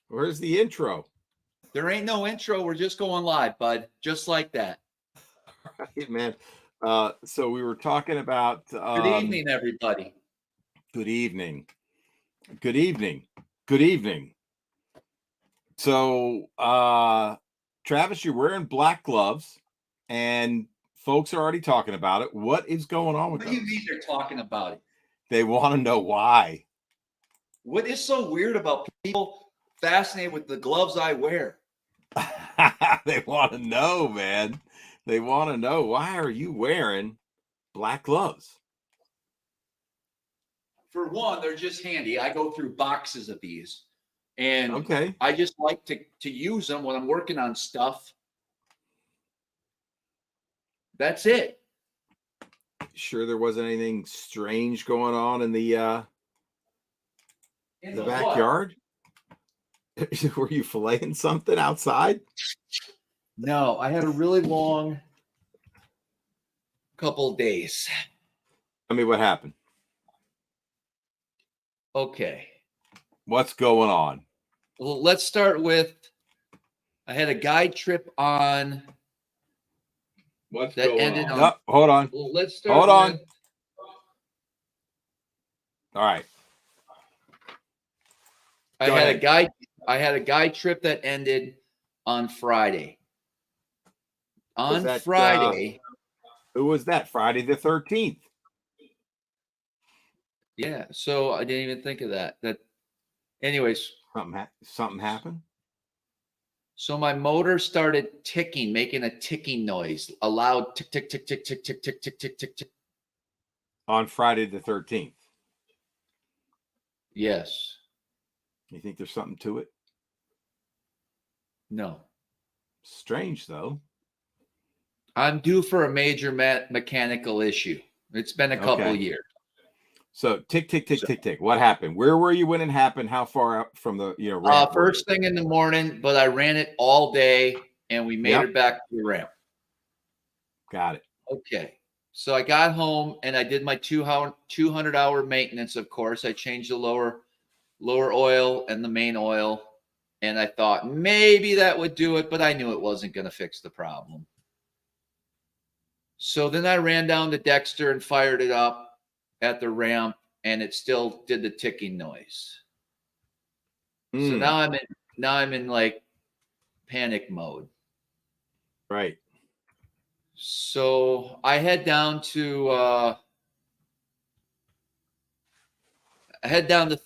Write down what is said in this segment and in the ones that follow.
Where's the intro? There ain't no intro. We're just going live, bud. Just like that. Right, man. So we were talking about Good evening, everybody. good evening. Good evening. Good evening. So Travis, you're wearing black gloves and folks are already talking about it. What is going on with What do you those? mean they're talking about it? They want to know why. What is so weird about people fascinated with the gloves I wear? They want to know, man. They want to know, why are you wearing black gloves? For one, they're just handy. I go through boxes of these, and Okay. I just like to use them when I'm working on stuff. That's it. Sure there wasn't anything strange going on in the backyard? Were you filleting something outside? No, I had a really long couple of days. I mean, what happened? Okay. What's going on? Well, let's start with I had a guide trip on What's that going ended on? on. Hold on. Well, let's start Hold on. with, All right. I Go had ahead. a guide trip that ended on Friday. Was On that, Friday, who was that? Friday the 13th. yeah. So I didn't even think of that. Anyways. Something happened? So my motor started ticking, making a ticking noise, a loud tick, tick, tick, tick, tick, tick, tick, tick, tick, tick, tick. On Friday the 13th. Yes. You think there's something to it? No. Strange, though. I'm due for a major mechanical issue. It's been a couple of years. So tick, tick, tick, tick, tick. What happened? Where were you when it happened? How far out from the ramp? First thing in the morning, but I ran it all day and we made it back to the ramp. Got it. Okay. So I got home and I did my 200-hour maintenance, of course. I changed the lower oil and the main oil. And I thought maybe that would do it, but I knew it wasn't going to fix the problem. So then I ran down to Dexter and fired it up at the ramp, and it still did the ticking noise. So now I'm in like panic mode. Right. So I head down to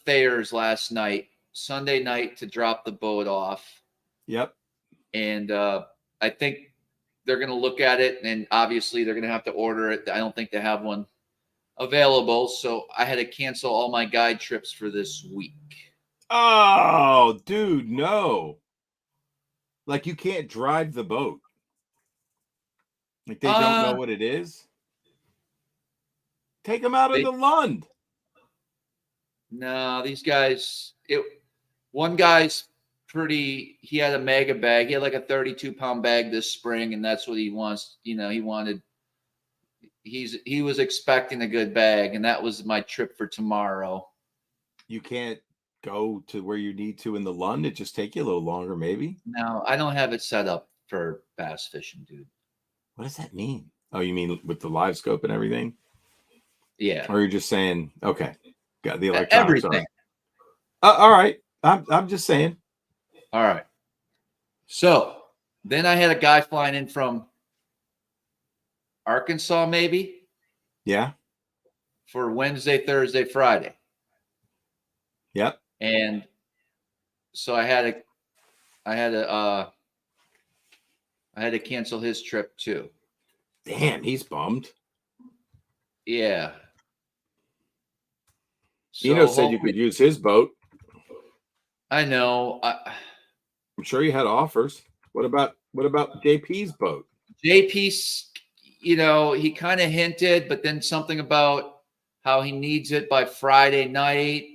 Thayer's last night, Sunday night, to drop the boat off. Yep. And I think they're going to look at it, and obviously they're going to have to order it. I don't think they have one available, so I had to cancel all my guide trips for this week. Oh, dude, no. Like, you can't drive the boat. Like, they don't know what it is. Take them out of the Lund. No, these guys, one guy's he had a mega bag. He had like a 32-pound bag this spring, and that's what he wants. He was expecting a good bag, and that was my trip for tomorrow. You can't go to where you need to in the Lund. It just take you a little longer, maybe. No, I don't have it set up for bass fishing, dude. What does that mean? Oh, you mean with the live scope and everything? Yeah. Or you're just saying, okay, got the electronics. Everything. All right. I'm just saying. All right. So then I had a guy flying in from Arkansas, maybe. Yeah. For Wednesday, Thursday, Friday. Yep. And so I had to cancel his trip too. Damn, he's bummed. Yeah. So said you could use his boat. I know. I'm sure you had offers. What about JP's boat? JP's, he kind of hinted, but then something about how he needs it by Friday night.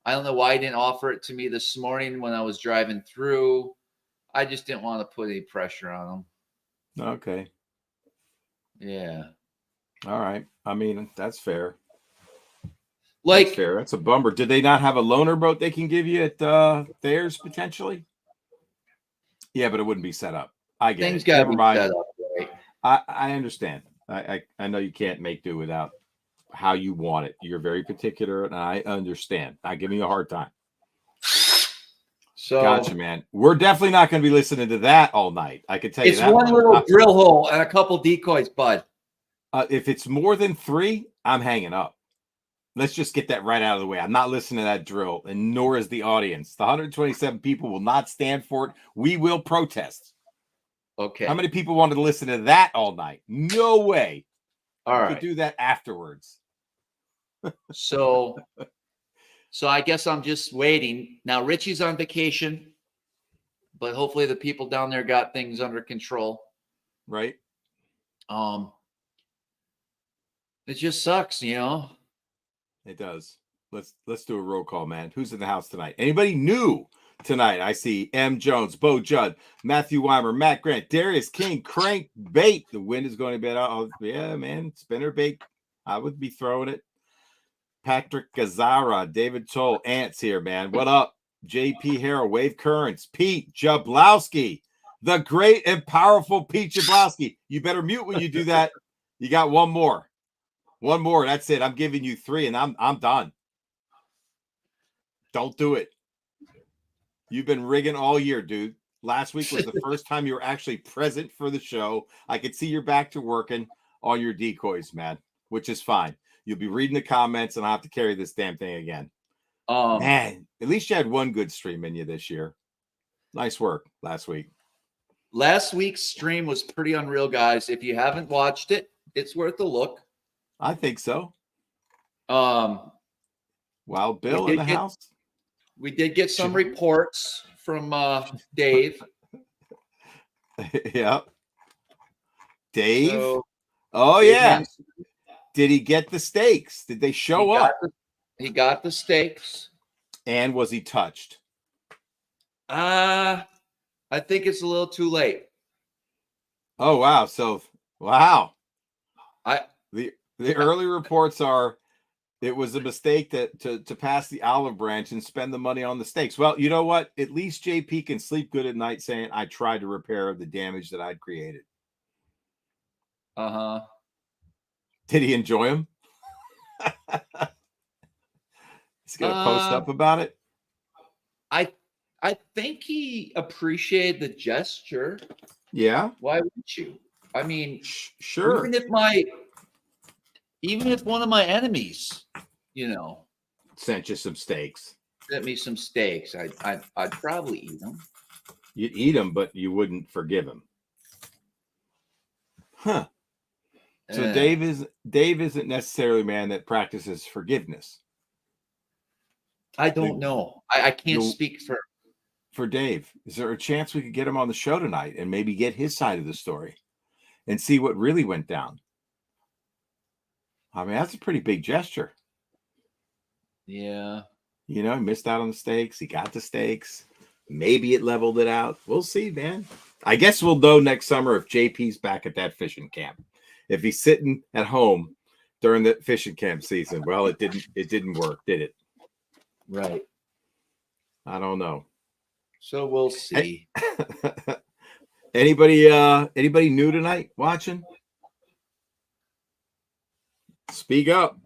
I don't know why he didn't offer it to me this morning when I was driving through. I just didn't want to put any pressure on him. Okay. Yeah. All right. I mean, that's fair. Like, that's fair. That's a bummer. Did they not have a loaner boat they can give you at theirs potentially? Yeah, but it wouldn't be set up. I get things it. got to Never be mind. set up, right? I understand. I know you can't make do without how you want it. You're very particular, and I understand. Not giving you a hard time. So Gotcha, man. We're definitely not going to be listening to that all night. I can tell you it's that. one little drill hole and a couple decoys, bud. If it's more than 3, I'm hanging up. Let's just get that right out of the way. I'm not listening to that drill, and nor is the audience. The 127 people will not stand for it. We will protest. Okay. How many people wanted to listen to that all night? No way. All right. Could do that afterwards. So I guess I'm just waiting. Now Richie's on vacation, but hopefully the people down there got things under control. Right. It just sucks, you know. It does. Let's do a roll call, man. Who's in the house tonight? Anybody new tonight? I see M. Jones, Bo Judd, Matthew Weimer, Matt Grant, Darius King, Crankbait. The wind is going to be out. Oh, yeah, man. Spinner bait. I would be throwing it. Patrick Gazara, David Toll, Ants here, man. What up? JP Harrell, Wave Currents, Pete Jablowski, the great and powerful Pete Jablowski. You better mute when you do that. You got one more. One more. That's it. I'm giving you 3, and I'm done. Don't do it. You've been rigging all year, dude. Last week was the first time you were actually present for the show. I could see you're back to working on your decoys, man, which is fine. You'll be reading the comments, and I'll have to carry this damn thing again. Man, at least you had one good stream in you this year. Nice work last week. Last week's stream was pretty unreal, guys. If you haven't watched it, it's worth a look. I think so. Wild Bill in the house. We did get some reports from Dave. Yeah. Dave? So, oh, yeah. Did he get the steaks? Did they show up? He got the steaks. And was he touched? I think it's a little too late. Oh, wow. So, wow. The early reports are it was a mistake to pass the olive branch and spend the money on the steaks. Well, you know what? At least JP can sleep good at night saying, I tried to repair the damage that I'd created. Uh-huh. Did he enjoy them? He's going to post up about it? I think he appreciated the gesture. Yeah. Why wouldn't you? I mean, sure. Even if one of my enemies, you know, sent you some steaks, sent me some steaks, I'd probably eat them. You'd eat them, but you wouldn't forgive him. Huh. So Dave isn't necessarily a man that practices forgiveness. I don't know. I can't speak for Dave. Is there a chance we could get him on the show tonight and maybe get his side of the story and see what really went down? I mean, that's a pretty big gesture. Yeah. You know, he missed out on the steaks. He got the steaks. Maybe it leveled it out. We'll see, man. I guess we'll know next summer if JP's back at that fishing camp. If he's sitting at home during the fishing camp season, well, it didn't work, did it? Right. I don't know. So we'll see. Anybody new tonight watching? Speak up.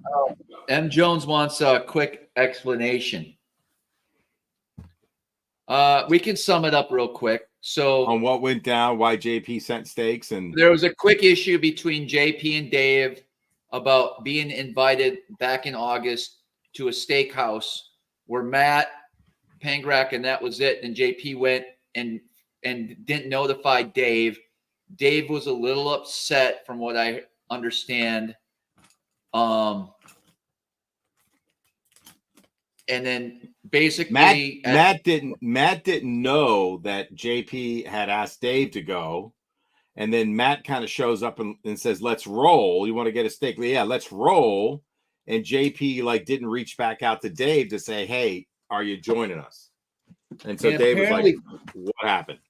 M. Jones wants a quick explanation. We can sum it up real quick. So on what went down, why JP sent steaks, and there was a quick issue between JP and Dave about being invited back in August to a steakhouse where Matt Pangrak and that was it. And JP went and didn't notify Dave. Dave was a little upset from what I understand. And then basically Matt didn't know that JP had asked Dave to go. And then Matt kind of shows up and says, let's roll. You want to get a steak? Yeah, let's roll. And JP didn't reach back out to Dave to say, hey, are you joining us? And so Dave was like, what happened?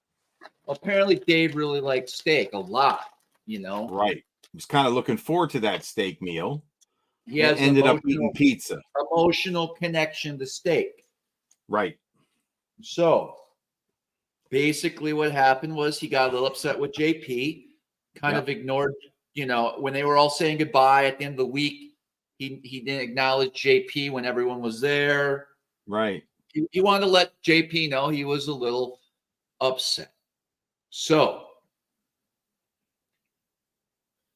Apparently Dave really liked steak a lot, you know? Right. He was kind of looking forward to that steak meal. he has an ended up eating pizza. emotional connection to steak. Right. So basically what happened was he got a little upset with JP, kind of ignored, when they were all saying goodbye at the end of the week, he didn't acknowledge JP when everyone was there. Right. He wanted to let JP know he was a little upset. So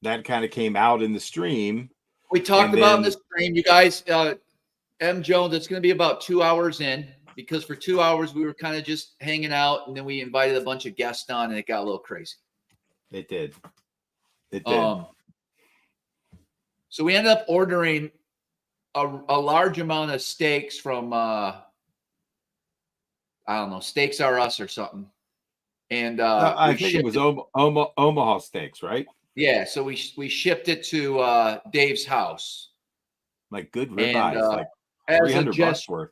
that kind of came out in the stream. We talked about in the stream, you guys, M. Jones, it's going to be about 2 hours in, because for 2 hours we were kind of just hanging out, and then we invited a bunch of guests on, and it got a little crazy. It did. It did. So we ended up ordering a large amount of steaks from, I don't know, Steaks R Us or something. And I think it was Omaha Steaks, right? Yeah, so we shipped it to Dave's house. Like good ribeyes, like $300 worth.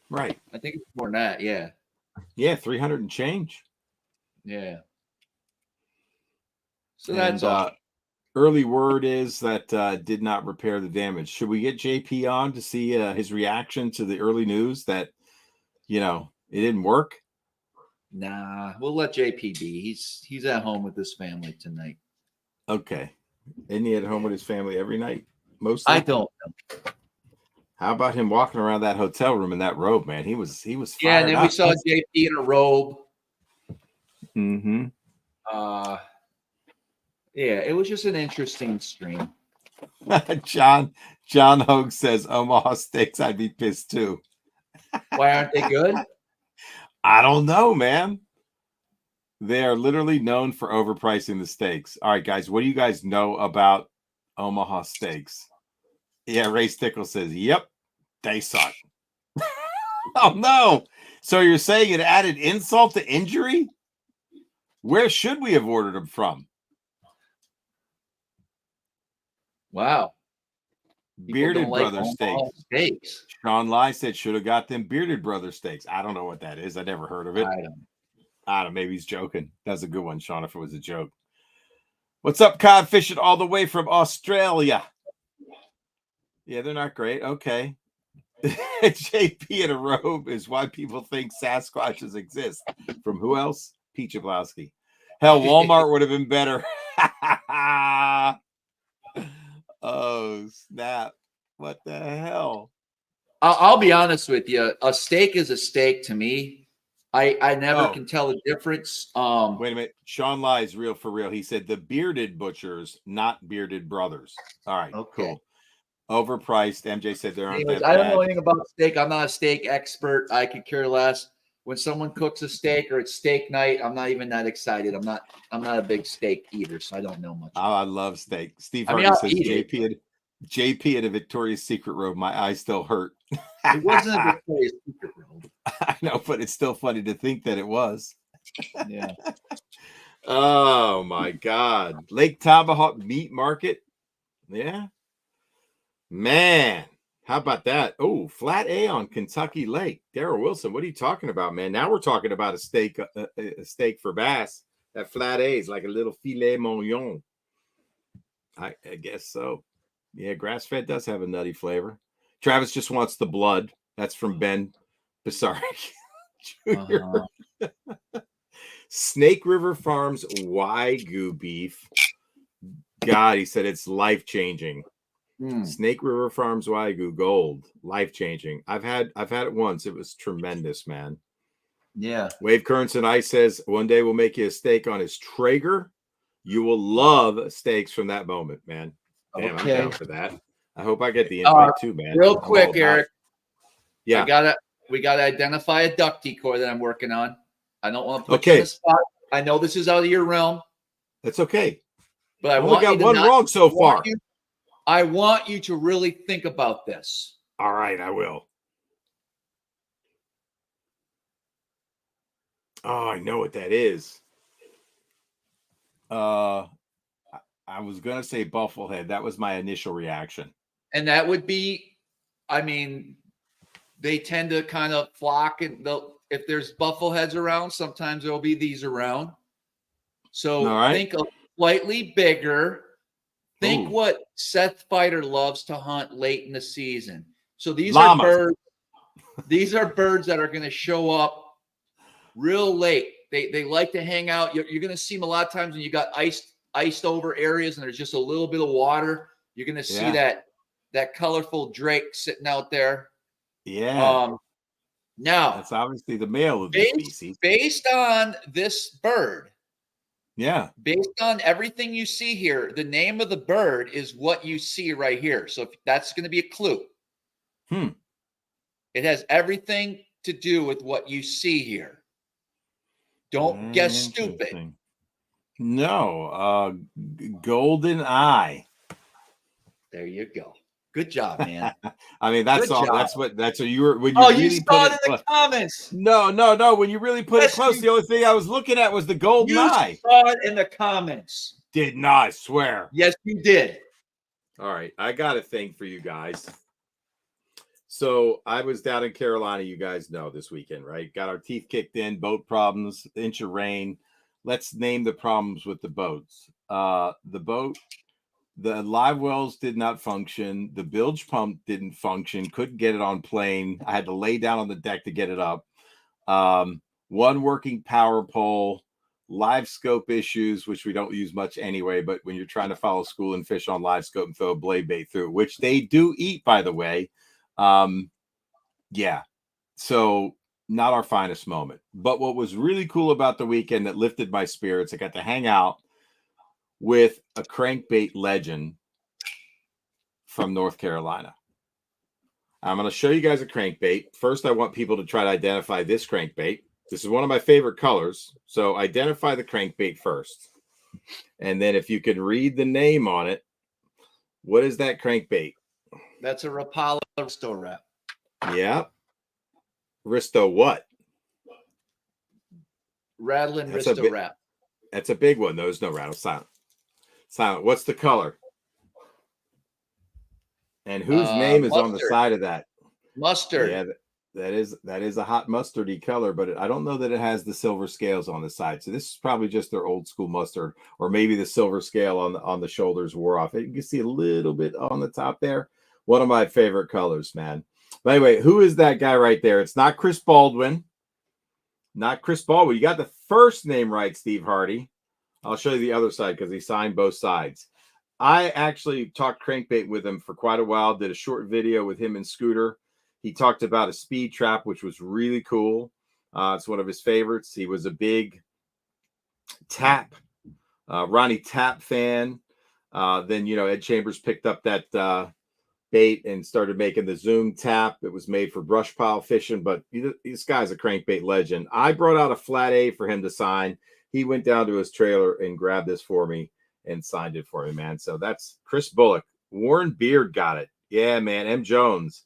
Right. I think it's more than that, yeah. Yeah, 300 and change. Yeah. So that's all. Early word is that did not repair the damage. Should we get JP on to see his reaction to the early news that, it didn't work? Nah, we'll let JP be. He's at home with his family tonight. Okay. Isn't he at home with his family every night? Mostly? I don't know. How about him walking around that hotel room in that robe, man? He was fired Yeah, and then we saw JP in a robe. Mm-hmm. Yeah, it was just an interesting stream. John Hogue says Omaha Steaks, I'd be pissed too. Why aren't they good? I don't know, man. They are literally known for overpricing the steaks. All right, guys, what do you guys know about Omaha Steaks? Yeah, Ray Stickle says, yep, they suck. Oh, no. So you're saying it added insult to injury? Where should we have ordered them from? Wow. Bearded Brother Steaks. Sean Lai said should have got them Bearded Brother Steaks. I don't know what that is. I never heard of it. I don't know. Maybe he's joking. That's a good one, Sean, if it was a joke. What's up, cod fishing all the way from Australia? Yeah, they're not great. Okay. JP in a robe is why people think Sasquatches exist. From who else? Pete Jablowski. Hell, Walmart would have been better. Oh, snap. What the hell? I'll be honest with you. A steak is a steak to me. I never can tell the difference. Wait a minute. Sean lies real for real. He said the bearded butchers, not bearded brothers. All right, cool. Overpriced. MJ said there aren't that bad. I don't know anything about steak. I'm not a steak expert. I could care less. When someone cooks a steak or it's steak night, I'm not even that excited. I'm not a big steak eater, so I don't know much. Oh, I love steak. Steve Harvey says JP at a Victoria's Secret robe. My eyes still hurt. It wasn't a Victoria's Secret robe. I know, but it's still funny to think that it was. Yeah. Oh my God. Lake Tomahawk Meat Market. Yeah. Man. How about that? Oh, flat A on Kentucky Lake. Darryl Wilson, what are you talking about, man? Now we're talking about a steak for bass. That flat A is like a little filet mignon. I guess so. Yeah, grass-fed does have a nutty flavor. Travis just wants the blood. That's from Ben Bissarek Jr. Snake River Farms Wagyu beef. God, he said it's life-changing. Snake River Farms Wagyu Gold, life-changing. I've had it once. It was tremendous, man. Yeah. Wave Currents and Ice says one day we'll make you a steak on his Traeger. You will love steaks from that moment, man. Damn, I'm down for that. I hope I get the invite too, man. Real quick, Eric. Yeah. We gotta identify a duck decoy that I'm working on. I don't want to put you in the spot. I know this is out of your realm. That's okay. But I only got one wrong so far. I want you to really think about this. All right, I will. Oh, I know what that is. I was going to say bufflehead. That was my initial reaction. And that would be, I mean, they tend to kind of flock. And if there's buffleheads around, sometimes there'll be these around. So think a slightly bigger Think Ooh. what Seth Fighter loves to hunt late in the season. So these Llamas. are birds. These are birds that are going to show up real late. They like to hang out. You're going to see them a lot of times when you got iced over areas and there's just a little bit of water. You're going to see that colorful drake sitting out there. Yeah. Now that's obviously the male of the species. Based on this bird. Yeah. Based on everything you see here, the name of the bird is what you see right here. So that's going to be a clue. It has everything to do with what you see here. Don't guess stupid. No, golden eye. There you go. Good job, man. I mean, that's Good all. job. That's what you were when you really you put saw it it in the comments. No. When you really put Yes, it close, the only thing I was looking at was the golden eye. You saw it in the comments. Did not swear. Yes, you did. All right, I got a thing for you guys. So I was down in Carolina, you guys know, this weekend, right? Got our teeth kicked in, boat problems, inch of rain. Let's name the problems with the boats. The live wells did not function. The bilge pump didn't function. Couldn't get it on plane. I had to lay down on the deck to get it up. One working power pole, live scope issues, which we don't use much anyway, but when you're trying to follow school and fish on live scope and throw a blade bait through it, which they do eat, by the way. Yeah. So not our finest moment. But what was really cool about the weekend that lifted my spirits, I got to hang out with a crankbait legend from North Carolina. I'm going to show you guys a crankbait. First, I want people to try to identify this crankbait. This is one of my favorite colors. So identify the crankbait first. And then if you can read the name on it, what is that crankbait? That's a Rapala Risto wrap. Yeah. Risto what? Rattling Risto wrap. That's a big one. There's no rattle. Silent. What's the color? And whose name is on the side of that? Mustard. Yeah, that is a hot mustardy color, but I don't know that it has the silver scales on the side. So this is probably just their old school mustard, or maybe the silver scale on the shoulders wore off. You can see a little bit on the top there. One of my favorite colors, man. But anyway, who is that guy right there? It's not Chris Baldwin. Not Chris Baldwin. You got the first name right, Steve Hardy. I'll show you the other side because he signed both sides. I actually talked crankbait with him for quite a while, did a short video with him and Scooter. He talked about a speed trap, which was really cool. It's one of his favorites. He was a big Ronnie Tapp fan. Then, Ed Chambers picked up that bait and started making the Zoom Tap. It was made for brush pile fishing, but this guy's a crankbait legend. I brought out a flat A for him to sign. He went down to his trailer and grabbed this for me and signed it for me, man. So that's Chris Bullock. Warren Beard got it. Yeah, man. M. Jones.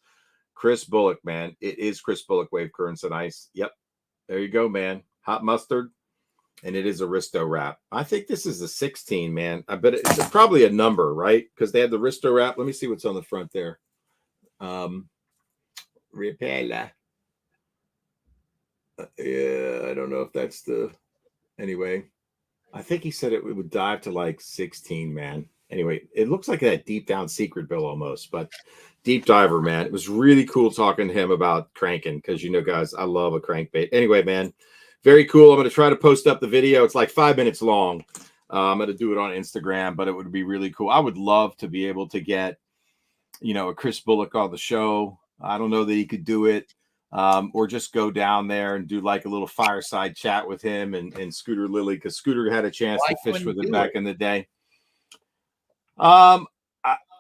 Chris Bullock, man. It is Chris Bullock Wave Currents and Ice. Yep. There you go, man. Hot mustard. And it is a Risto wrap. I think this is a 16, man. I bet it's probably a number, right? Because they had the Risto wrap. Let me see what's on the front there. Repella. Yeah, I don't know if that's the... Anyway, I think he said it would dive to like 16, man. Anyway, it looks like that deep down secret bill almost, but deep diver, man. It was really cool talking to him about cranking because, guys, I love a crankbait. Anyway, man, very cool. I'm going to try to post up the video. It's like 5 minutes long. I'm going to do it on Instagram, but it would be really cool. I would love to be able to get, a Chris Bullock on the show. I don't know that he could do it. Or just go down there and do like a little fireside chat with him and Scooter Lilly, because Scooter had a chance to fish with him back in the day.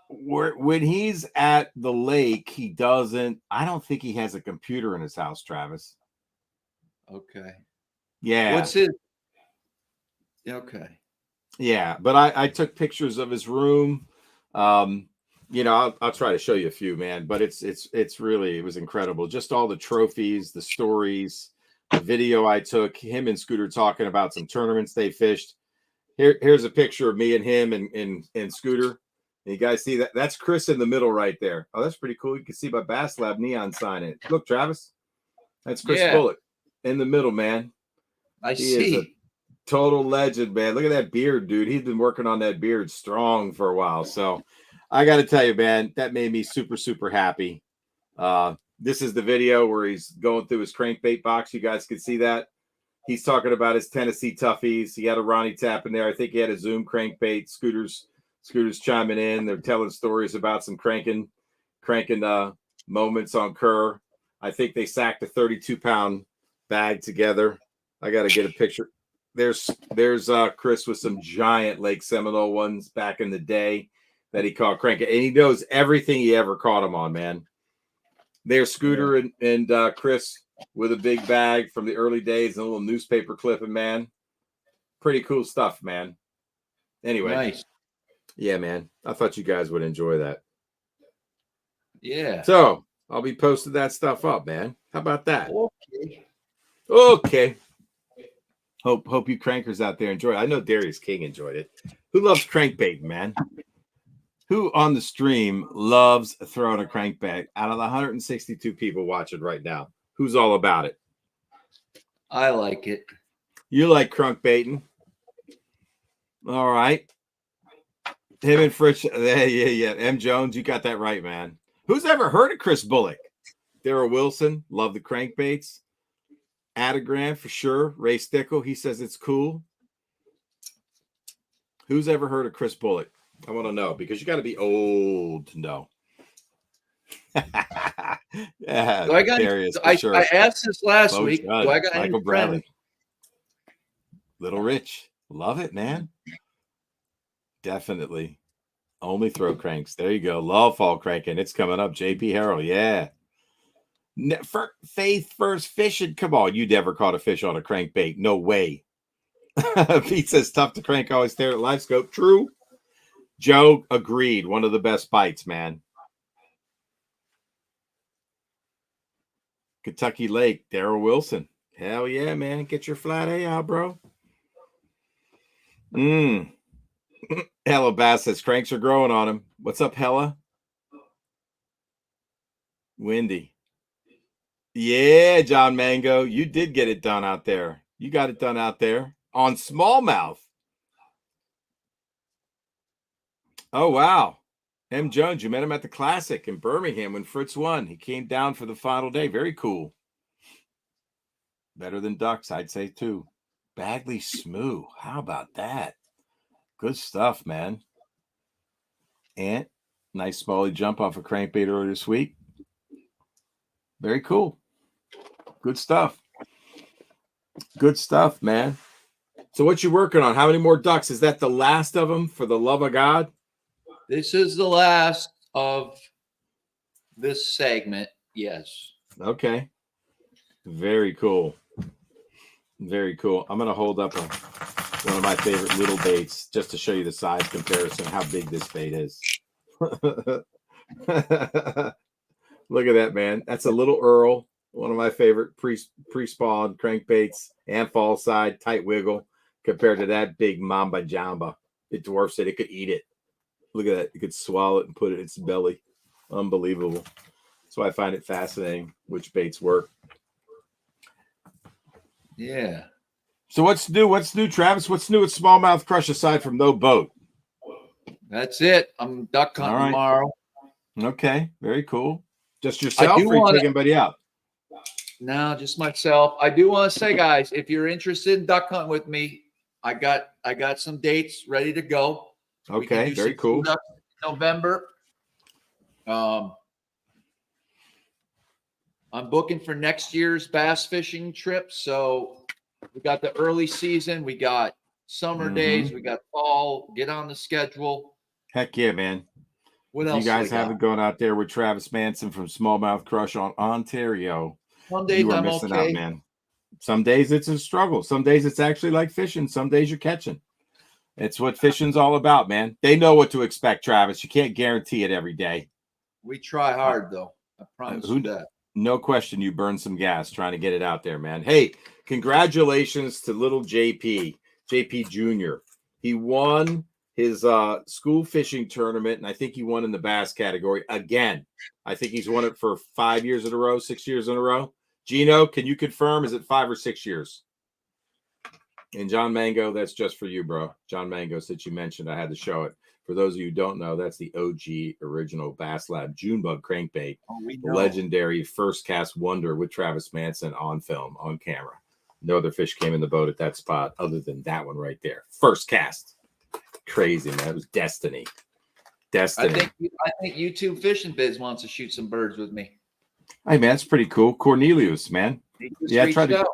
When he's at the lake, I don't think he has a computer in his house, Travis. Okay. Yeah. What's his? Okay. Yeah, but I took pictures of his room. I'll try to show you a few, man, but it was incredible. Just all the trophies, the stories, the video I took, him and Scooter talking about some tournaments they fished. Here's a picture of me and him and Scooter. And you guys see that? That's Chris in the middle right there. Oh, that's pretty cool. You can see my Bass Lab neon sign it. Look, Travis, that's Chris Bullock in the middle, man. I see. Total legend, man. Look at that beard, dude. He's been working on that beard strong for a while. So I got to tell you, man, that made me super, super happy. This is the video where he's going through his crankbait box. You guys can see that. He's talking about his Tennessee Toughies. He had a Ronnie Tap in there. I think he had a Zoom crankbait. Scooters chiming in. They're telling stories about some cranking moments on Kerr. I think they sacked a 32-pound bag together. I got to get a picture. There's Chris with some giant Lake Seminole ones back in the day that he caught cranking. And he knows everything he ever caught them on, man. There's Scooter and Chris with a big bag from the early days and a little newspaper clipping, man. Pretty cool stuff, man. Anyway. Nice. Yeah, man. I thought you guys would enjoy that. Yeah. So I'll be posting that stuff up, man. How about that? Okay. Hope you crankers out there enjoy it. I know Darius King enjoyed it. Who loves crankbait, man? Who on the stream loves throwing a crankbait? Out of the 162 people watching right now, who's all about it? I like it. You like crankbaiting? All right. Him and Fritz. Yeah. M. Jones, you got that right, man. Who's ever heard of Chris Bullock? Daryl Wilson, love the crankbaits. Adagram for sure. Ray Stickle, he says it's cool. Who's ever heard of Chris Bullock? I want to know because you got to be old to know. Yeah, Do I got? Darius, sure. I asked this last week. Judd, do I got Michael any Bradley, friends? Little Rich, love it, man. Definitely. Only throw cranks. There you go. Love fall cranking. It's coming up. JP Harrell, yeah. Faith first fishing. Come on, you never caught a fish on a crankbait. No way. Pete says tough to crank. Always stare at live scope. True. Joe agreed. One of the best bites, man. Kentucky Lake. Daryl Wilson. Hell yeah, man. Get your flat A out, bro. Hella Bass says cranks are growing on him. What's up, Hella? Windy. Yeah, John Mango. You did get it done out there. You got it done out there on smallmouth. Oh, wow. M. Jones, you met him at the Classic in Birmingham when Fritz won. He came down for the final day. Very cool. Better than ducks, I'd say, too. Bagley Smoo. How about that? Good stuff, man. And nice smally jump off a crankbait earlier this week. Very cool. Good stuff. Good stuff, man. So what you working on? How many more ducks? Is that the last of them, for the love of God? This is the last of this segment. Yes. Okay. Very cool. Very cool. I'm going to hold up one of my favorite little baits just to show you the size comparison, how big this bait is. Look at that, man. That's a little Earl, one of my favorite pre-spawn crankbaits and fall side, tight wiggle, compared to that big Mamba Jamba. It dwarfs it. It could eat it. Look at that. It could swallow it and put it in its belly. Unbelievable. That's why I find it fascinating which baits work. Yeah. So what's new? What's new, Travis? What's new at Smallmouth Crush aside from no boat? That's it. I'm duck hunting tomorrow. Okay. Very cool. Just yourself or you take anybody out? No, just myself. I do want to say, guys, if you're interested in duck hunting with me, I got some dates ready to go. Okay, very cool. November. I'm booking for next year's bass fishing trip. So we got the early season, we got summer days, we got fall. Get on the schedule. Heck yeah, man. What else? You guys haven't gone out there with Travis Manson from Smallmouth Crush on Ontario. Some days you are missing out, man. Some days it's a struggle. Some days it's actually like fishing. Some days you're catching. It's what fishing's all about, man. They know what to expect, Travis. You can't guarantee it every day. We try hard, though. I promise you that. No question you burned some gas trying to get it out there, man. Hey, congratulations to little JP Jr. He won his school fishing tournament, and I think he won in the bass category again. I think he's won it for 5 years in a row, 6 years in a row. Gino, can you confirm? Is it 5 or 6 years? And John Mango, that's just for you, bro. John Mango, since you mentioned, I had to show it. For those of you who don't know, that's the OG original Bass Lab Junebug crankbait, the legendary first cast wonder with Travis Manson on film, on camera. No other fish came in the boat at that spot other than that one right there. First cast. Crazy, man. It was destiny. Destiny. I think YouTube Fishing Biz wants to shoot some birds with me. Hey, man, that's pretty cool. Cornelius, man. Yeah, I tried to.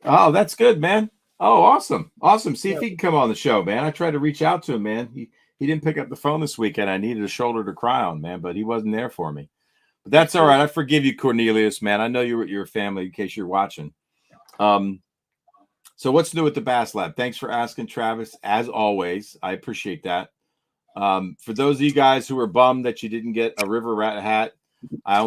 Oh, that's good, man. Oh, awesome. Awesome. See if he can come on the show, man. I tried to reach out to him, man. He didn't pick up the phone this weekend. I needed a shoulder to cry on, man, but he wasn't there for me. But that's all right. I forgive you, Cornelius, man. I know you're family in case you're watching. So what's new with the Bass Lab? Thanks for asking, Travis. As always, I appreciate that. For those of you guys who are bummed that you didn't get a river rat hat, I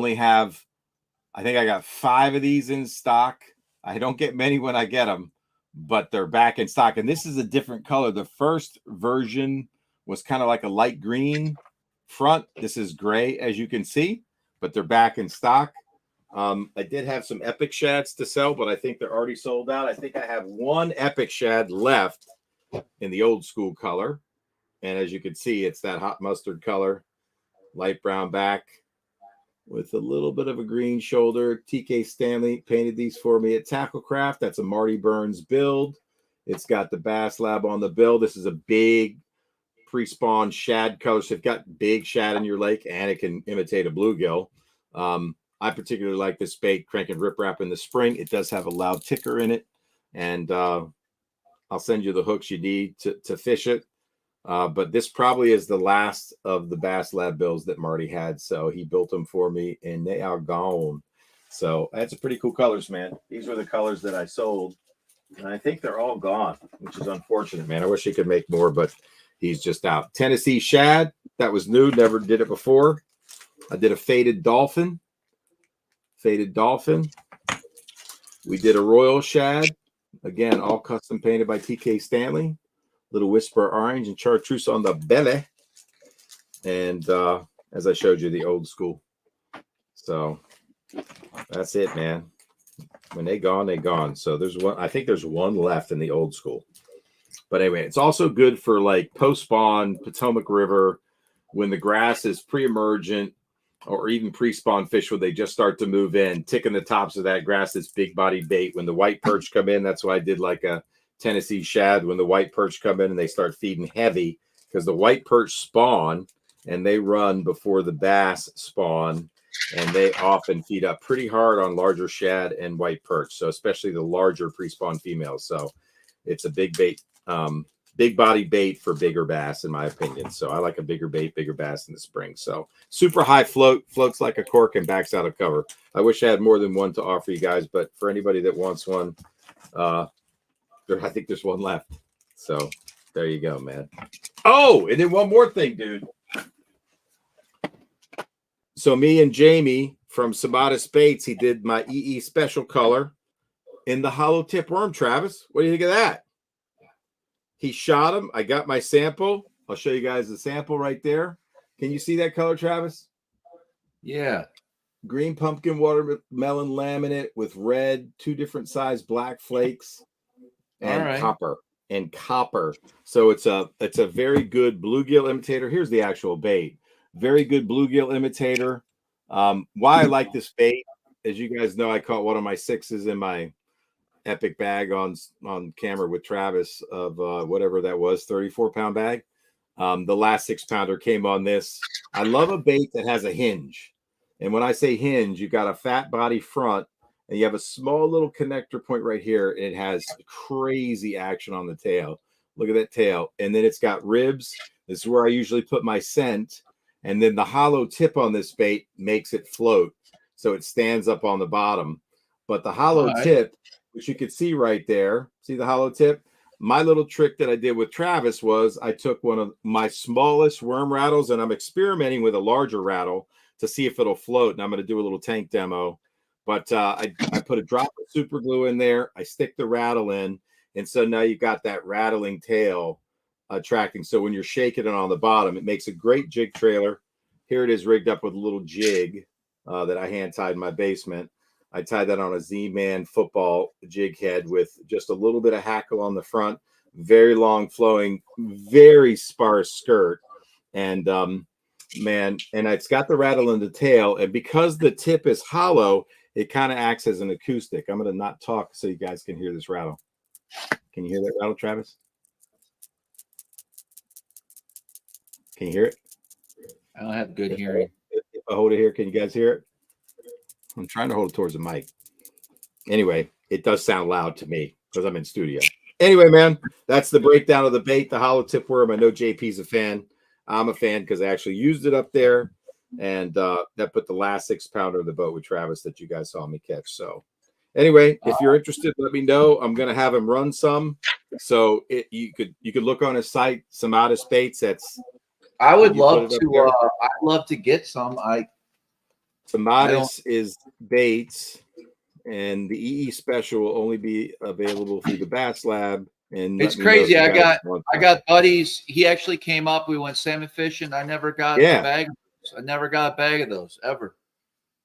think I got 5 of these in stock. I don't get many when I get them, but they're back in stock. And this is a different color. The first version was kind of like a light green front. This is gray, as you can see, but they're back in stock. I did have some epic shads to sell, but I think they're already sold out. I think I have 1 epic shad left in the old school color. And as you can see, it's that hot mustard color, light brown back with a little bit of a green shoulder. TK Stanley painted these for me at Tacklecraft. That's a Marty Burns build. It's got the Bass Lab on the bill. This is a big pre-spawn shad color. So you've got big shad in your lake, and it can imitate a bluegill. I particularly like this bait, Crank and Rip Rap in the spring. It does have a loud ticker in it, and I'll send you the hooks you need to fish it. But this probably is the last of the Bass Lab bills that Marty had. So he built them for me, and they are gone. So that's a pretty cool colors, man. These were the colors that I sold, and I think they're all gone, which is unfortunate, man. I wish he could make more, but he's just out. Tennessee shad, that was new. Never did it before. I did a faded dolphin. We did a royal shad. Again, all custom painted by TK Stanley. Little whisper orange and chartreuse on the belly. And as I showed you, the old school. So that's it, man. When they gone, they gone. So there's one. I think there's 1 left in the old school. But anyway, it's also good for like post-spawn, Potomac River, when the grass is pre-emergent, or even pre-spawn fish when they just start to move in, ticking the tops of that grass. This big body bait. When the white perch come in, that's why I did like a Tennessee shad. When the white perch come in and they start feeding heavy, because the white perch spawn and they run before the bass spawn, and they often feed up pretty hard on larger shad and white perch. So especially the larger pre-spawn females. So it's a big bait, big body bait for bigger bass, in my opinion. So I like a bigger bait, bigger bass in the spring. So super high float, floats like a cork and backs out of cover. I wish I had more than 1 to offer you guys, but for anybody that wants one, I think there's 1 left. So there you go, man. Oh, and then one more thing, dude. So me and Jamie from Sabatis Baits, he did my EE special color in the hollow tip worm, Travis. What do you think of that? He shot him. I got my sample. I'll show you guys the sample right there. Can you see that color, Travis? Yeah. Green pumpkin watermelon laminate with red, 2 different size black flakes, and copper. So it's a very good bluegill imitator. Here's the actual bait. Very good bluegill imitator. Why I like this bait, as you guys know, I caught one of my 6s in my epic bag on camera with Travis of whatever that was, 34-pound bag. The last 6-pounder came on this. I love a bait that has a hinge. And when I say hinge, you got a fat body front and you have a small little connector point right here. And it has crazy action on the tail. Look at that tail. And then it's got ribs. This is where I usually put my scent. And then the hollow tip on this bait makes it float. So it stands up on the bottom. But the hollow tip, which you could see right there, see the hollow tip? My little trick that I did with Travis was I took one of my smallest worm rattles, and I'm experimenting with a larger rattle to see if it'll float. And I'm going to do a little tank demo. But I put a drop of super glue in there. I stick the rattle in. And so now you've got that rattling tail attracting. So when you're shaking it on the bottom, it makes a great jig trailer. Here it is rigged up with a little jig that I hand tied in my basement. I tied that on a Z-Man football jig head with just a little bit of hackle on the front, very long flowing, very sparse skirt. And man, and it's got the rattle in the tail. And because the tip is hollow, it kind of acts as an acoustic. I'm going to not talk so you guys can hear this rattle. Can you hear that rattle, Travis? Can you hear it? I don't have good hearing. If I hold it here, can you guys hear it? I'm trying to hold it towards the mic. Anyway, it does sound loud to me because I'm in studio. Anyway, man, that's the breakdown of the bait, the hollow tip worm. I know JP's a fan. I'm a fan because I actually used it up there, and that put the last 6-pounder in the boat with Travis that you guys saw me catch. So anyway, if you're interested, let me know. I'm going to have him run some. So you could look on his site, some Modest Baits. I would love to. I'd love to get some. Some Modest is baits, and the EE special will only be available through the Bass Lab. And it's crazy. I got buddies. He actually came up. We went salmon fishing. I never got a bag. I never got a bag of those ever.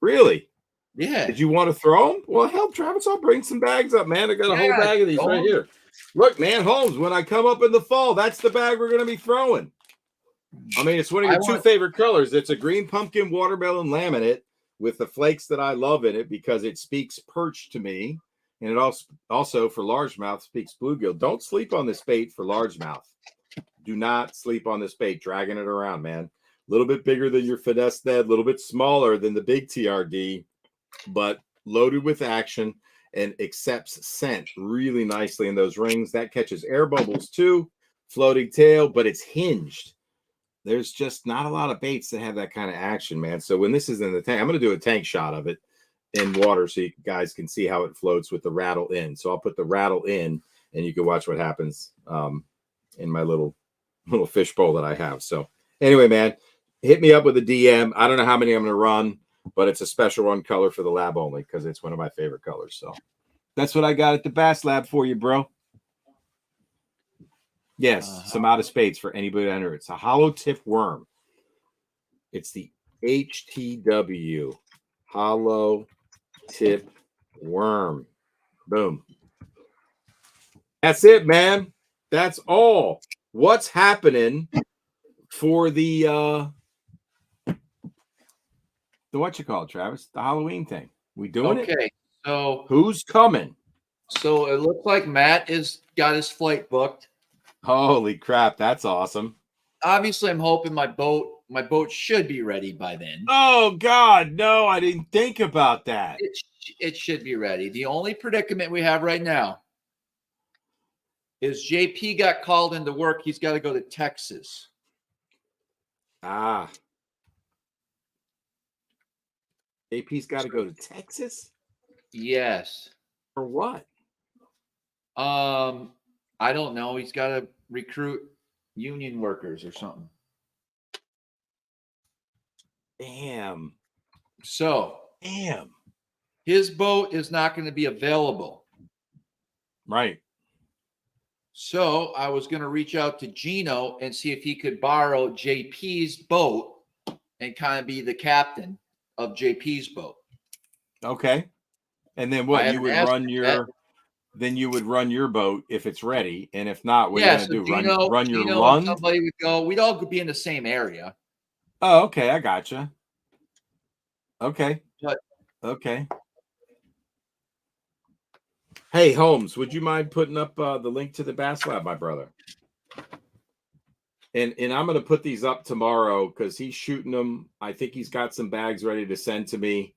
Really? Yeah. Did you want to throw them? Well, hell, Travis, I'll bring some bags up, man. I got a whole bag of these right here. Look, man, Holmes, when I come up in the fall, that's the bag we're going to be throwing. I mean, it's one of your two favorite colors. It's a green pumpkin watermelon laminate with the flakes that I love in it because it speaks perch to me. And it also for largemouth speaks bluegill. Don't sleep on this bait for largemouth. Do not sleep on this bait, dragging it around, man. A little bit bigger than your finesse Ned, a little bit smaller than the big TRD, but loaded with action and accepts scent really nicely in those rings. That catches air bubbles too, floating tail, but it's hinged. There's just not a lot of baits that have that kind of action, man. So when this is in the tank, I'm going to do a tank shot of it in water so you guys can see how it floats with the rattle in. So I'll put the rattle in and you can watch what happens in my little fish bowl that I have. So anyway, man, hit me up with a DM. I don't know how many I'm going to run, but it's a special run color for the lab only because it's one of my favorite colors. So that's what I got at the Bass Lab for you, bro. Yes, some Modest Baits for anybody to enter. It's a hollow tip worm. It's the HTW hollow tip worm. Boom. That's it, man. That's all. What's happening for the what you call it, Travis? The Halloween thing. We doing it? Okay. So who's coming? So it looks like Matt is got his flight booked. Holy crap, that's awesome. Obviously, I'm hoping my boat should be ready by then. Oh God, no, I didn't think about that. It should be ready. The only predicament we have right now is JP got called into work. He's got to go to Texas. JP's got to go to Texas? Yes. For what? I don't know. He's got to recruit union workers or something. Damn. So, damn. His boat is not going to be available. Right. So, I was going to reach out to Gino and see if he could borrow JP's boat and kind of be the captain of JP's boat. Okay. And then what? You would run your then you would run your boat if it's ready, and if not, what are you going to do? Run your Lund? Somebody would go. We'd all be in the same area. Oh, okay, I gotcha. Okay, but okay. Hey, Holmes, would you mind putting up the link to the Bass Lab, my brother? And I'm going to put these up tomorrow because he's shooting them. I think he's got some bags ready to send to me.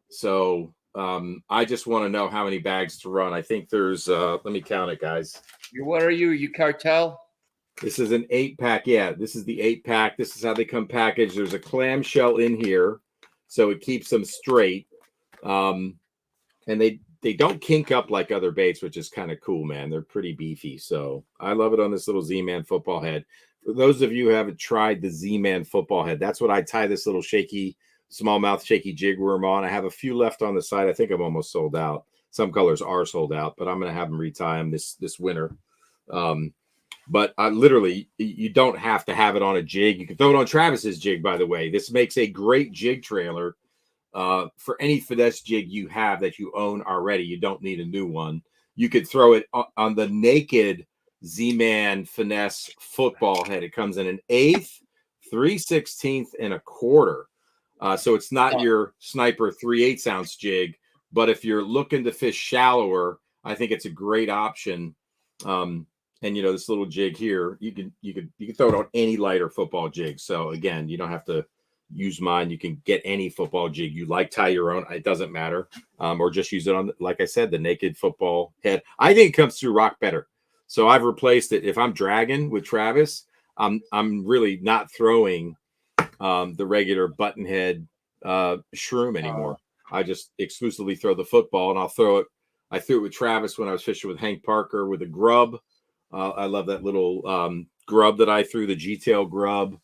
So I just want to know how many bags to run. I think there's, let me count it, guys. What are you? You cartel? This is an 8-pack. Yeah, this is the 8-pack. This is how they come packaged. There's a clamshell in here, so it keeps them straight. And they don't kink up like other baits, which is kind of cool, man. They're pretty beefy. So I love it on this little Z-Man football head. For those of you who haven't tried the Z-Man football head, that's what I tie this little smallmouth shaky jig worm on. I have a few left on the side. I think I'm almost sold out. Some colors are sold out, but I'm going to have them retie them this winter. But I literally, you don't have to have it on a jig. You can throw it on Travis's jig, by the way. This makes a great jig trailer. for any finesse jig you have that you own already, you don't need a new one. You could throw it on the naked Z-Man finesse football head. It comes in an 1/8, 3/16, and a 1/4. So it's not your sniper 3/8 ounce jig, but if you're looking to fish shallower, I think it's a great option. And you know, this little jig here, you can throw it on any lighter football jig. So again, you don't have to use mine. You can get any football jig you like, tie your own. It doesn't matter. Or just use it on, like I said, the naked football head. I think it comes through rock better. So I've replaced it. If I'm dragging with Travis, I'm really not throwing the regular button head shroom anymore. I just exclusively throw the football, and I'll throw it. I threw it with Travis when I was fishing with Hank Parker with a grub. I love that little grub that I threw, the G-tail grub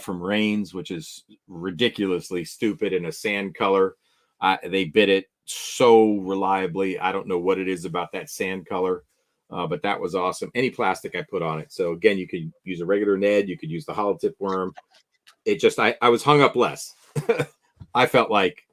from Rains, which is ridiculously stupid in a sand color. They bit it so reliably. I don't know what it is about that sand color, but that was awesome. Any plastic I put on it. So again, you could use a regular Ned. You could use the hollow tip worm. It just, I was hung up less. I felt like,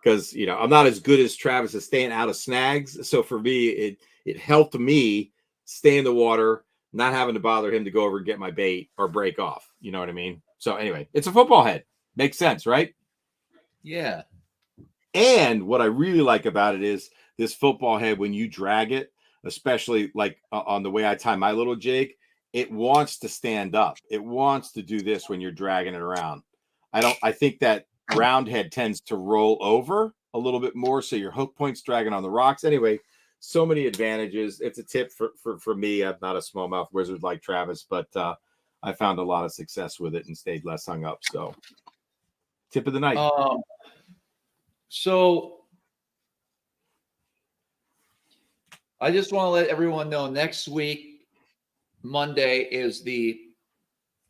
because, you know, I'm not as good as Travis at staying out of snags. So for me, it helped me stay in the water, not having to bother him to go over and get my bait or break off. You know what I mean? So anyway, it's a football head. Makes sense, right? Yeah. And what I really like about it is this football head, when you drag it, especially like on the way I tie my little jig, it wants to stand up. It wants to do this when you're dragging it around. I think that round head tends to roll over a little bit more, so your hook point's dragging on the rocks. Anyway, so many advantages. It's a tip for me. I'm not a smallmouth wizard like Travis, but I found a lot of success with it and stayed less hung up. So tip of the night. So I just want to let everyone know next week, Monday, is the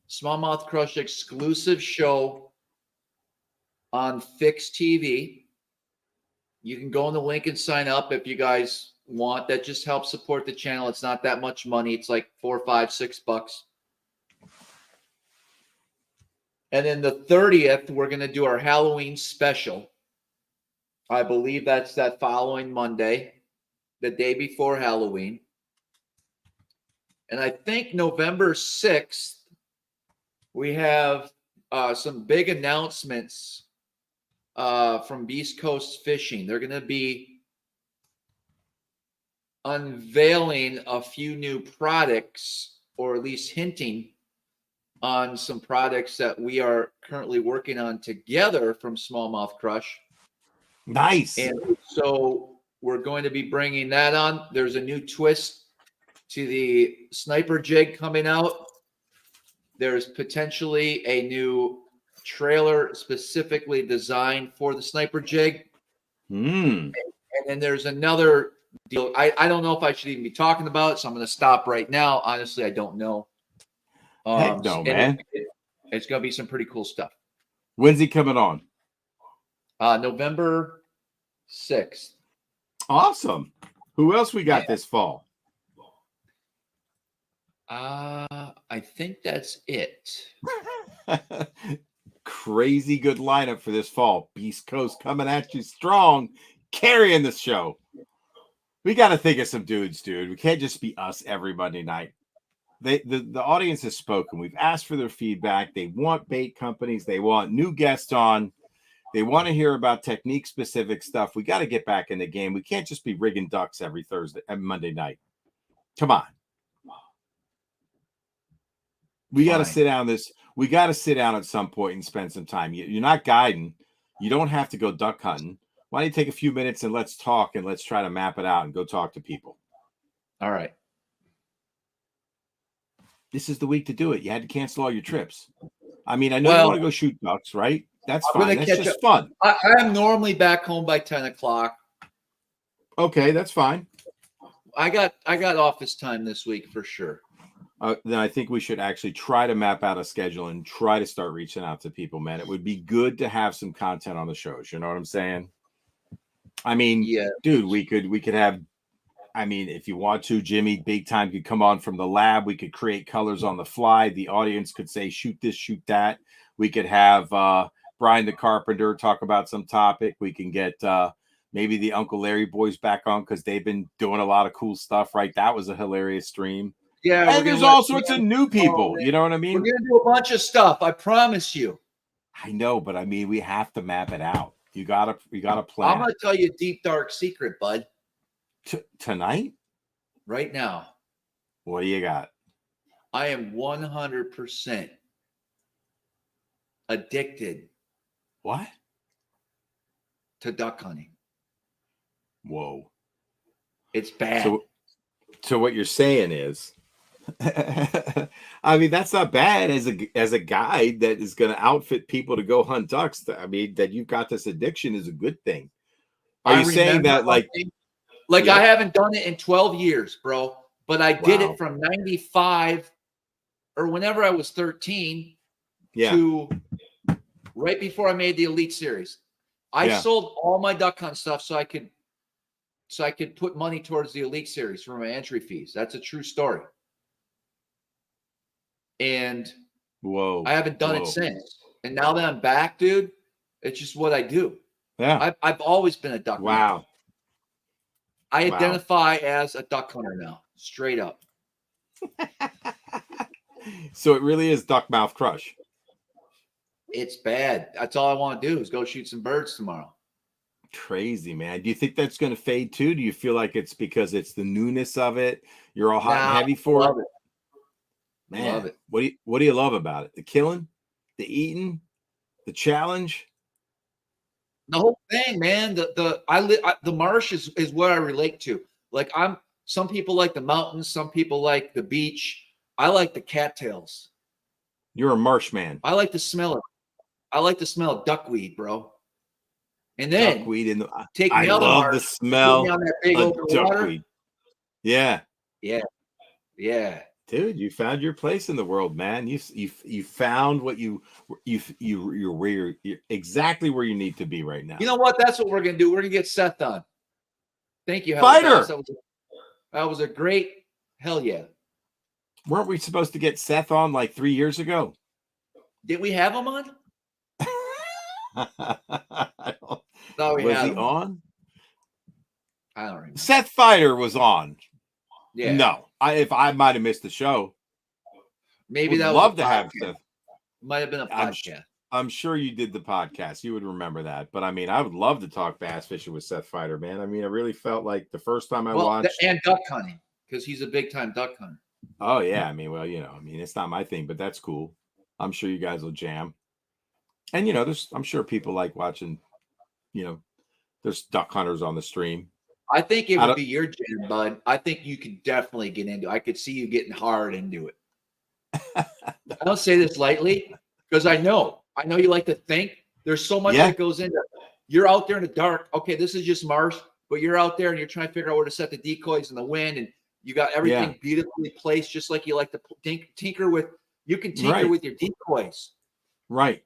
SmallmouthCrush exclusive show on PHYXTV. You can go on the link and sign up if you guys want. That just helps support the channel. It's not that much money. It's like $4, $5, $6. And then the 30th, we're going to do our Halloween special. I believe that's that following Monday, the day before Halloween. And I think November 6th, we have some big announcements from Beast Coast Fishing. They're going to be unveiling a few new products, or at least hinting on some products that we are currently working on together from Smallmouth Crush. Nice. And so we're going to be bringing that on. There's a new twist to the sniper jig coming out. There's potentially a new trailer specifically designed for the sniper jig. And then there's another deal. I don't know if I should even be talking about it, so I'm going to stop right now. Honestly, I don't know. Heck no, man. It's going to be some pretty cool stuff. When's he coming on? November 6th. Awesome. Who else we got this fall? I think that's it. Crazy good lineup for this fall. Beast Coast coming at you strong, carrying the show. We got to think of some dudes, dude. We can't just be us every Monday night. The audience has spoken. We've asked for their feedback. They want bait companies. They want new guests on. They want to hear about technique specific stuff. We got to get back in the game. We can't just be rigging ducks every Monday night. Come on. We got to sit down we got to sit down at some point and spend some time. You're not guiding. You don't have to go duck hunting. Why don't you take a few minutes and let's talk and let's try to map it out and go talk to people. All right. This is the week to do it. You had to cancel all your trips. I mean, I know you want to go shoot ducks, right? That's fine. That's just fun. I am normally back home by 10 o'clock. Okay, that's fine. I got office time this week for sure. Then I think we should actually try to map out a schedule and try to start reaching out to people, man. It would be good to have some content on the shows. You know what I'm saying? I mean, yeah, dude, we could have, I mean, if you want to, Jimmy Big Time could come on from the lab. We could create colors on the fly. The audience could say, shoot this, shoot that. We could have Brian the Carpenter talk about some topic. We can get maybe the Uncle Larry boys back on because they've been doing a lot of cool stuff, right? That was a hilarious stream. Yeah, and there's all sorts of new people. You know what I We're mean? gonna do a bunch of stuff. I promise you. I know, but I mean, we have to map it out. You gotta plan. I'm gonna tell you a deep dark secret, bud. Tonight? Right now. What do you got? I am 100% addicted. What? To duck hunting. Whoa. It's bad. So what you're saying is, I mean, that's not bad as a guide that is going to outfit people to go hunt ducks. I mean, that you've got this addiction is a good thing. Are you saying that like yeah. I haven't done it in 12 years, bro, but I did it from 95 or whenever I was 13 to right before I made the Elite Series. I sold all my duck hunt stuff so I could put money towards the Elite Series for my entry fees. That's a true story. And I haven't done it since. And now that I'm back, dude, it's just what I do. Yeah. I've always been a duck hunter. Wow. I identify as a duck hunter now, straight up. So it really is duck mouth crush. It's bad. That's all I want to do is go shoot some birds tomorrow. Crazy, man. Do you think that's going to fade too? Do you feel like it's because it's the newness of it? You're all hot and heavy for it? Man, love it. What do you love about it? The killing, the eating, the challenge, the whole thing, man. The marsh is what I relate to. Like some people like the mountains, some people like the beach. I like the cattails. You're a marsh man. I like to smell it. I like the smell of duckweed, bro. And then duckweed in the I love the smell of duckweed. Yeah. Dude, you found your place in the world, man. You found what you're exactly where you need to be right now. You know what? That's what we're gonna do. We're gonna get Seth on. Thank you, Fighter. That was a great hell yeah. Weren't we supposed to get Seth on like 3 years ago? Did we have him on? Was he on? I don't remember. Seth Fighter was on. Yeah. No, if I might have missed the show. Maybe that would was love to have Seth. Might have been a podcast. I'm sure you did the podcast. You would remember that. But I mean, I would love to talk bass fishing with Seth Fighter, man. I mean, I really felt like the first time I watched and duck hunting because he's a big time duck hunter. Oh yeah, I mean, well, it's not my thing, but that's cool. I'm sure you guys will jam. And I'm sure people like watching. There's duck hunters on the stream. I think it would be your jam, bud. I think you could definitely get into it. I could see you getting hard into it. I don't say this lightly because I know you like to think. There's so much that goes into it. You're out there in the dark. Okay, this is just marsh, but you're out there and you're trying to figure out where to set the decoys in the wind, and you got everything beautifully placed, just like you like to tinker with. You can tinker with your decoys. Right.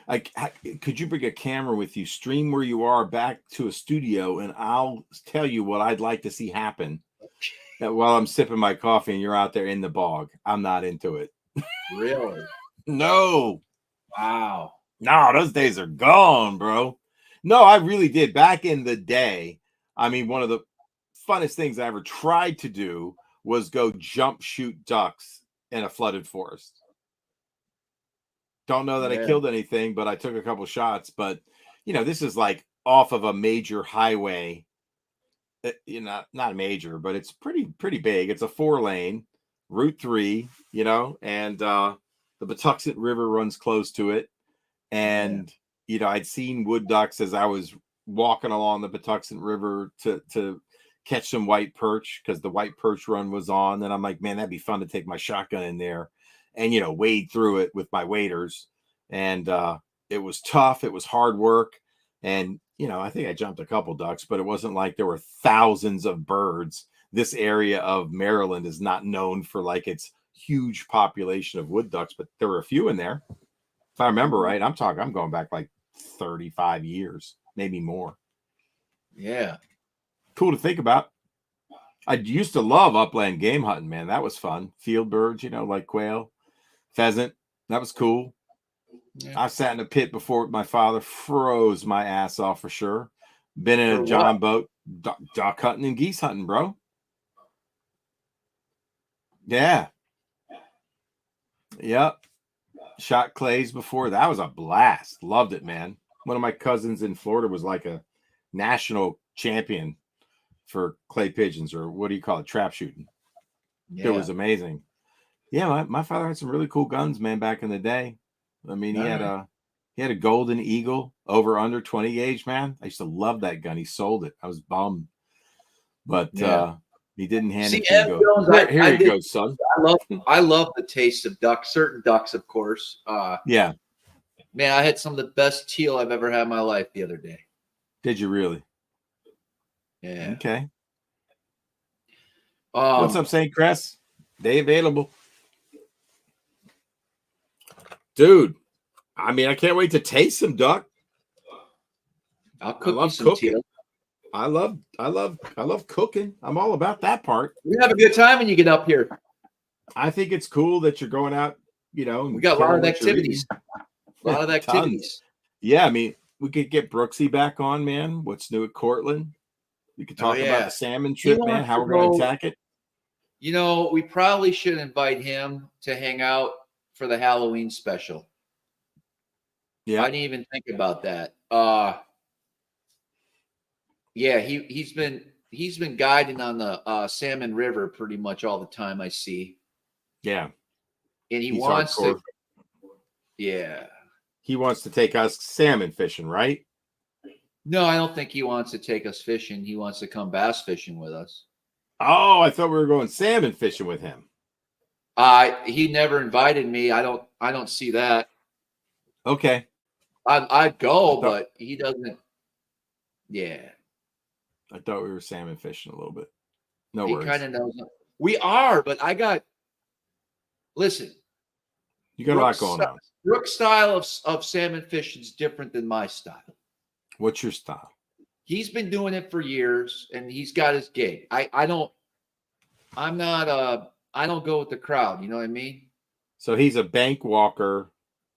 Like, could you bring a camera with you, stream where you are back to a studio, and I'll tell you what I'd like to see happen while I'm sipping my coffee and you're out there in the bog. I'm not into it. Really? No. Wow. No, those days are gone, bro. No, I really did. Back in the day, I mean, one of the funnest things I ever tried to do was go jump shoot ducks in a flooded forest. Don't know that I killed anything, but I took a couple shots. But this is like off of a major highway. Not major, but it's pretty big. It's a 4-lane Route 3. And the Patuxent River runs close to it. And I'd seen wood ducks as I was walking along the Patuxent River to catch some white perch because the white perch run was on. And I'm like, man, that'd be fun to take my shotgun in there and wade through it with my waders. And it was tough. It was hard work. And I think I jumped a couple ducks, but it wasn't like there were thousands of birds. This area of Maryland is not known for like its huge population of wood ducks, but there were a few in there. If I remember right, I'm going back like 35 years, maybe more. Yeah. Cool to think about. I used to love upland game hunting, man. That was fun. Field birds, like quail, pheasant. That was cool. Yeah. I sat in a pit before with my father, froze my ass off for sure. Been in For a John boat, duck hunting and geese hunting, bro. Yeah. Yep. Shot clays before. That was a blast. Loved it, man. One of my cousins in Florida was like a national champion for clay pigeons, or what do you call it? Trap shooting. Yeah. It was amazing. Yeah, my father had some really cool guns, man, back in the day. I mean, he had a golden eagle over under 20 gauge, man. I used to love that gun. He sold it. I was bummed. But he didn't hand it to me. Here you go, son. I love the taste of ducks, certain ducks, of course. Yeah. Man, I had some of the best teal I've ever had in my life the other day. Did you really? Yeah. Okay. What's up, St. Chris? They available. Dude, I mean, I can't wait to taste some duck. I'll cook you some teal. I love cooking. I'm all about that part. You have a good time when you get up here. I think it's cool that you're going out, you know. We got a lot of activities. A lot of activities. Yeah, I mean, we could get Brooksy back on, man. What's new at Cortland? We could talk about the salmon trip, man, how we're going to attack it. You know, we probably should invite him to hang out for the Halloween special. Yeah. I didn't even think about that. Yeah, he's been guiding on the Salmon River pretty much all the time, I see. Yeah. And he wants to. Yeah. He wants to take us salmon fishing, right? No, I don't think he wants to take us fishing. He wants to come bass fishing with us. Oh, I thought we were going salmon fishing with him. He never invited me. I don't see that. Okay. I'd go, but he doesn't. Yeah. I thought we were salmon fishing a little bit. No he worries. He kind of knows. We are, but listen. You got a lot going on. Brooks' style of salmon fishing is different than my style. What's your style? He's been doing it for years, and he's got his gig. I don't go with the crowd. You know what I mean? So he's a bank walker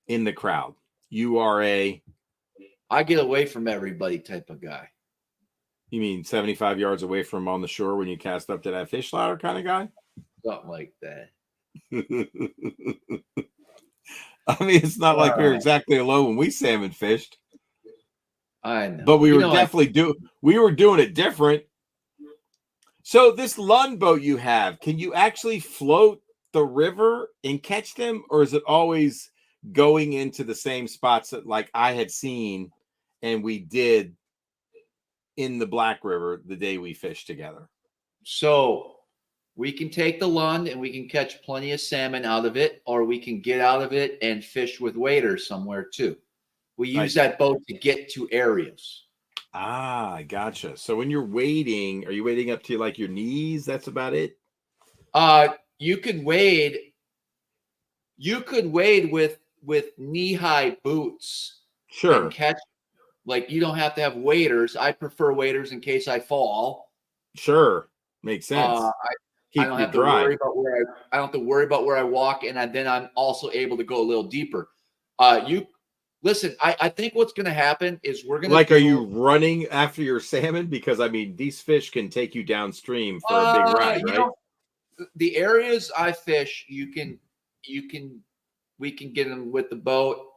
in the crowd. You are I get away from everybody type of guy. You mean 75 yards away from on the shore when you cast up to that fish ladder kind of guy? Something like that. I mean, it's not like we were exactly alone when we salmon fished. I know. But we were definitely we were doing it different. So this Lund boat you have, can you actually float the river and catch them? Or is it always going into the same spots that like I had seen and we did in the Black River the day we fished together? So we can take the Lund and we can catch plenty of salmon out of it, or we can get out of it and fish with waders somewhere too. We use that boat to get to areas. Ah, gotcha. So when you're wading, are you wading up to like your knees? That's about it? You could wade. You could wade with knee-high boots. Sure. And catch. Like, you don't have to have waders. I prefer waders in case I fall. Sure. Makes sense. I don't have to worry about I don't have to worry about where I walk, and then I'm also able to go a little deeper. Listen, I think what's going to happen is we're going to are you running after your salmon? Because I mean, these fish can take you downstream for a big ride, right? The areas I fish, we can get them with the boat.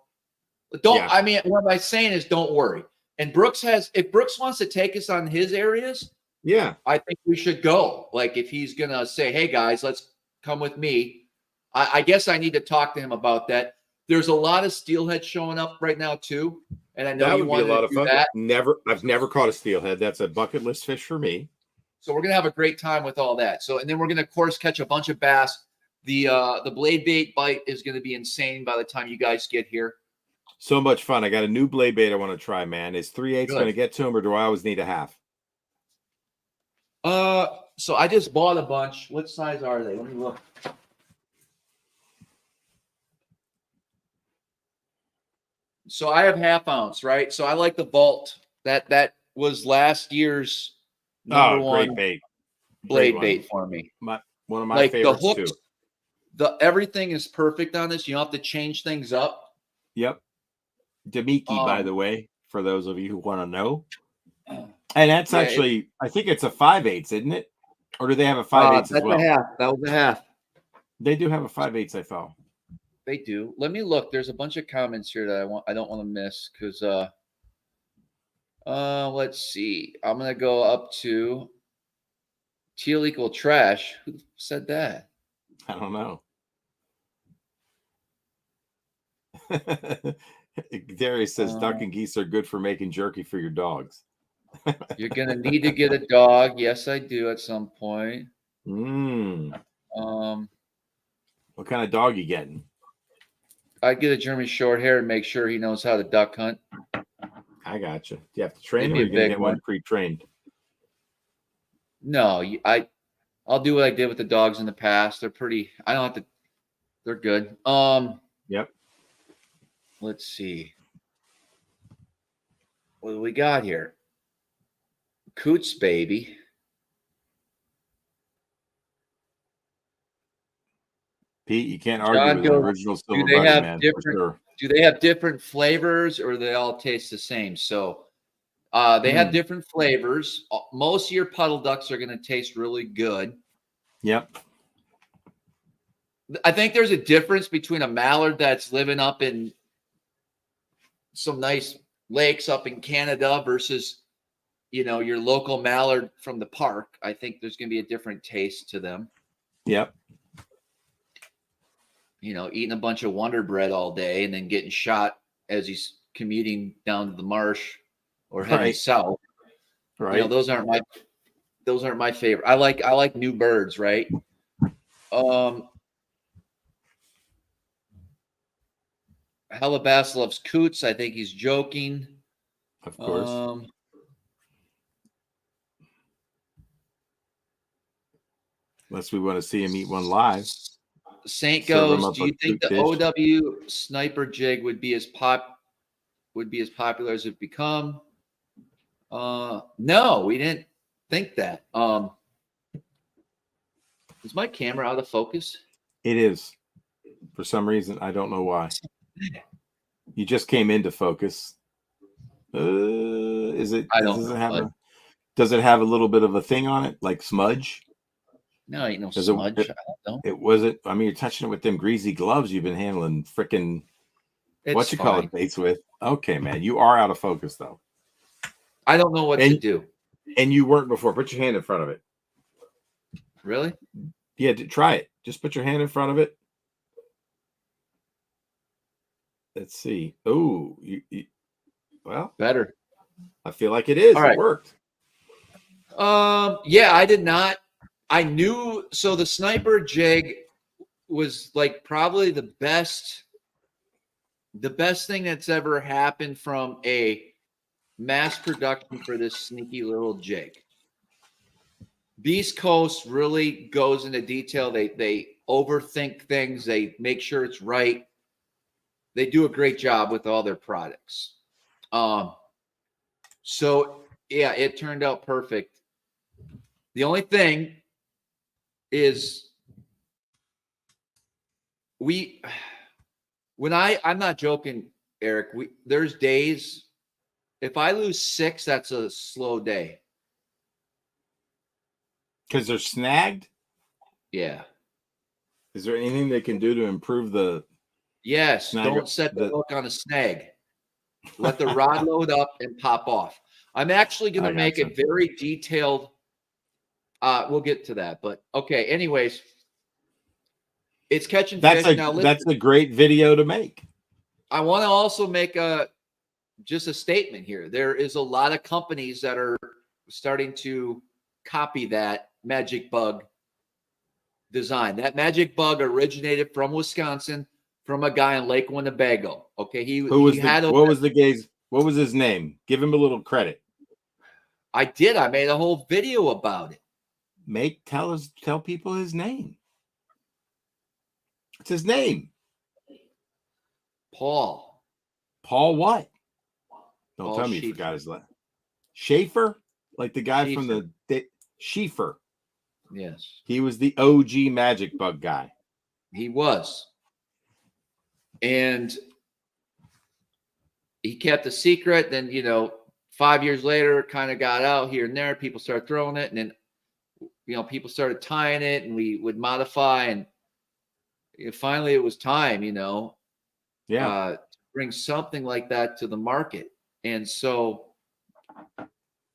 I mean, what I'm saying is don't worry. And if Brooks wants to take us on his areas, yeah, I think we should go. Like, if he's going to say, hey guys, let's come with me. I guess I need to talk to him about that. There's a lot of steelhead showing up right now too, and I know that you would be a lot of fun. That. I've never caught a steelhead. That's a bucket list fish for me. So we're gonna have a great time with all that. So, and then we're gonna, of course, catch a bunch of bass. The blade bait bite is gonna be insane by the time you guys get here. So much fun! I got a new blade bait I want to try, man. Is 3/8 going to get to him, or do I always need a half? So I just bought a bunch. What size are they? Let me look. So I have 1/2 ounce, right? So I like the Vault. That was last year's number one bait. Blade bait for me. One of my favorites the hooks, too. Everything is perfect on this. You don't have to change things up. Yep. Demiki, by the way, for those of you who want to know. And that's actually, I think it's a 5/8, isn't it? Or do they have a 5/8 as well? That's a half. That was a half. They do have a 5/8, I thought. They do. Let me look. There's a bunch of comments here that I don't want to miss because let's see. I'm gonna go up to teal equal trash. Who said that? I don't know. Darius says duck and geese are good for making jerky for your dogs. You're gonna need to get a dog. Yes, I do at some point. What kind of dog you getting? I'd get a German short hair and make sure he knows how to duck hunt. I got you. Do you have to train him, or are you gonna get one pre-trained? No, I'll do what I did with the dogs in the past. They're pretty. I don't have to. They're good. Yep. Let's see. What do we got here? Coots, baby. Pete, you can't argue with the original silver buddy, man. For sure. Do they have different flavors, or do they all taste the same? So they have different flavors. Most of your puddle ducks are going to taste really good. Yep. I think there's a difference between a mallard that's living up in some nice lakes up in Canada versus, your local mallard from the park. I think there's going to be a different taste to them. Yep. Eating a bunch of Wonder Bread all day and then getting shot as he's commuting down to the marsh or heading south. Right. Those aren't my favorite. I like new birds, right? Halabass loves coots. I think he's joking. Of course. Unless we want to see him eat one live. Saint goes, do you think the OW sniper jig would be as popular as it become? No, we didn't think that. Is my camera out of focus? It is. For some reason, I don't know why. You just came into focus. Is it? Does it have a little bit of a thing on it, like smudge? No, ain't no smudge. I don't know. It wasn't. I mean, you're touching it with them greasy gloves you've been handling freaking call it baits with. Okay, man, you are out of focus though. I don't know what to do. And you weren't before. Put your hand in front of it. Really? Yeah, try it. Just put your hand in front of it. Let's see. Oh, well, better. I feel like it is. All right. It worked. Yeah, I did not. I knew. So the sniper jig was like probably the best thing that's ever happened from a mass production for this sneaky little jig. Beast Coast really goes into detail. They overthink things. They make sure it's right. They do a great job with all their products. So yeah, it turned out perfect. The only thing is I'm not joking, Eric, there's days, if I lose 6, that's a slow day. Because they're snagged? Yeah. Is there anything they can do to improve the... Yes, don't set the hook on a snag. Let the rod load up and pop off. I'm actually going to make a very detailed... we'll get to that, but okay. Anyways, it's catching fish. Now, that's a great video to make. I want to also make just a statement here. There is a lot of companies that are starting to copy that magic bug design. That magic bug originated from Wisconsin, from a guy in Lake Winnebago. Okay, what was his name? Give him a little credit. I did. I made a whole video about it. Tell people his name. What's his name? Paul. Paul what? Don't tell me you forgot his last. Schaefer? Like the guy from the Schaefer. Yes. He was the OG magic bug guy. He was. And he kept a secret. Then, 5 years later, kind of got out here and there. People started throwing it, and then, people started tying it, and we would modify. And finally, it was time, to bring something like that to the market. And so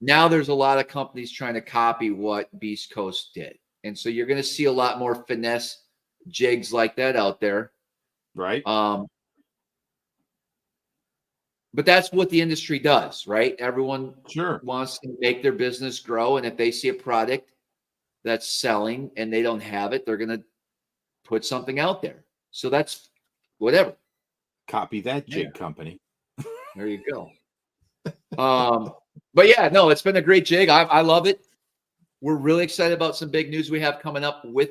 now there's a lot of companies trying to copy what Beast Coast did. And so you're going to see a lot more finesse jigs like that out there. Right. But that's what the industry does, right? Everyone wants to make their business grow. And if they see a product that's selling and they don't have it, they're going to put something out there. So that's whatever. Copy that jig company. There you go. But yeah, no, it's been a great jig. I love it. We're really excited about some big news we have coming up with.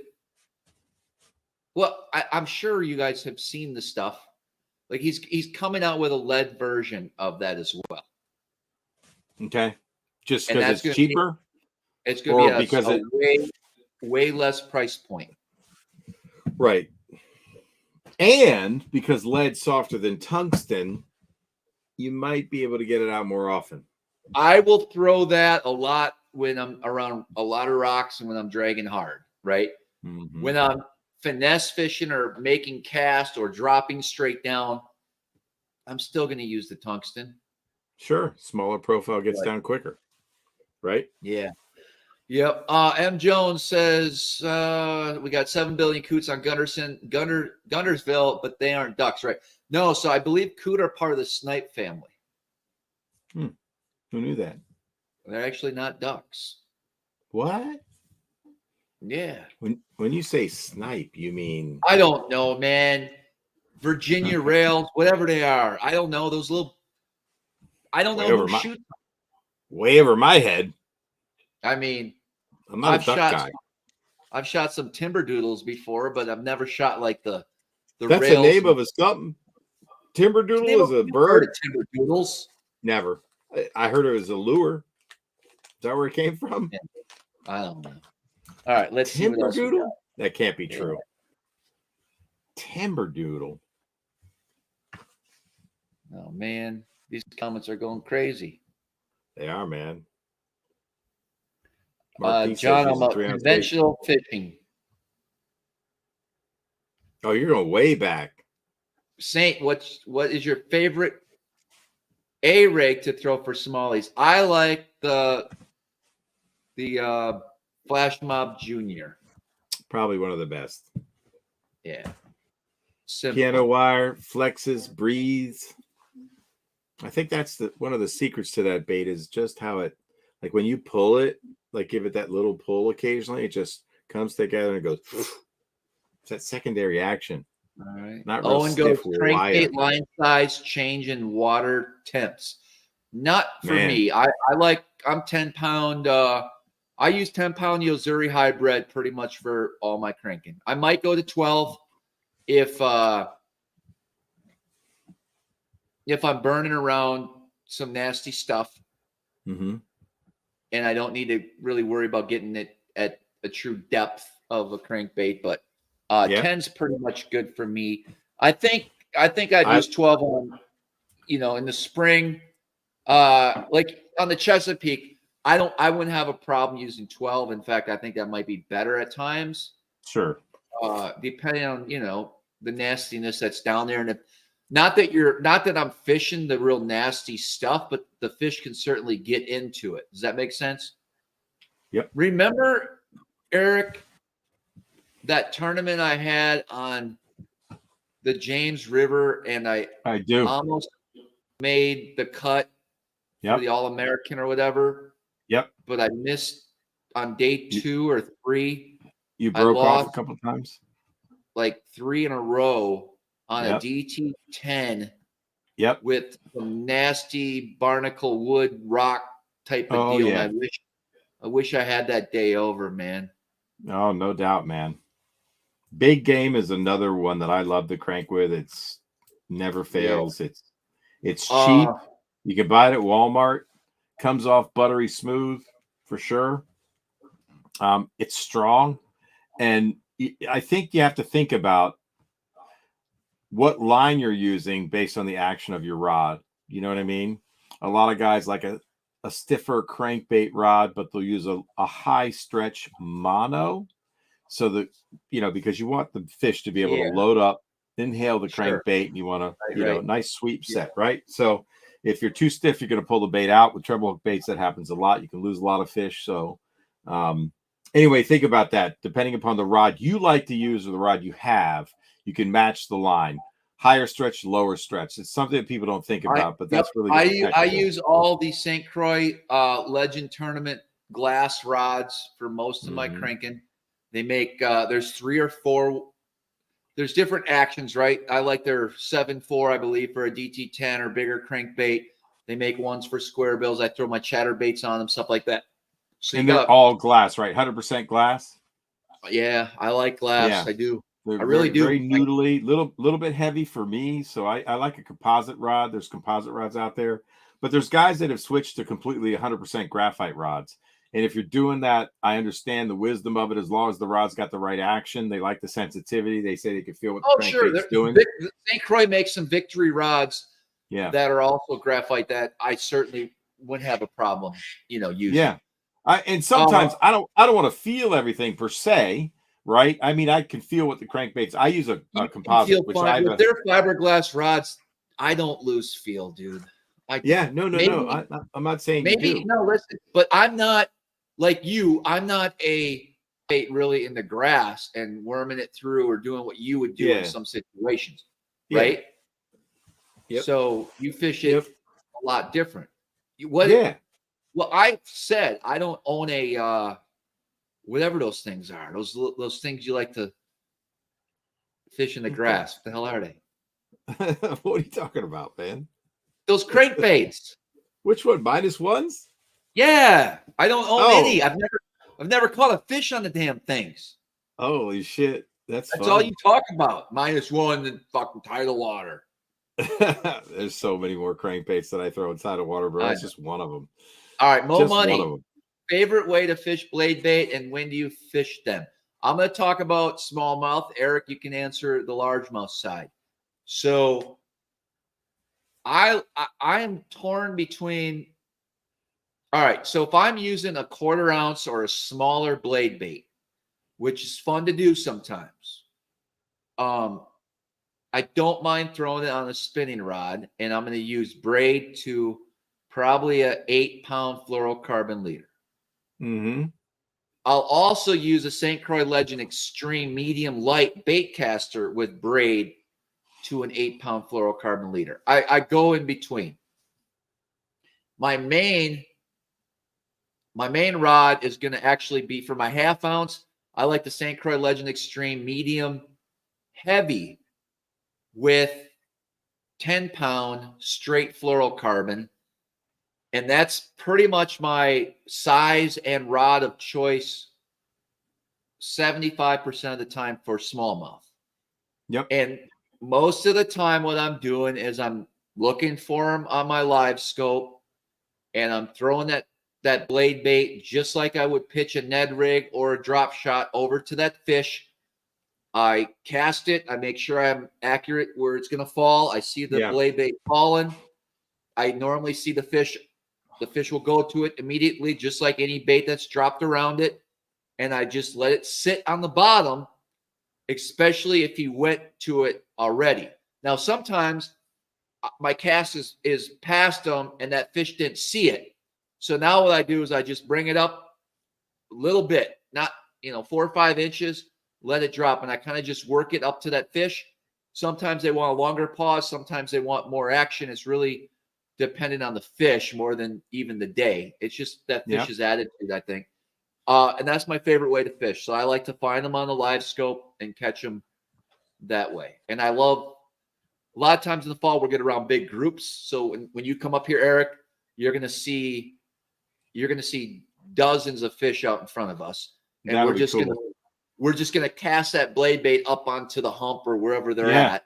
Well, I'm sure you guys have seen the stuff. Like he's coming out with a lead version of that as well. Okay. Just because it's cheaper? It's going to be because a way less price point. Right. And because lead's softer than tungsten, you might be able to get it out more often. I will throw that a lot when I'm around a lot of rocks and when I'm dragging hard, right? Mm-hmm. When I'm finesse fishing or making cast or dropping straight down, I'm still going to use the tungsten. Sure. Smaller profile gets down quicker, right? Yeah. Yep. M. Jones says we got 7 billion coots on Guntersville, but they aren't ducks, right? No. So I believe coot are part of the snipe family. Who knew that? They're actually not ducks. What? Yeah. When you say snipe, you mean? I don't know, man. Virginia rails, whatever they are. I don't know. Those little. I don't know who shoots them. Way over my head. I mean, I'm not a duck guy. I've shot some timber doodles before, but I've never shot like the That's rails. The name of a something. Timber doodle is a bird. Timber doodles. Never. I heard it was a lure. Is that where it came from? Yeah. I don't know. All right, let's see what else doodle. That can't be true. Timber doodle. Oh man, these comments are going crazy. They are, man. John, I'm up conventional fishing. Oh, you're going way back. Saint, what is your favorite A rig to throw for smallies? I like the Flash Mob Junior. Probably one of the best. Yeah. Simple. Piano wire, flexes, breathes. I think that's one of the secrets to that bait is just how it, like when you pull it, like give it that little pull occasionally, it just comes together and it goes. It's that secondary action. All right. Not real stiff wire. Crankbait line size change in water temps. Not for me. I'm 10-pound. I use 10-pound Yozuri hybrid pretty much for all my cranking. I might go to 12 if I'm burning around some nasty stuff. Mm-hmm. And I don't need to really worry about getting it at a true depth of a crankbait, but 10's pretty much good for me. I think I'd use 12 on, in the spring, like on the Chesapeake. I wouldn't have a problem using 12. In fact, I think that might be better at times. Sure. Depending on, the nastiness that's down there. And not that I'm fishing the real nasty stuff, but the fish can certainly get into it. Does that make sense? Yep. Remember, Eric, that tournament I had on the James River, and I do almost made the cut for the All-American or whatever. Yep. But I missed on day 2 or 3. You broke off a couple of times? Like 3 in a row on a DT10. Yep. With some nasty barnacle wood rock type of deal. Yeah. And I wish I had that day over, man. Oh, no doubt, man. Big game is another one that I love to crank with. It's never fails. Yeah. It's cheap. You can buy it at Walmart. Comes off buttery smooth for sure. It's strong. And I think you have to think about what line you're using based on the action of your rod. You know what I mean? A lot of guys like a stiffer crankbait rod, but they'll use a high stretch mono. So that, because you want the fish to be able to Yeah, load up, inhale the sure. crankbait, and you want to, Right. nice sweep Yeah. set, right? So if you're too stiff, you're going to pull the bait out. With treble hook baits, that happens a lot. You can lose a lot of fish. So anyway, think about that. Depending upon the rod you like to use or the rod you have, you can match the line. Higher stretch, lower stretch. It's something that people don't think about, but that's really I use all the St. Croix Legend Tournament glass rods for most of my cranking. They make there's 3 or 4. There's different actions, right? I like their 7.4, I believe, for a DT10 or bigger crankbait. They make ones for square bills. I throw my chatter baits on them, stuff like that. So and they're all glass, right? 100% glass. Yeah, I like glass. Yeah. I do. They're I really do. very noodly, little bit heavy for me. So I like a composite rod. There's composite rods out there, but there's guys that have switched to completely 100% graphite rods. And if you're doing that, I understand the wisdom of it. As long as the rod's got the right action, they like the sensitivity. They say they can feel what the crankbait's doing. St. Croix makes some victory rods that are also graphite that I certainly wouldn't have a problem, using. Yeah. And sometimes I don't want to feel everything per se. Right. I mean, I can feel what the crankbaits. I use a composite, which I with their fiberglass rods. I don't lose feel, dude. No. I'm not saying maybe you do. No, listen, but I'm not like you. I'm not a bait really in the grass and worming it through or doing what you would do in some situations, right? Yep. So you fish it a lot different. Well, I said I don't own a whatever those things are. Those things you like to fish in the grass. What the hell are they? What are you talking about, man? Those crankbaits. Which one? -1s? Yeah, I don't own any. I've never caught a fish on the damn things. Holy shit. That's all you talk about. -1 and fucking tidal water. There's so many more crankbaits that I throw inside of water, bro. That's just one of them. All right, Mo Money. Favorite way to fish blade bait and when do you fish them? I'm going to talk about smallmouth. Eric, you can answer the largemouth side. So I am torn between. All right, so if I'm using a 1/4 ounce or a smaller blade bait, which is fun to do sometimes, I don't mind throwing it on a spinning rod, and I'm going to use braid to probably a 8-pound fluorocarbon leader. I'll also use a St. Croix Legend Extreme medium light bait caster with braid to an 8-pound fluorocarbon leader. I go in between. My main rod is going to actually be for my 1/2 ounce. I like the St. Croix Legend Extreme medium heavy with 10-pound straight fluorocarbon. And that's pretty much my size and rod of choice 75% of the time for smallmouth. Yep. And most of the time what I'm doing is I'm looking for them on my live scope and I'm throwing that blade bait just like I would pitch a Ned rig or a drop shot over to that fish. I cast it. I make sure I'm accurate where it's going to fall. I see the blade bait falling. I normally see the fish. The fish will go to it immediately, just like any bait that's dropped around it. And I just let it sit on the bottom, especially if he went to it already. Now, sometimes my cast is past them and that fish didn't see it. So now what I do is I just bring it up a little bit, not 4 or 5 inches, let it drop. And I kind of just work it up to that fish. Sometimes they want a longer pause. Sometimes they want more action. It's really dependent on the fish more than even the day. It's just that fish's attitude, I think. And that's my favorite way to fish. So I like to find them on the live scope and catch them that way. And I love a lot of times in the fall, we'll get around big groups. So when you come up here, Eric, you're going to see dozens of fish out in front of us. And we're just going to cast that blade bait up onto the hump or wherever they're at.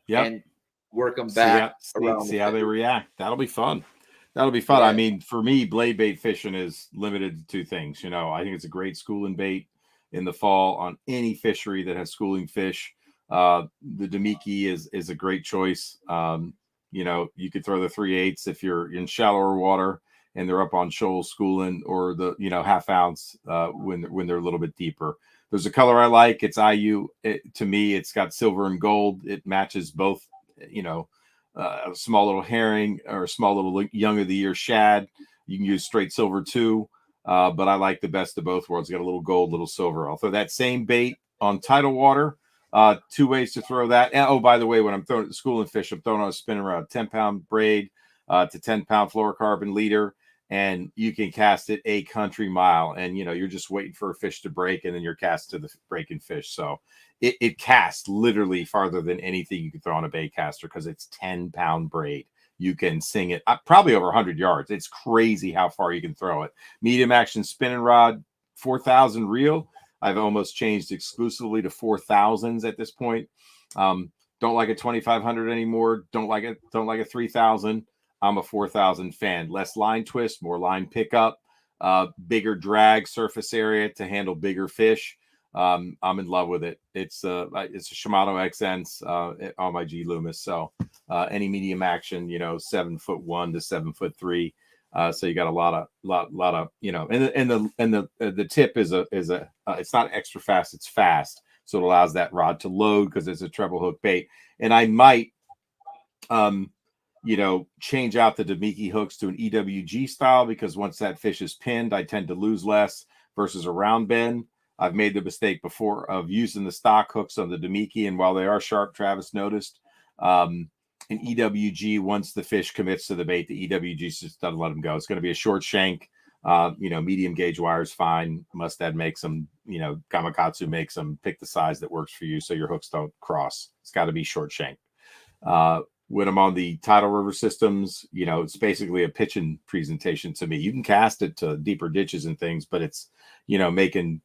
Yeah. And work them back. See how they react. That'll be fun. Yeah. I mean, for me, blade bait fishing is limited to 2 things. I think it's a great schooling bait in the fall on any fishery that has schooling fish. The Demiki is a great choice. You know, you could throw the 3/8 if you're in shallower water and they're up on shoals schooling, or the, you know, 1/2 ounce when they're a little bit deeper. There's a color I like. It's IU. To me, it's got silver and gold. It matches both, you know, a small little herring or a small little young of the year shad. You can use straight silver too. But I like the best of both worlds. Got a little gold, little silver. I'll throw that same bait on tidal water. 2 ways to throw that. And, oh, by the way, when I'm throwing at the schooling fish, I'm throwing on a spinning rod, 10-pound braid to 10-pound fluorocarbon leader, and you can cast it a country mile. And, you know, you're just waiting for a fish to break, and then you're cast to the breaking fish. So it casts literally farther than anything you can throw on a bait caster because it's 10-pound braid. You can sing it probably over 100 yards. It's crazy how far you can throw it. Medium action spinning rod, 4,000 reel. I've almost changed exclusively to 4,000s at this point. Don't like a 2,500 anymore. Don't like a 3,000. I'm a 4,000 fan. Less line twist, more line pickup, bigger drag surface area to handle bigger fish. I'm in love with it. It's a Shimano XN's on my G Loomis. So any medium action, you know, 7'1" to 7'3". So you got a lot of, you know, and the tip is it's not extra fast, it's fast. So it allows that rod to load because it's a treble hook bait. And I might, you know, change out the Damiki hooks to an EWG style, because once that fish is pinned, I tend to lose less versus a round bend. I've made the mistake before of using the stock hooks on the Damiki, and while they are sharp, Travis noticed, an EWG, once the fish commits to the bait, the EWG just doesn't let them go. It's going to be a short shank. You know, medium gauge wire is fine. Mustad makes them, you know, Gamakatsu makes them. Pick the size that works for you so your hooks don't cross. It's got to be short shank. When I'm on the tidal river systems, you know, it's basically a pitching presentation to me. You can cast it to deeper ditches and things, but it's, you know, making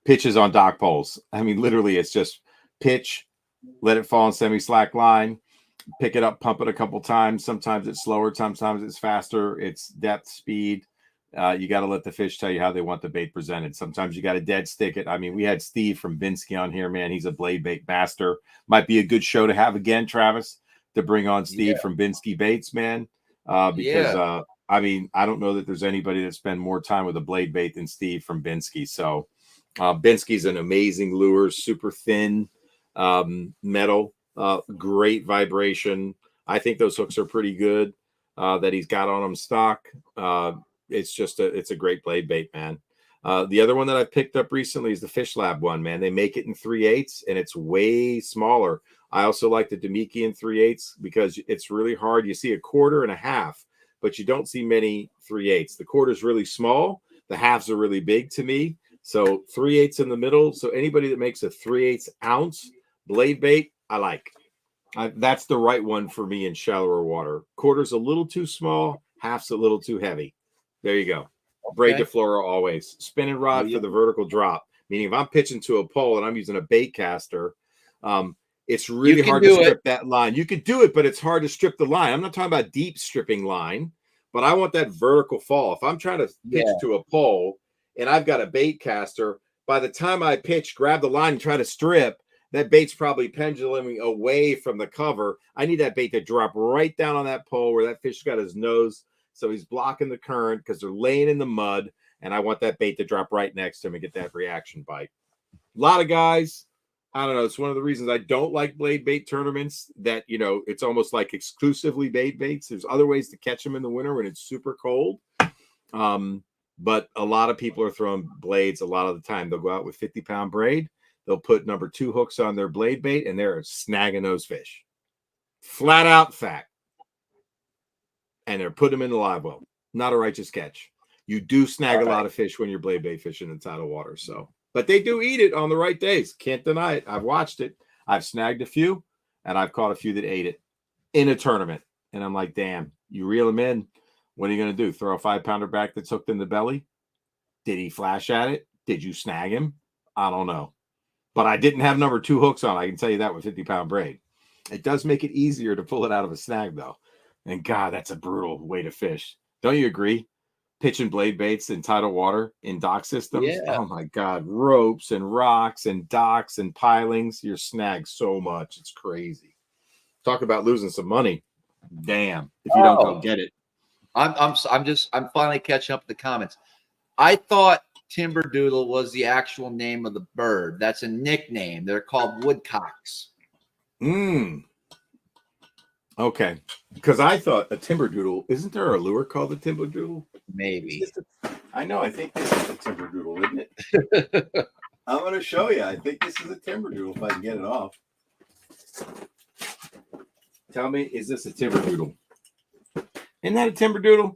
pitches on dock poles. I mean, literally, it's just pitch, let it fall in semi-slack line, pick it up, pump it a couple times. Sometimes it's slower, sometimes it's faster. It's depth, speed. You got to let the fish tell you how they want the bait presented. Sometimes you got to dead stick it. I mean, we had Steve from Binsky on here, man. He's a blade bait master. Might be a good show to have again, Travis, to bring on Steve from Binsky Baits, man. Because I mean, I don't know that there's anybody that spend more time with a blade bait than Steve from Binsky. So Binsky's an amazing lure, super thin metal, great vibration. I think those hooks are pretty good that he's got on them stock. It's a great blade bait, man. The other one that I picked up recently is the Fish Lab one, man. They make it in 3/8 and it's way smaller. I also like the Damiki in 3/8 because it's really hard. You see a 1/4 and a 1/2, but you don't see many 3/8. The 1/4 is really small. The 1/2s are really big to me. So 3/8 in the middle. So anybody that makes a 3/8 ounce blade bait, I like. That's the right one for me in shallower water. 1/4's a little too small. 1/2's a little too heavy. There you go. Braid to fluoro always. Spinning rod for the vertical drop. Meaning if I'm pitching to a pole and I'm using a bait caster, it's really hard to strip that line. You could do it, but it's hard to strip the line. I'm not talking about deep stripping line, but I want that vertical fall. If I'm trying to pitch to a pole and I've got a bait caster, by the time I pitch, grab the line and try to strip, that bait's probably penduluming away from the cover. I need that bait to drop right down on that pole where that fish got his nose. So he's blocking the current because they're laying in the mud. And I want that bait to drop right next to him and get that reaction bite. A lot of guys, I don't know. It's one of the reasons I don't like blade bait tournaments, that, you know, it's almost like exclusively bait baits. There's other ways to catch them in the winter when it's super cold. But a lot of people are throwing blades a lot of the time. They'll go out with 50-pound braid. They'll put number 2 hooks on their blade bait, and they're snagging those fish. Flat out fact. And they're putting them in the live well. Not a righteous catch. You do snag a lot of fish when you're blade bait fishing in tidal water. So, but they do eat it on the right days. Can't deny it. I've watched it. I've snagged a few, and I've caught a few that ate it in a tournament. And I'm like, damn, you reel them in. What are you going to do? Throw a 5-pounder back that's hooked in the belly? Did he flash at it? Did you snag him? I don't know. But I didn't have number 2 hooks on. I can tell you that with 50-pound braid. It does make it easier to pull it out of a snag, though. And God, that's a brutal way to fish. Don't you agree? Pitching blade baits in tidal water in dock systems. Yeah. Oh my God. Ropes and rocks and docks and pilings. You're snagged so much. It's crazy. Talk about losing some money. Damn. If you don't go get it. I'm finally catching up to the comments. I thought Timberdoodle was the actual name of the bird. That's a nickname. They're called woodcocks. Okay. Because I thought a Timberdoodle, isn't there a lure called a Timberdoodle? Maybe. I know. I think this is a Timberdoodle, isn't it? I'm going to show you. I think this is a Timberdoodle if I can get it off. Tell me, is this a Timberdoodle? Isn't that a Timberdoodle?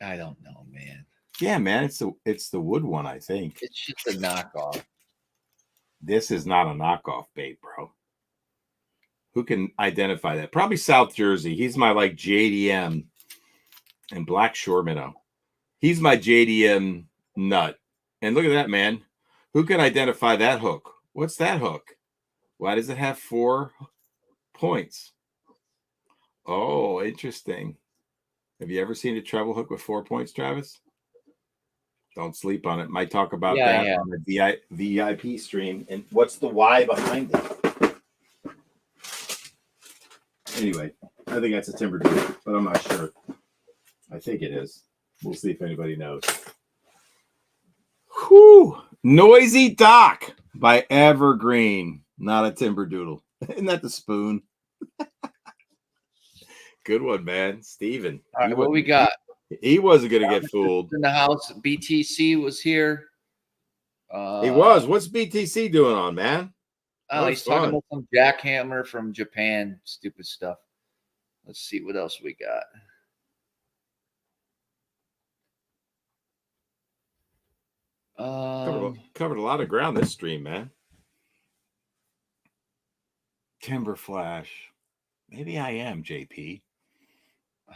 I don't know, man. Yeah, man. It's the wood one, I think. It's just a knockoff. This is not a knockoff bait, bro. Who can identify that? Probably South Jersey. He's my like JDM and Black Shore Minnow. He's my JDM nut. And look at that, man. Who can identify that hook? What's that hook? Why does it have 4 points? Oh, interesting. Have you ever seen a treble hook with 4 points, Travis? Don't sleep on it. Might talk about that on the VIP stream. And what's the why behind it? Anyway, I think that's a Timberdoodle, but I'm not sure. I think it is. We'll see if anybody knows. Whew. Noisy Dock by Evergreen. Not a Timberdoodle. Isn't that the spoon? Good one, man. Steven. All right, what we got? He wasn't going to get fooled. In the house, BTC was here. He was. What's BTC doing on, man? Oh, he's talking about some jackhammer from Japan. Stupid stuff. Let's see what else we got. Covered a lot of ground this stream, man. Timber Flash. Maybe I am, JP.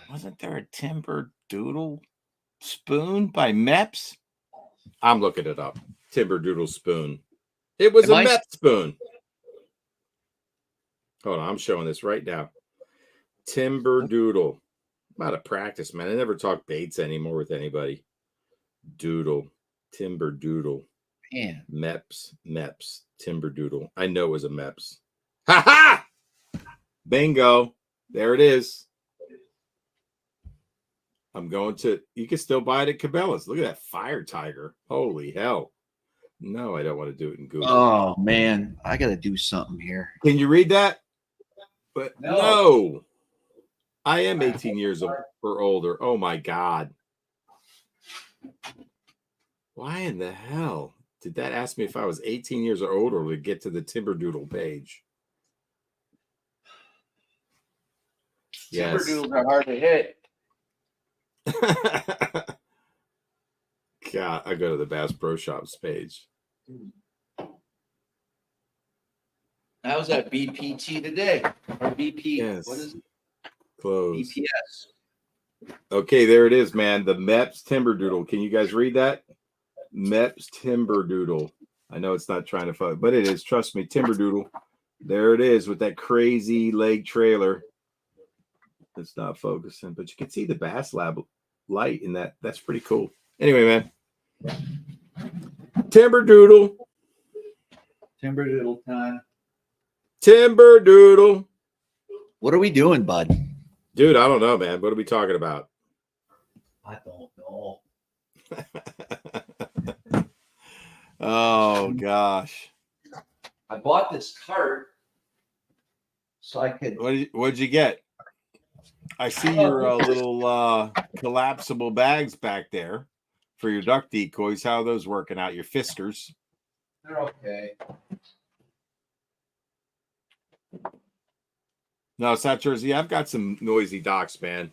Wasn't there a Timberdoodle spoon by Meps? I'm looking it up. Timberdoodle spoon. It was a Mep spoon. Hold on, I'm showing this right now. Timberdoodle. I'm out of practice, man. I never talk baits anymore with anybody. Doodle. Timberdoodle. Man. Meps. Timberdoodle. I know it was a Meps. Ha ha! Bingo. There it is. I'm going to, you can still buy it at Cabela's. Look at that fire tiger. Holy hell. No, I don't want to do it in Google. Oh, man. I got to do something here. Can you read that? But no. I am 18 years or older. Oh, my God. Why in the hell did that ask me if I was 18 years or older to get to the Timberdoodle page? Yes. Timberdoodles are hard to hit. God, I go to the Bass Pro Shops page. I was at BPT today. Or BP. Yes. What is it? Close. BPS. Okay, there it is, man. The Meps Timberdoodle. Can you guys read that? Meps Timberdoodle. I know it's not trying to find, but it is. Trust me, Timberdoodle. There it is with that crazy leg trailer. It's not focusing, but you can see the Bass Lab light in that. That's pretty cool. Anyway, man. Timberdoodle. Timberdoodle time. Timberdoodle. What are we doing, bud? Dude, I don't know, man. What are we talking about? I don't know. Oh, gosh. I bought this cart so I could. What'd you get? I see your little collapsible bags back there for your duck decoys. How are those working out? Your Fiskars. They're okay. No, South Jersey. I've got some noisy docks, man.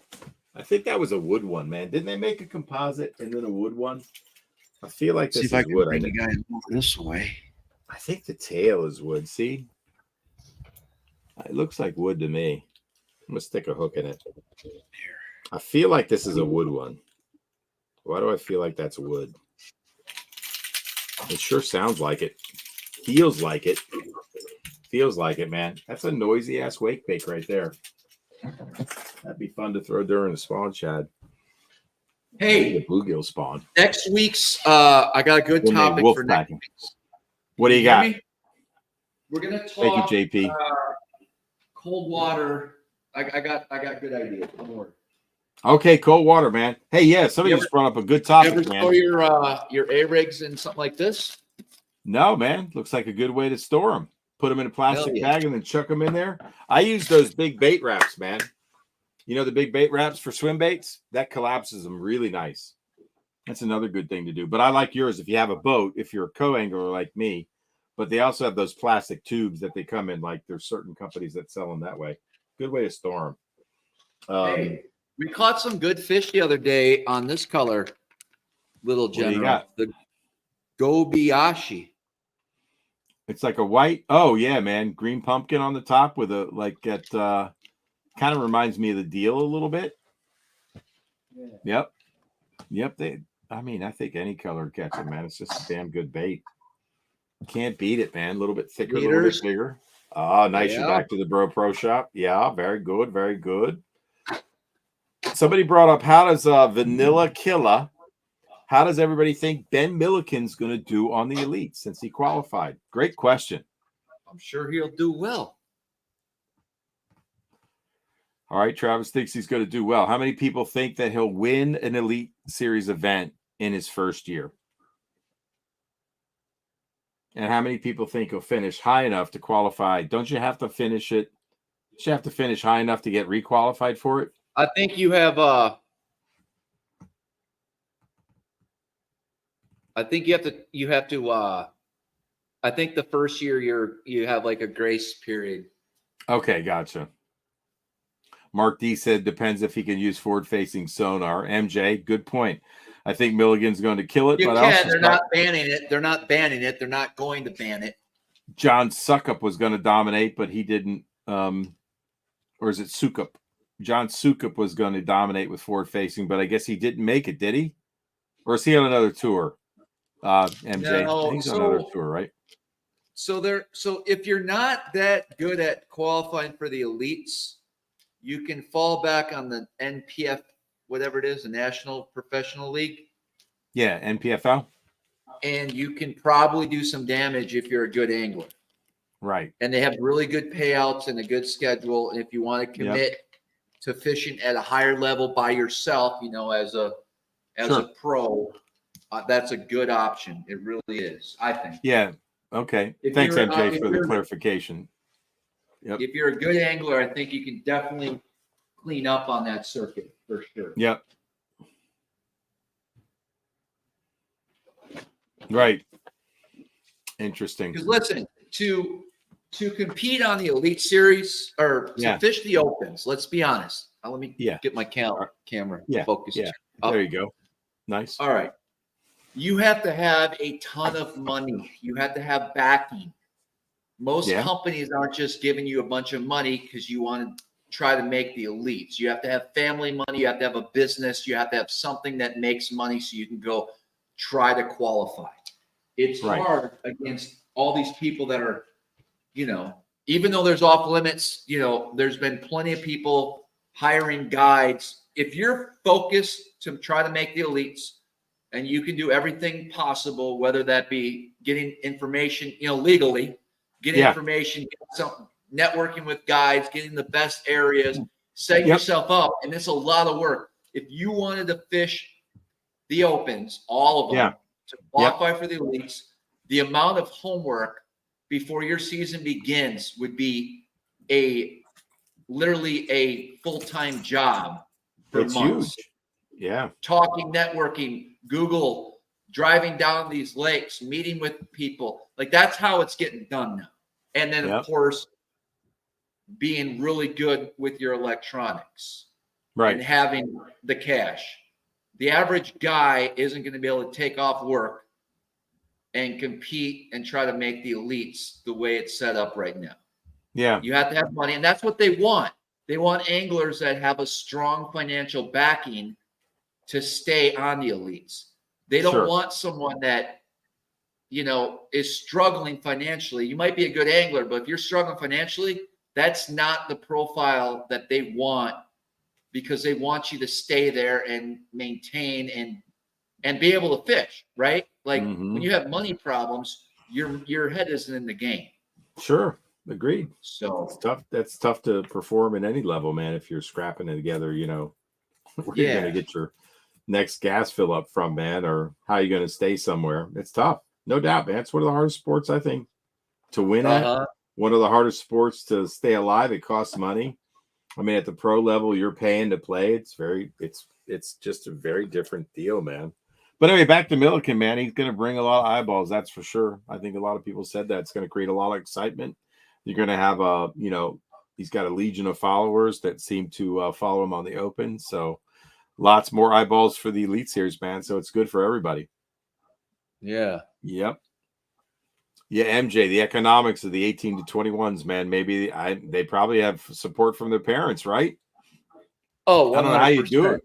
I think that was a wood one, man. Didn't they make a composite and then a wood one? I feel like this is wood. Bring the guy over this way. I think the tail is wood. See? It looks like wood to me. I'm going to stick a hook in it. I feel like this is a wood one. Why do I feel like that's wood? It sure sounds like it. Feels like it. Feels like it, man. That's a noisy ass wake bait right there. That'd be fun to throw during a spawn, Chad. Hey, the bluegill spawn. Next week's I got a good topic for next week. What do you got? We're gonna talk. Thank you, JP. Cold water I got good ideas. Don't worry. Okay, cold water, man. Hey, yeah, somebody just brought up a good topic, You ever man. store your A-rigs in something like this? No, man. Looks like a good way to store them. Put them in a plastic yeah. bag and then chuck them in there. I use those big bait wraps, man. You know the big bait wraps for swim baits? That collapses them really nice. That's another good thing to do. But I like yours if you have a boat, if you're a co-angler like me. But they also have those plastic tubes that they come in. Like there's certain companies that sell them that way. Good way to store them. Hey, we caught some good fish the other day on this color, little general. What do you got? The Gobiashi. It's like a white. Oh yeah, man. Green pumpkin on the top with a like that. Kind of reminds me of the deal a little bit. Yeah. Yep. I mean, I think any color catch it, man. It's just a damn good bait. Can't beat it, man. A little bit thicker, a little bit bigger. Oh, nice. You're back to the Bro Pro Shop. Yeah, very good. Very good. Somebody brought up, how does Vanilla Killa, how does everybody think Ben Milliken's going to do on the Elite since he qualified? Great question. I'm sure he'll do well. All right, Travis thinks he's going to do well. How many people think that he'll win an Elite Series event in his first year? And how many people think he'll finish high enough to qualify? Don't you have to finish it? Don't you have to finish high enough to get requalified for it? I think you have I think I think the first year you have like a grace period. Okay, gotcha. Mark D said depends if he can use forward-facing sonar. MJ, good point. I think Milligan's going to kill it. They're not banning it. They're not banning it. They're not going to ban it. John Suckup was going to dominate, but he didn't. Or is it Sukup? John Sukup was going to dominate with forward-facing, but I guess he didn't make it, did he? Or is he on another tour? MJ, no, he's on another tour, right? So if you're not that good at qualifying for the elites, you can fall back on the NPF, whatever it is, the National Professional League. Yeah, NPFL. And you can probably do some damage if you're a good angler. Right. And they have really good payouts and a good schedule. And if you want to commit to fishing at a higher level by yourself, as a pro, that's a good option. It really is, I think. Yeah. Okay. Thanks, MJ, for the clarification. Yep. If you're a good angler, I think you can definitely clean up on that circuit for sure. Yep. Right. Interesting. Because listen, to compete on the Elite Series or to fish the Opens, let's be honest. Let me get my camera focused. Yeah. There you go. Nice. All right. You have to have a ton of money. You have to have backing. Most companies aren't just giving you a bunch of money because you want to try to make the elites. You have to have family money. You have to have a business. You have to have something that makes money so you can go try to qualify. It's hard against all these people that are, even though there's off limits, there's been plenty of people hiring guides. If you're focused to try to make the elites and you can do everything possible, whether that be getting information, legally, getting information, networking with guides, getting the best areas, set yourself up. And it's a lot of work. If you wanted to fish the Opens, all of them, to qualify for the elites, the amount of homework before your season begins would be literally a full-time job for months. Huge. Yeah. Talking, networking, Google, driving down these lakes, meeting with people. Like that's how it's getting done now. And then of course, being really good with your electronics. Right. And having the cash. The average guy isn't going to be able to take off work and compete and try to make the elites the way it's set up right now. Yeah. You have to have money, and that's what they want. They want anglers that have a strong financial backing to stay on the elites. They don't want someone that, is struggling financially. You might be a good angler, but if you're struggling financially, that's not the profile that they want, because they want you to stay there and maintain and be able to fish, right? Like when you have money problems, your head isn't in the game. Sure. Agreed. So It's tough. That's tough to perform at any level, man. If you're scrapping it together, where you're going to get your next gas fill up from, man, or how you're going to stay somewhere. It's tough. No doubt, man. It's one of the hardest sports, I think, to win at. One of the hardest sports to stay alive. It costs money. I mean, at the pro level, you're paying to play. It's just a very different deal, man. But anyway, back to Milliken, man. He's going to bring a lot of eyeballs. That's for sure. I think a lot of people said that. It's going to create a lot of excitement. You're going to have he's got a legion of followers that seem to follow him on the open. So lots more eyeballs for the Elite Series, man. So it's good for everybody. Yeah. Yep. Yeah, MJ, the economics of the 18 to 21s, man. Maybe they probably have support from their parents, right? Oh, 100%. I don't know how you do it.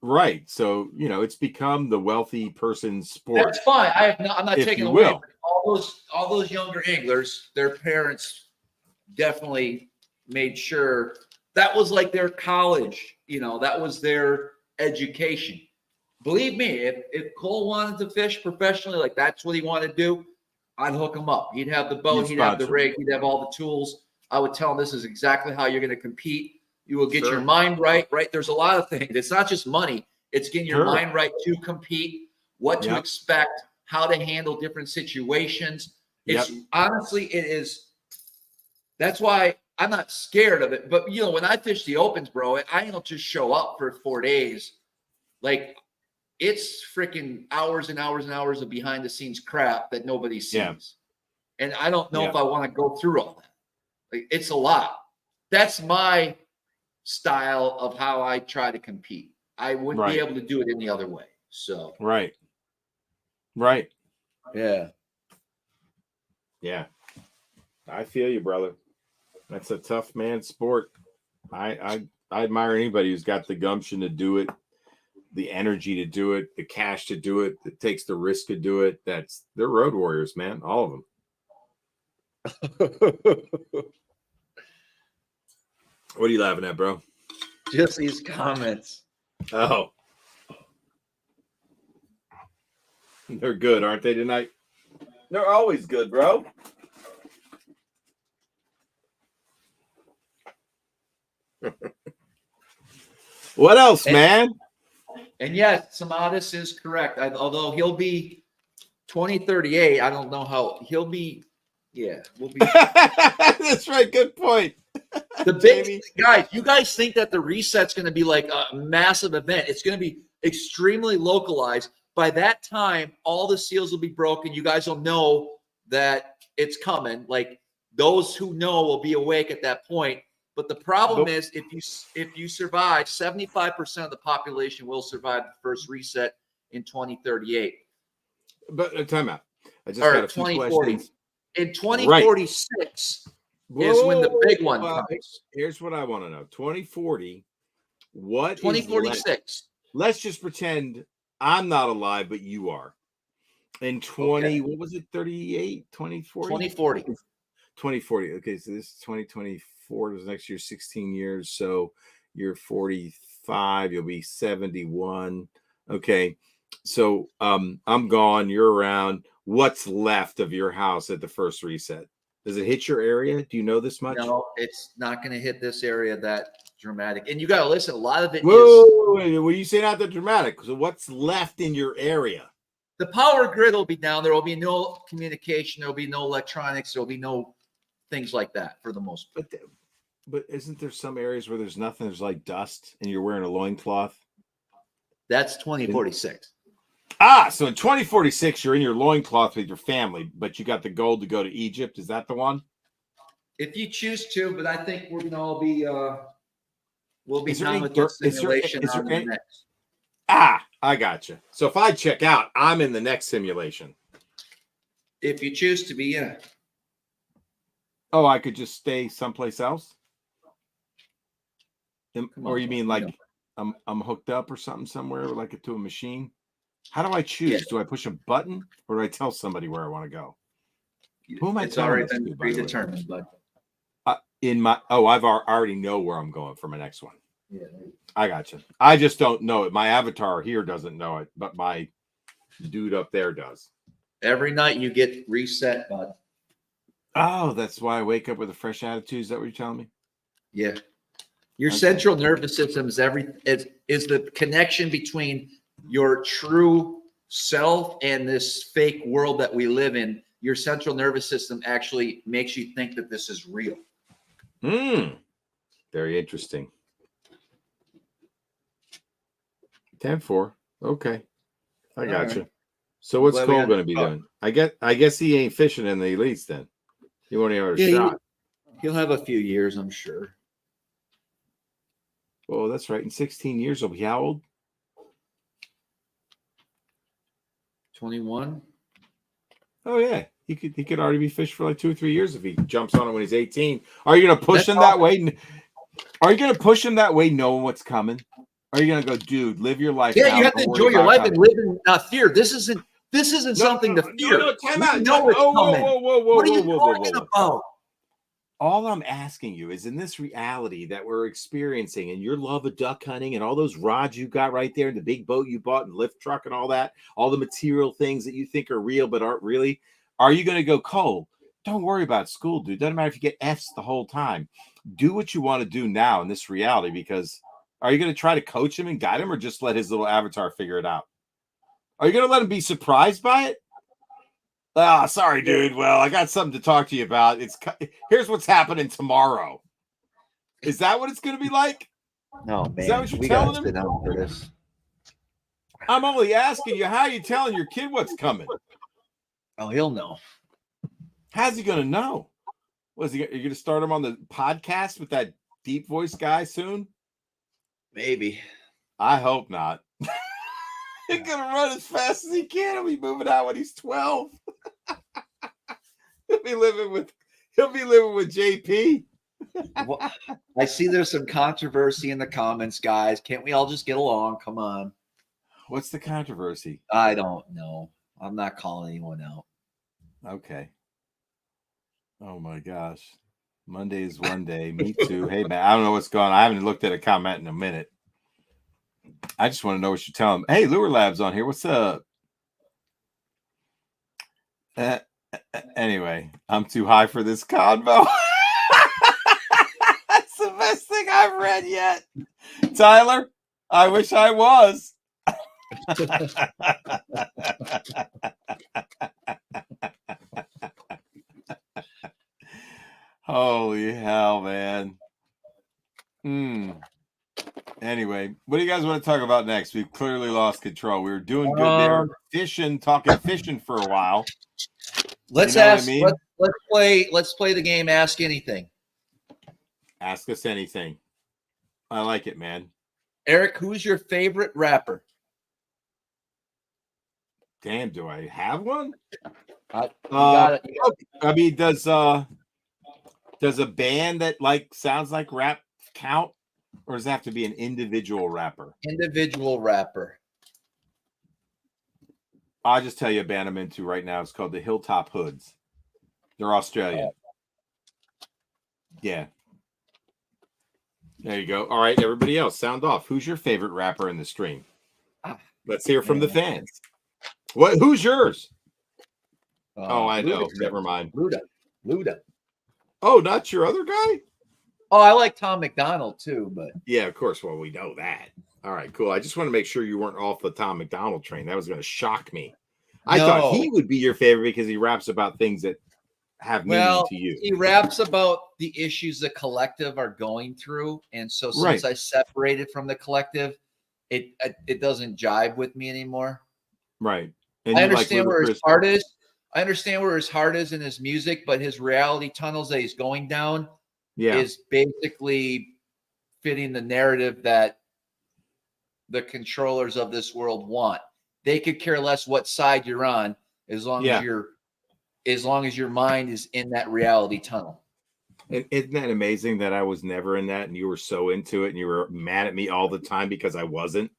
Right. So, it's become the wealthy person's sport. That's fine. I'm not taking away. All those younger anglers, their parents definitely made sure that was like their college, that was their education. Believe me, if Cole wanted to fish professionally, like that's what he wanted to do, I'd hook him up. He'd have the boat, he'd have the rig, he'd have all the tools. I would tell him this is exactly how you're going to compete. You will get your mind right. There's a lot of things. It's not just money. It's getting your mind right to compete, what to expect, how to handle different situations. It's honestly, it is. That's why I'm not scared of it. But, when I fish the opens, bro, I don't just show up for 4 days. Like, it's freaking hours and hours and hours of behind the scenes crap that nobody sees. Yeah. And I don't know if I want to go through all that. Like, it's a lot. That's my style of how I try to compete. I wouldn't be able to do it any other way. So right. Yeah. I feel you, brother. That's a tough man sport. I admire anybody who's got the gumption to do it, the energy to do it, the cash to do it, that takes the risk to do it. They're road warriors, man. All of them. What are you laughing at, bro? Just these comments. Oh. They're good, aren't they, tonight? They're always good, bro. What else, man? And yes, Samadas is correct. Although he'll be 2038, I don't know how he'll be. Yeah, we'll be. That's right. Good point. The big guys, you guys think that the reset's going to be like a massive event? It's going to be extremely localized. By that time, all the seals will be broken. You guys will know that it's coming. Like those who know will be awake at that point. But the problem is, if you survive, 75% of the population will survive the first reset in 2038. But time out. I just got a few questions. In 2046 is when the big one comes. Here's what I want to know. 2040. What 2046. Let's just pretend I'm not alive, but you are. In what was it? 38, 2040? 2040. 2040. Okay, so this is 2024. This next year, 16 years. So you're 45. You'll be 71. Okay. So I'm gone. You're around. What's left of your house at the first reset? Does it hit your area? Do you know this much? No, it's not going to hit this area that dramatic. And you got to listen. A lot of it wait. Well, you say not that dramatic. So what's left in your area? The power grid will be down. There will be no communication. There will be no electronics. There will be no things like that for the most part. But isn't there some areas where there's nothing? There's like dust and you're wearing a loincloth? That's 2046. So in 2046, you're in your loincloth with your family, but you got the gold to go to Egypt. Is that the one? If you choose to, but I think we're going to all be we'll be done with this simulation on the next. I got you. So if I check out, I'm in the next simulation. If you choose to be, yeah. Oh, I could just stay someplace else? Or you mean like I'm hooked up or something somewhere, like to a machine? How do I choose? Yeah. Do I push a button or do I tell somebody where I want to go? Who am I? It's already been predetermined, but I already know where I'm going for my next one. Yeah, I got you. I just don't know it. My avatar here doesn't know it, but my dude up there does. Every night you get reset, bud. Oh, that's why I wake up with a fresh attitude. Is that what you're telling me? Yeah. Your Okay. central nervous system is is the connection between your true self and this fake world that we live in. Your central nervous system actually makes you think that this is real. Very interesting. 10-4. Okay. I got you. Right. So what's Cole going to be doing? I guess he ain't fishing in the elites then. He won't even have a shot. He'll have a few years, I'm sure. Oh, that's right. In 16 years, he'll be how old? 21. Oh yeah. He could already be fished for like 2 or 3 years if he jumps on it when he's 18. Are you gonna push him that way? Are you gonna push him that way knowing what's coming? Are you gonna go, dude, live your life? Yeah, you have to enjoy your life and live in fear. This isn't something to fear. No, time out. Whoa, what are you talking about? All I'm asking you is in this reality that we're experiencing and your love of duck hunting and all those rods you got right there, the big boat you bought and lift truck and all that, all the material things that you think are real but aren't really, are you going to go, Cole, don't worry about school, dude. Doesn't matter if you get F's the whole time. Do what you want to do now in this reality, because are you going to try to coach him and guide him or just let his little avatar figure it out? Are you going to let him be surprised by it? Oh, sorry, dude. Well, I got something to talk to you about. Here's what's happening tomorrow. Is that what it's going to be like? No, man. Is that what you're telling him? Sit down for this. I'm only asking you, how are you telling your kid what's coming? Oh, he'll know. How's he going to know? You're going to start him on the podcast with that deep voice guy soon? Maybe. I hope not. He's going to run as fast as he can. He'll be moving out when he's 12. He'll be living with JP. Well, I see there's some controversy in the comments, guys. Can't we all just get along? Come on. What's the controversy? I don't know. I'm not calling anyone out. Okay. Oh my gosh. Monday is one day. Me too. Hey man, I don't know what's going on. I haven't looked at a comment in a minute. I just want to know what you're telling them. Hey, Lure Lab's on here. What's up? Anyway, I'm too high for this convo. That's the best thing I've read yet. Tyler, I wish I was. Holy hell, man. Anyway, what do you guys want to talk about next? We've clearly lost control. We were doing good there, talking fishing for a while. Let's ask. I mean? Let's play the game. Ask anything. Ask us anything. I like it, man. Eric, who's your favorite rapper? Damn, do I have one? I mean, does a band that like sounds like rap count? Or does it have to be an individual rapper? Individual rapper. I'll just tell you a band I'm into right now. It's called the Hilltop Hoods. They're Australian. Yeah. There you go. All right, everybody else, sound off. Who's your favorite rapper in the stream? Let's hear from the fans. Who's yours? I know. Never mind. Luda. Oh, not your other guy? Oh, I like Tom McDonald too, but yeah, of course. Well, we know that. All right, cool. I just want to make sure you weren't off the Tom McDonald train. That was going to shock me. I thought he would be your favorite because he raps about things that have meaning to you. He raps about the issues the collective are going through, and so since I separated from the collective, it doesn't jive with me anymore. Right. And I understand where his heart is. I understand where his heart is in his music, but his reality tunnels that he's going down is basically fitting the narrative that the controllers of this world want. They could care less what side you're on as long as your mind is in that reality tunnel. And isn't that amazing that I was never in that and you were so into it and you were mad at me all the time because I wasn't?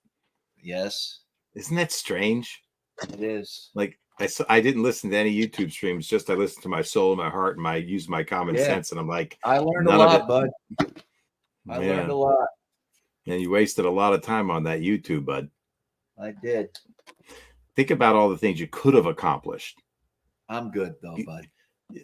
Yes. Isn't that strange? It is. Like I didn't listen to any YouTube streams, just I listened to my soul and my heart and I used my common sense, and I'm like, I learned a lot, bud. I learned a lot. And you wasted a lot of time on that YouTube, bud. I did. Think about all the things you could have accomplished. I'm good though, bud.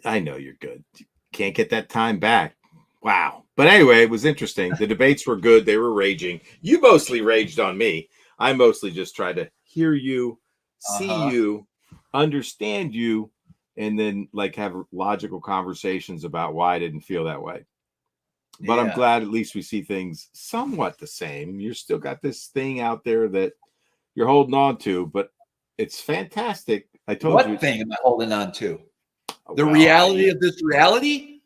I know you're good. Can't get that time back. Wow. But anyway, it was interesting. The debates were good. They were raging. You mostly raged on me. I mostly just tried to hear you, see you, understand you, and then like have logical conversations about why I didn't feel that way. But I'm glad at least we see things somewhat the same. You're still got this thing out there that you're holding on to, but it's fantastic. I told you. What thing am I holding on to? The reality of this reality?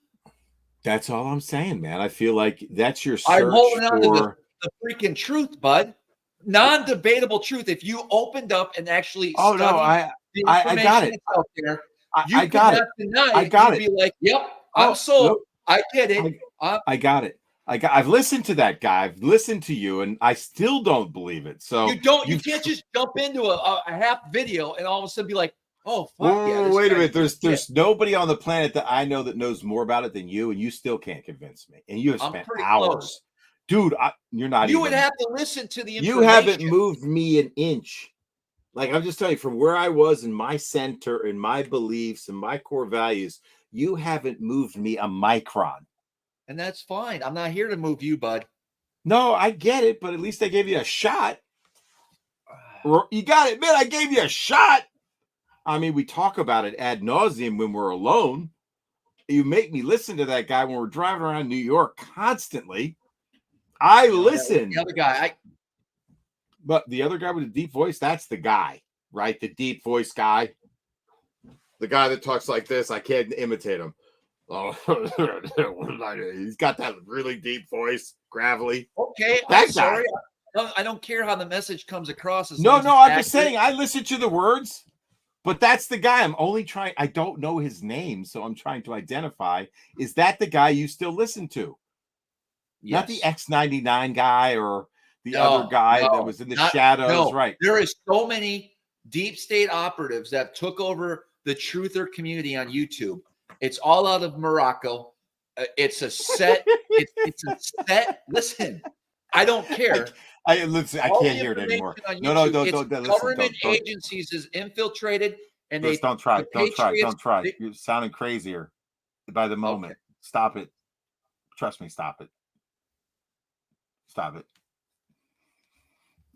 That's all I'm saying, man. I feel like that's your I'm search holding on for to the freaking truth, bud. Non-debatable truth. If you opened up and actually oh no, the I got it. That's out there, you I could got not it. deny I it. got You'd it. be like, "Yep, I'm sold. Nope. I get it. I got it. I've listened to that guy. I've listened to you, and I still don't believe it. So you can't just jump into a half video and all of a sudden be like, oh fuck yeah. Wait a minute. There's nobody on the planet that I know that knows more about it than you, and you still can't convince me. And you have spent hours. Close. Dude, you're not you even. would have to listen to the information. You haven't moved me an inch. Like I'm just telling you, from where I was in my center, in my beliefs, and my core values, you haven't moved me a micron. And that's fine. I'm not here to move you, bud. No, I get it, but at least I gave you a shot. You got it, man. I gave you a shot. I mean, we talk about it ad nauseum when we're alone. You make me listen to that guy when we're driving around New York constantly. I listen. The other guy, but the other guy with the deep voice, that's the guy, right? The deep voice guy. The guy that talks like this. I can't imitate him. Oh, he's got that really deep voice, gravelly. Okay, that I'm sorry. I don't care how the message comes across. No, I'm just saying I listen to the words, but that's the guy. I'm only trying. I don't know his name, so I'm trying to identify. Is that the guy you still listen to? Yes. Not the X99 guy or the other guy that was in the shadows, right? There is so many deep state operatives that took over the truther community on YouTube. It's all out of Morocco. It's a set. it's a set. Listen, I don't care. Listen. I can't hear it anymore. No, don't. Government agencies is infiltrated, and don't try. You're sounding crazier by the moment. Okay. Stop it. Trust me. Stop it. Stop it.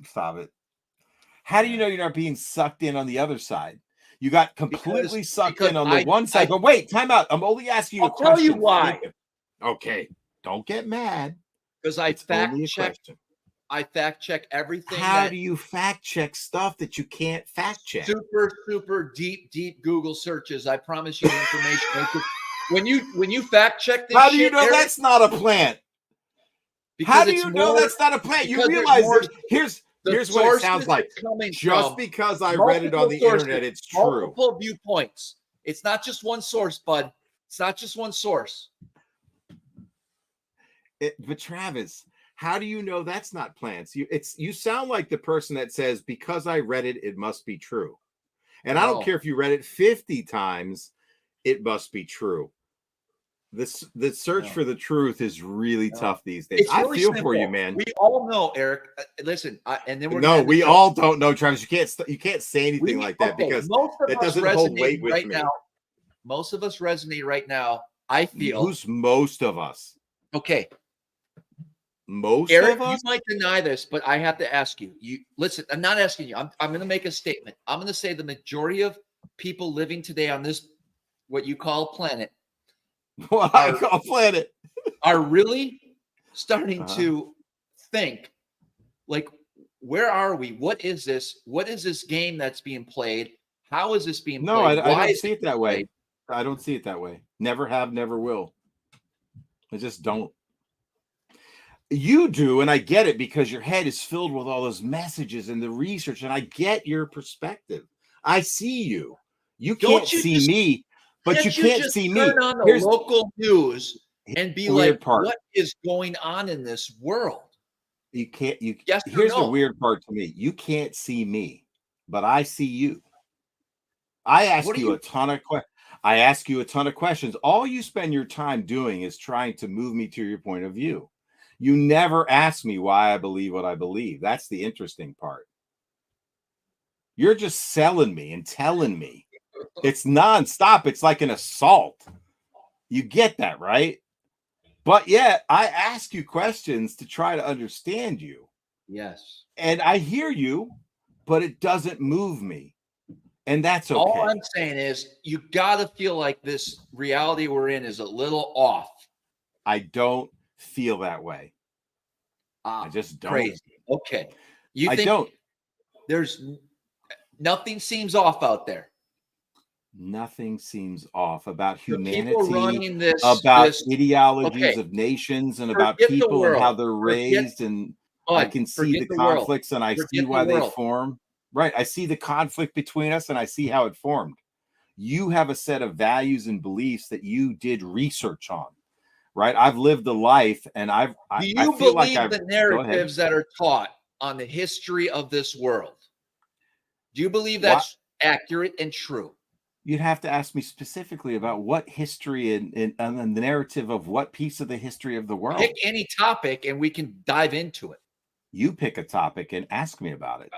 Stop it. How do you know you're not being sucked in on the other side? You got completely sucked in on the one side. But wait, time out. I'm only asking you a question. I'll tell you why. Okay. Don't get mad. Because I fact check everything. How do you fact check stuff that you can't fact check? Super deep Google searches. I promise you information. when you fact check this, how do you know that's not a plant? How do you know that's not a plant? You realize that here's what it sounds like. Just because I read it on the internet, it's true. Multiple viewpoints. It's not just one source, bud. It's not just one source. But Travis, how do you know that's not plants? You sound like the person that says, because I read it, it must be true. And I don't care if you read it 50 times, it must be true. The search for the truth is really tough these days. I feel for you, man. We all know, Eric. Listen, and then we all don't know, Travis. You can't say anything like that because that doesn't hold weight with me. Most of us resonate right now. I feel. Who's most of us? Okay. Most Eric, of us? You might deny this, but I have to ask you. You listen. I'm not asking you. I'm going to make a statement. I'm going to say the majority of people living today on this, what you call planet. What I call planet, are really starting to think like, where are we? What is this? What is this game that's being played? How is this being played? No, I don't see it that way. I don't see it that way. Never have, never will. I just don't. You do, and I get it because your head is filled with all those messages and the research, and I get your perspective. I see you. You can't see me. But you can't see me. Turn on the local news and be like, what is going on in this world? You can't. Here's the weird part to me. You can't see me, but I see you. I ask you a ton of questions. I ask you a ton of questions. All you spend your time doing is trying to move me to your point of view. You never ask me why I believe what I believe. That's the interesting part. You're just selling me and telling me. It's nonstop. It's like an assault. You get that, right? But yet I ask you questions to try to understand you. Yes. And I hear you, but it doesn't move me. And that's okay. All I'm saying is you got to feel like this reality we're in is a little off. I don't feel that way. I just don't. Crazy. Okay. You I think don't. there's nothing seems off out there? Nothing seems off about humanity, This, about ideologies of nations, and about Forget the people and how world. they're raised. And I can see Forget the the world. conflicts and I Forget see the why they world. form. Right. I see the conflict between us and I see how it formed. You have a set of values and beliefs that you did research on. Right. I've lived a life and Do you I feel believe like I've the narratives that are taught on the history of this world? Do you believe that's accurate and true? You'd have to ask me specifically about what history and the narrative of what piece of the history of the world. Pick any topic and we can dive into it. You pick a topic and ask me about it.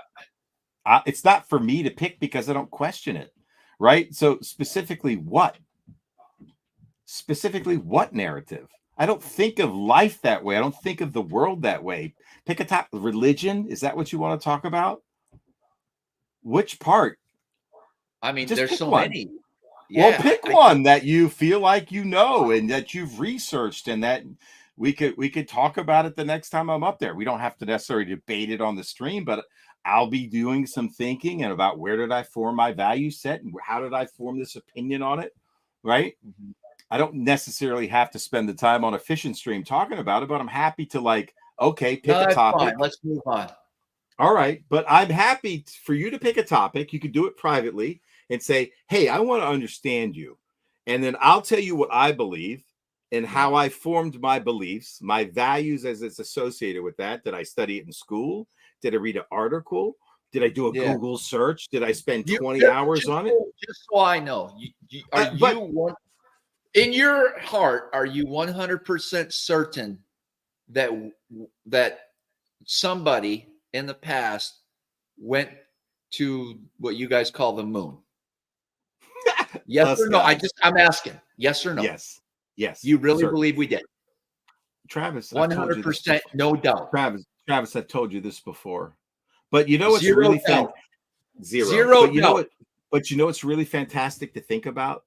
It's not for me to pick because I don't question it, right? So specifically what? Specifically what narrative? I don't think of life that way. I don't think of the world that way. Pick a topic. Religion? Is that what you want to talk about? Which part? I mean, Just there's pick so one. many. Yeah, well, pick one that you feel like you know and that you've researched, and that we could talk about it the next time I'm up there. We don't have to necessarily debate it on the stream, but I'll be doing some thinking and about where did I form my value set and how did I form this opinion on it, right? Mm-hmm. I don't necessarily have to spend the time on a fishing stream talking about it, but I'm happy to pick a topic. Fine. Let's move on. All right, but I'm happy for you to pick a topic. You could do it privately and say, hey, I want to understand you. And then I'll tell you what I believe and how I formed my beliefs, my values as it's associated with that. Did I study it in school? Did I read an article? Did I do a Google search? Did I spend 20 hours on it? Just so I know, in your heart, are you 100% certain that somebody in the past went to what you guys call the moon? Yes or no? I'm asking. Yes or no? Yes. You really believe we did? Travis, 100%, no doubt. Travis, I've told you this before. But you know what's really zero. But you know what? But you know what's really fantastic to think about,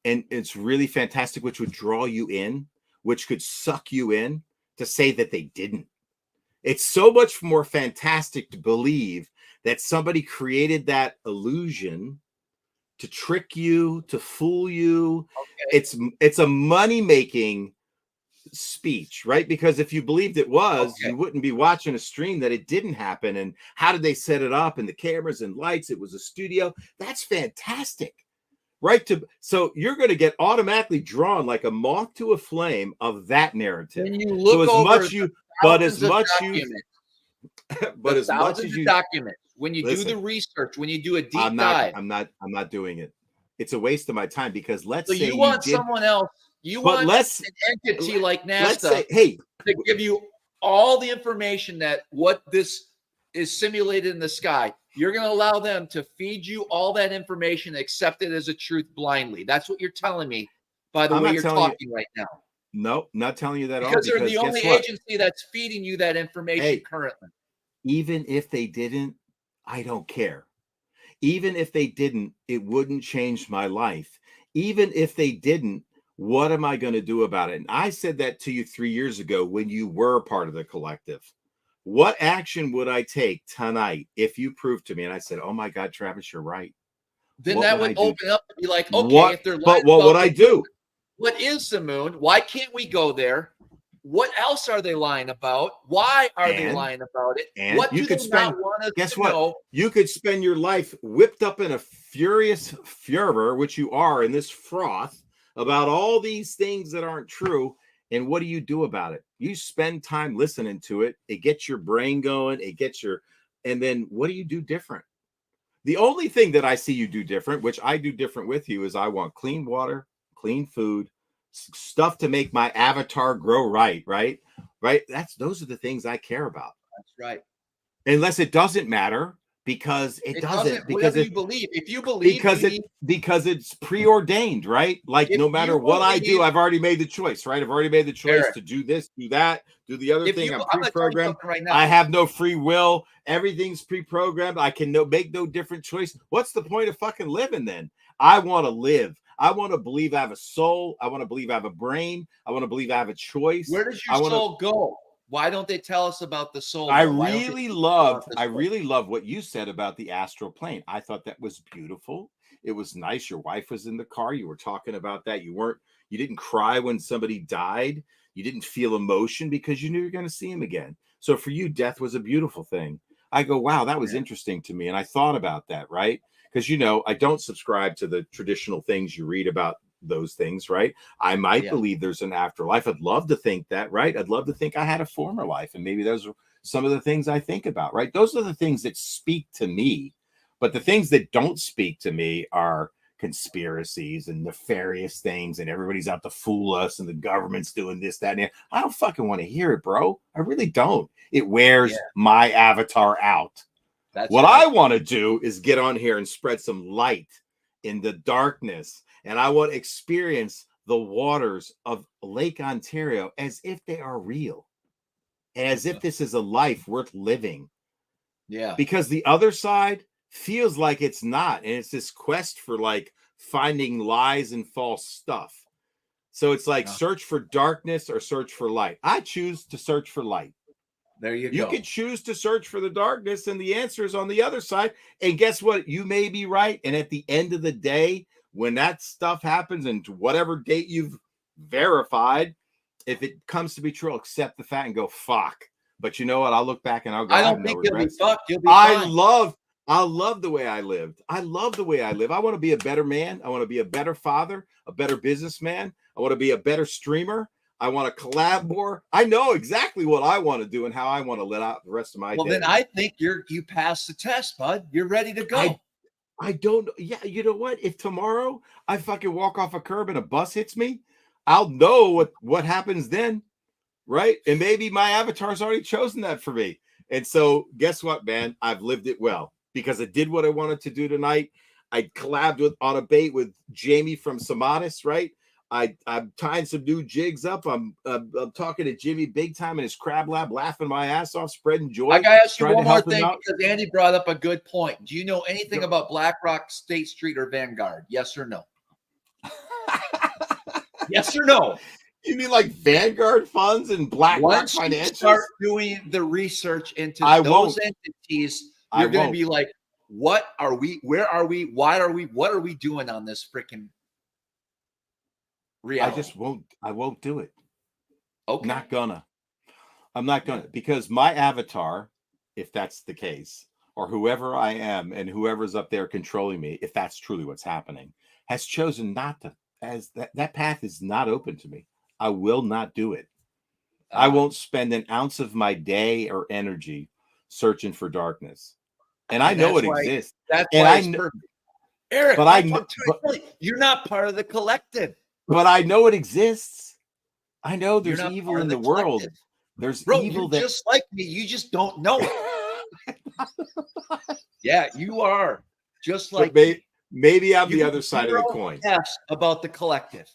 and it's really fantastic, which would draw you in, which could suck you in, to say that they didn't. It's so much more fantastic to believe that somebody created that illusion to trick you, to fool you. Okay. It's a money-making speech, right? Because if you believed it was, you wouldn't be watching a stream that it didn't happen. And how did they set it up? And the cameras and lights, it was a studio. That's fantastic, right? So you're going to get automatically drawn like a moth to a flame of that narrative. When you look as much documents, when you do the research, when you do a deep dive, I'm not doing it. It's a waste of my time because let's say you want someone else. You want an entity like NASA to give you all the information that what this is simulated in the sky. You're going to allow them to feed you all that information, accept it as a truth blindly. That's what you're telling me by the way you're talking right now. No, not telling you that because they're the only agency that's feeding you that information currently. Even if they didn't, I don't care. Even if they didn't, it wouldn't change my life. Even if they didn't, what am I going to do about it? And I said that to you 3 years ago when you were part of the collective. What action would I take tonight if you proved to me? And I said, oh my God, Travis, you're right. Then that would open up to be like, okay, if they're lying, what would I do? What is the moon? Why can't we go there? What else are they lying about? Why are they lying about it? And what you do could they spend, not want us guess to what? know? You could spend your life whipped up in a furious furor, which you are in this froth about all these things that aren't true. And what do you do about it? You spend time listening to it. It gets your brain going. And then what do you do different? The only thing that I see you do different, which I do different with you, is I want clean water, clean food, stuff to make my avatar grow right? Those are the things I care about. That's right. Unless it doesn't matter, because it doesn't. doesn't. Because Whatever you believe. If you believe, because it's preordained, right? Like no matter what I do, I've already made the choice, right? I've already made the choice Eric, to do this, do that, do the other thing. I'm I'm gonna tell you pre-programmed. something right now. I have no free will. Everything's pre-programmed. I can make no different choice. What's the point of fucking living then? I want to live. I want to believe I have a soul. I want to believe I have a brain. I want to believe I have a choice. Where does your soul go? Why don't they tell us about the soul? I really love what you said about the astral plane. I thought that was beautiful. It was nice. Your wife was in the car. You were talking about that. You didn't cry when somebody died. You didn't feel emotion because you knew you're going to see him again. So for you, death was a beautiful thing. I go, wow, that was interesting to me. And I thought about that, right? Because, I don't subscribe to the traditional things you read about those things, right? I might believe there's an afterlife. I'd love to think that, right? I'd love to think I had a former life, and maybe those are some of the things I think about, right? Those are the things that speak to me. But the things that don't speak to me are conspiracies and nefarious things, and everybody's out to fool us, and the government's doing this, that, and that. I don't fucking want to hear it, bro. I really don't. It wears my avatar out. What I want to do is get on here and spread some light in the darkness. And I want to experience the waters of Lake Ontario as if they are real, as if this is a life worth living. Yeah. Because the other side feels like it's not. And it's this quest for like finding lies and false stuff. So it's like search for darkness or search for light. I choose to search for light. There you go. You can choose to search for the darkness, and the answer is on the other side. And guess what? You may be right. And at the end of the day, when that stuff happens and to whatever date you've verified, if it comes to be true, I'll accept the fact and go, fuck. But you know what? I'll look back and I'll go, I don't think you'll be fucked. You'll be fine. I love the way I lived. I love the way I live. I want to be a better man. I want to be a better father, a better businessman. I want to be a better streamer. I want to collab more. I know exactly what I want to do and how I want to let out the rest of my day. Well, then I think you passed the test, bud. You're ready to go. I don't. Yeah, you know what? If tomorrow I fucking walk off a curb and a bus hits me, I'll know what happens then, right? And maybe my avatar's already chosen that for me. And so, guess what, man? I've lived it well because I did what I wanted to do tonight. I collabed on a bait with Jamie from Samanis, right? I'm tying some new jigs up. I'm talking to Jimmy big time in his crab lab, laughing my ass off, spreading joy. I gotta ask you one more thing because Andy brought up a good point. Do you know anything about BlackRock, State Street, or Vanguard? Yes or no? Yes or no? You mean like Vanguard funds and BlackRock Financials? Once you start doing the research into those entities, you're going to be like, what are we? Where are we? Why are we? What are we doing on this freaking reality? I won't do it. Okay. I'm not gonna because my avatar, if that's the case, or whoever I am and whoever's up there controlling me, if that's truly what's happening, has chosen not to, as that path is not open to me. I will not do it. I won't spend an ounce of my day or energy searching for darkness. And I know it exists. That's why it's perfect. Eric, but you're not part of the collective. But I know it exists. I know there's evil in the world. There's evil that just like me. You just don't know it. Yeah, you are just like maybe I'm the other side of the coin. Yes, about the collective.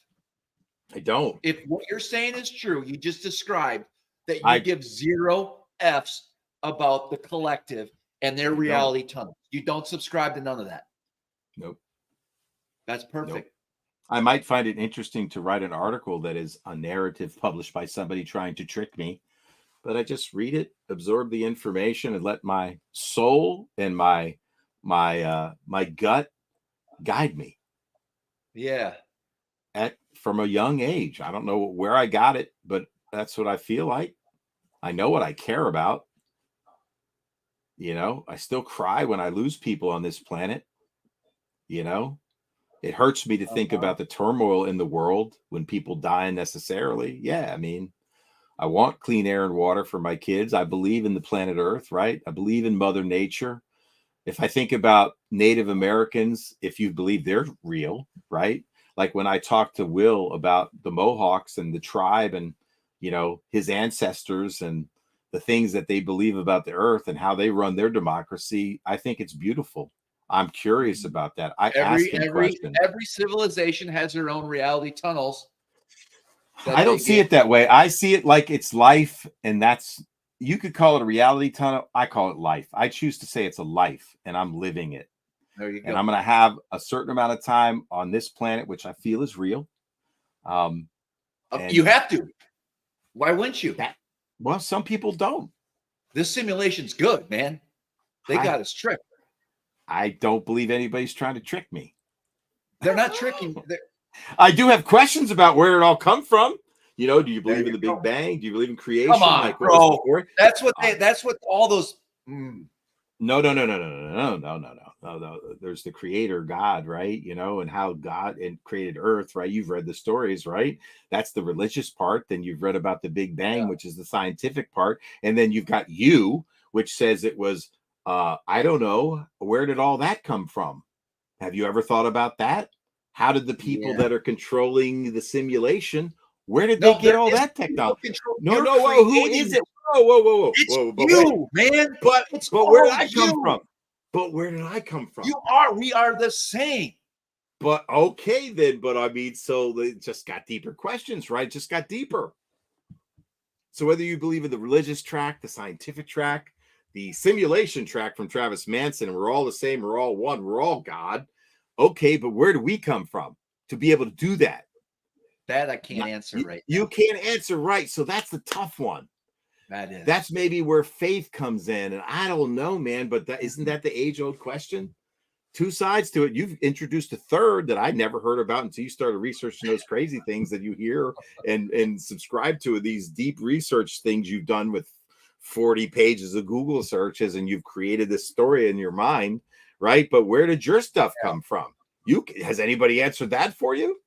I don't. If what you're saying is true, you just described that you give 0 Fs about the collective and their reality tunnel. You don't subscribe to none of that. Nope. That's perfect. Nope. I might find it interesting to write an article that is a narrative published by somebody trying to trick me, but I just read it, absorb the information, and let my soul and my gut guide me. Yeah. From a young age. I don't know where I got it, but that's what I feel like. I know what I care about. You know, I still cry when I lose people on this planet. You know, it hurts me to think about the turmoil in the world when people die unnecessarily. Yeah, I mean, I want clean air and water for my kids. I believe in the planet Earth, right? I believe in Mother Nature. If I think about Native Americans, if you believe they're real, right? Like when I talked to Will about the Mohawks and the tribe and, you know, his ancestors and the things that they believe about the earth and how they run their democracy, I think it's beautiful. I'm curious about that. I ask him questions. Every civilization has their own reality tunnels. I don't see it that way. I see it like it's life, and that's, you could call it a reality tunnel. I call it life. I choose to say it's a life, and I'm living it. There you go. And I'm going to have a certain amount of time on this planet, which I feel is real. You have to. Why wouldn't you? Well, some people don't. This simulation's good, man. They got us tricked. I don't believe anybody's trying to trick me. They're not tricking. I do have questions about where it all come from. You know, do you believe in the Big Bang? Do you believe in creation? Come on, like, bro. That's what all those. No. There's the creator God, right? You know, and how God created Earth, right? You've read the stories, right? That's the religious part. Then you've read about the Big Bang, which is the scientific part. And then you've got you, which says it was, I don't know, where did all that come from? Have you ever thought about that? How did the people that are controlling the simulation, where did they get all that technology? No, who is it? Whoa. It's you, man. But where did I come from? But where did I come from? We are the same. But okay, then. But I mean, so they just got deeper questions, right? Just got deeper. So whether you believe in the religious track, the scientific track, the simulation track from Travis Manson, and we're all the same, we're all one, we're all God. Okay, but where do we come from to be able to do that? That I can't answer right now. You can't answer right. So that's the tough one. That's maybe where faith comes in. And I don't know, man, but isn't that the age-old question? Two sides to it. You've introduced a third that I never heard about until you started researching those crazy things that you hear and subscribe to, these deep research things you've done with 40 pages of Google searches, and you've created this story in your mind, right? But where did your stuff come from? Has anybody answered that for you?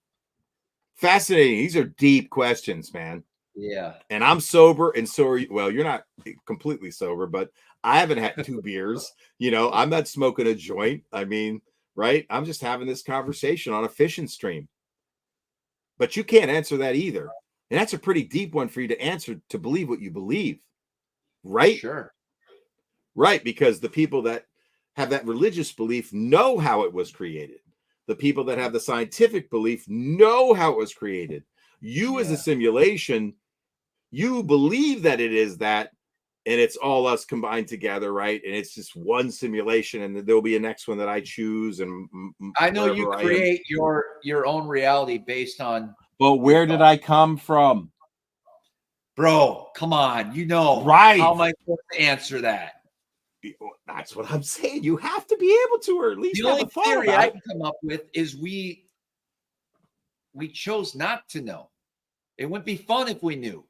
Fascinating. These are deep questions, man. Yeah. And I'm sober, and so are you. Well, you're not completely sober, but I haven't had 2 beers. You know, I'm not smoking a joint. I mean, right? I'm just having this conversation on a fishing stream. But you can't answer that either. And that's a pretty deep one for you to answer, to believe what you believe. Right? Sure. Right, because the people that have that religious belief know how it was created. The people that have the scientific belief know how it was created. You as a simulation, you believe that it is that, and it's all us combined together, right? And it's just one simulation, and there'll be a next one that I choose. And I know you create your own reality based on. But where did I come from? Bro, come on. You know, right? How am I supposed to answer that? That's what I'm saying. You have to be able to, or at least the only theory I can come up with is we chose not to know. It wouldn't be fun if we knew.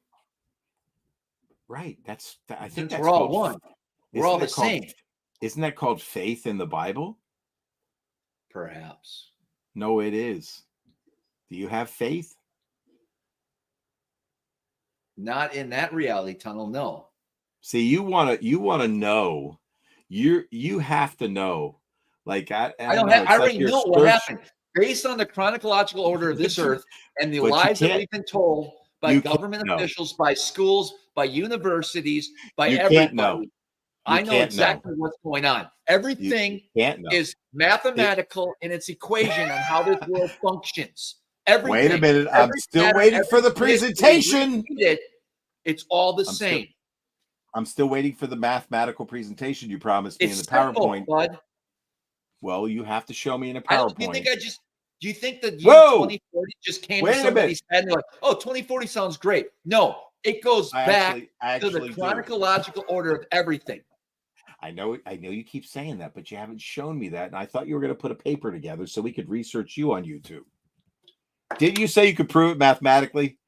Right. I think that's we're all one. We're all the same. Isn't that called faith in the Bible? Perhaps. No, it is. Do you have faith? Not in that reality tunnel. No. See, you want to know. You have to know. Like I already know what happened based on the chronological order of this earth and the lies that we've been told by government officials, by schools, by universities, by everybody. I know exactly what's going on. Everything is mathematical in its equation on how this world functions. Everything. Wait a minute. I'm still waiting for the presentation. It's all the same. I'm still waiting for the mathematical presentation you promised me in the PowerPoint. Bud. Well, you have to show me in a PowerPoint. Do you think that 2040 just came to somebody's head and they're like, oh, 2040 sounds great? No, it goes back to the chronological order of everything. I know you keep saying that, but you haven't shown me that. And I thought you were going to put a paper together so we could research you on YouTube. Didn't you say you could prove it mathematically?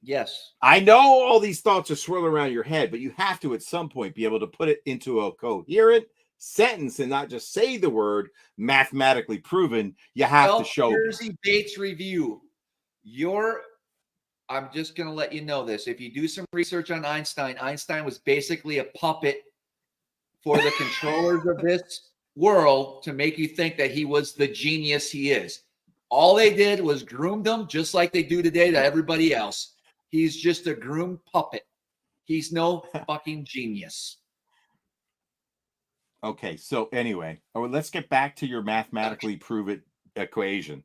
Yes. I know all these thoughts are swirling around your head, but you have to at some point be able to put it into a coherent sentence and not just say the word mathematically proven. You have to show. Jersey Bates review. I'm just going to let you know this. If you do some research on Einstein was basically a puppet for the controllers of this world to make you think that he was the genius he is. All they did was groomed him just like they do today to everybody else. He's just a groomed puppet. He's no fucking genius. Okay, so anyway, let's get back to your mathematically prove it equation.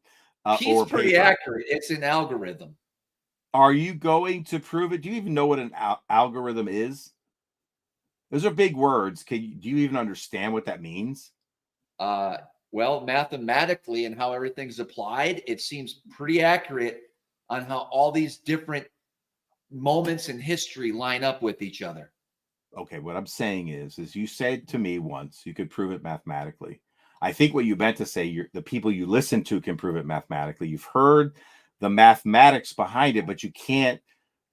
He's or pretty paper. accurate. It's an algorithm. Are you going to prove it? Do you even know what an algorithm is? Those are big words. Do you even understand what that means? Well, mathematically and how everything's applied, it seems pretty accurate on how all these different moments in history line up with each other. Okay, what I'm saying is you said to me once you could prove it mathematically. I think what you meant to say, the people you listen to can prove it mathematically. You've heard the mathematics behind it, but you can't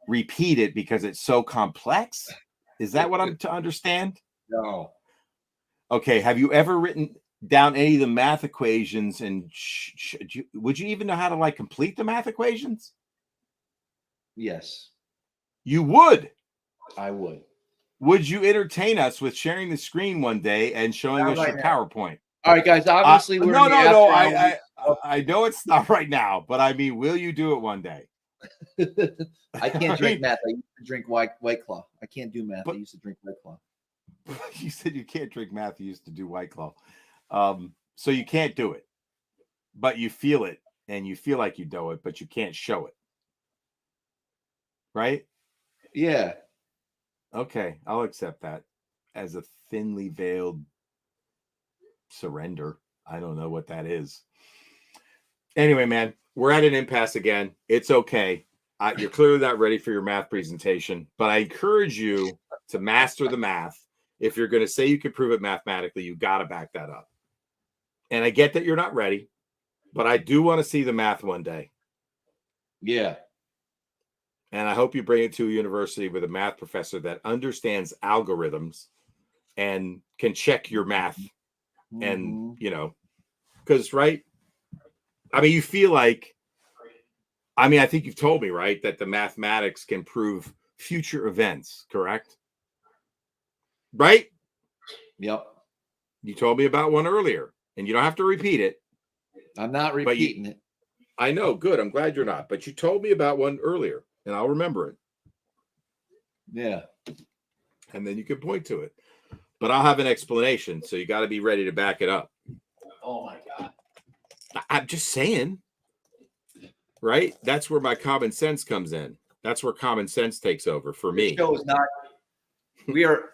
repeat it because it's so complex. Is that what I'm to understand? No. Okay, have you ever written down any of the math equations, and would you even know how to like complete the math equations? Yes. You would. I would. Would you entertain us with sharing the screen one day and showing us your PowerPoint? All right, guys. Obviously, we're no. I know it's not right now, but I mean, will you do it one day? I can't drink math. I used to drink White Claw. I can't do math. I used to drink White Claw. You said you can't drink math. You used to do White Claw. So you can't do it, but you feel it, and you feel like you do it, but you can't show it. Right? Yeah. Okay, I'll accept that as a thinly veiled surrender. I don't know what that is. Anyway, man, we're at an impasse again. It's okay. You're clearly not ready for your math presentation, but I encourage you to master the math. If you're going to say you can prove it mathematically, you got to back that up. And I get that you're not ready, but I do want to see the math one day. Yeah. And I hope you bring it to a university with a math professor that understands algorithms and can check your math. And, because, right? I mean, you feel like, I think you've told me, right, that the mathematics can prove future events, correct? Right? Yep. You told me about one earlier, and you don't have to repeat it. I'm not repeating it. I know. Good. I'm glad you're not. But you told me about one earlier, and I'll remember it. Yeah. And then you can point to it. But I'll have an explanation, so you got to be ready to back it up. Oh, my God. I'm just saying. Right? That's where my common sense comes in. That's where common sense takes over for me. This show is not. We are.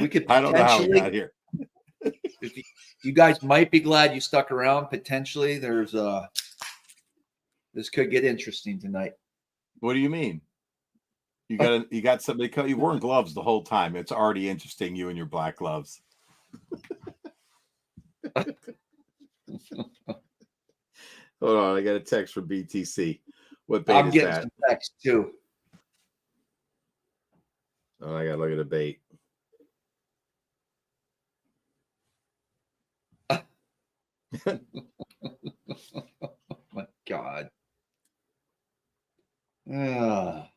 We could potentially. I don't know how we got here. You guys might be glad you stuck around. Potentially, there's this could get interesting tonight. What do you mean? You got somebody. You wearing gloves the whole time. It's already interesting. You and your black gloves. Hold on, I got a text from BTC. What bait I'm is getting that? some text too. Oh, I gotta look at the bait. Oh my God. All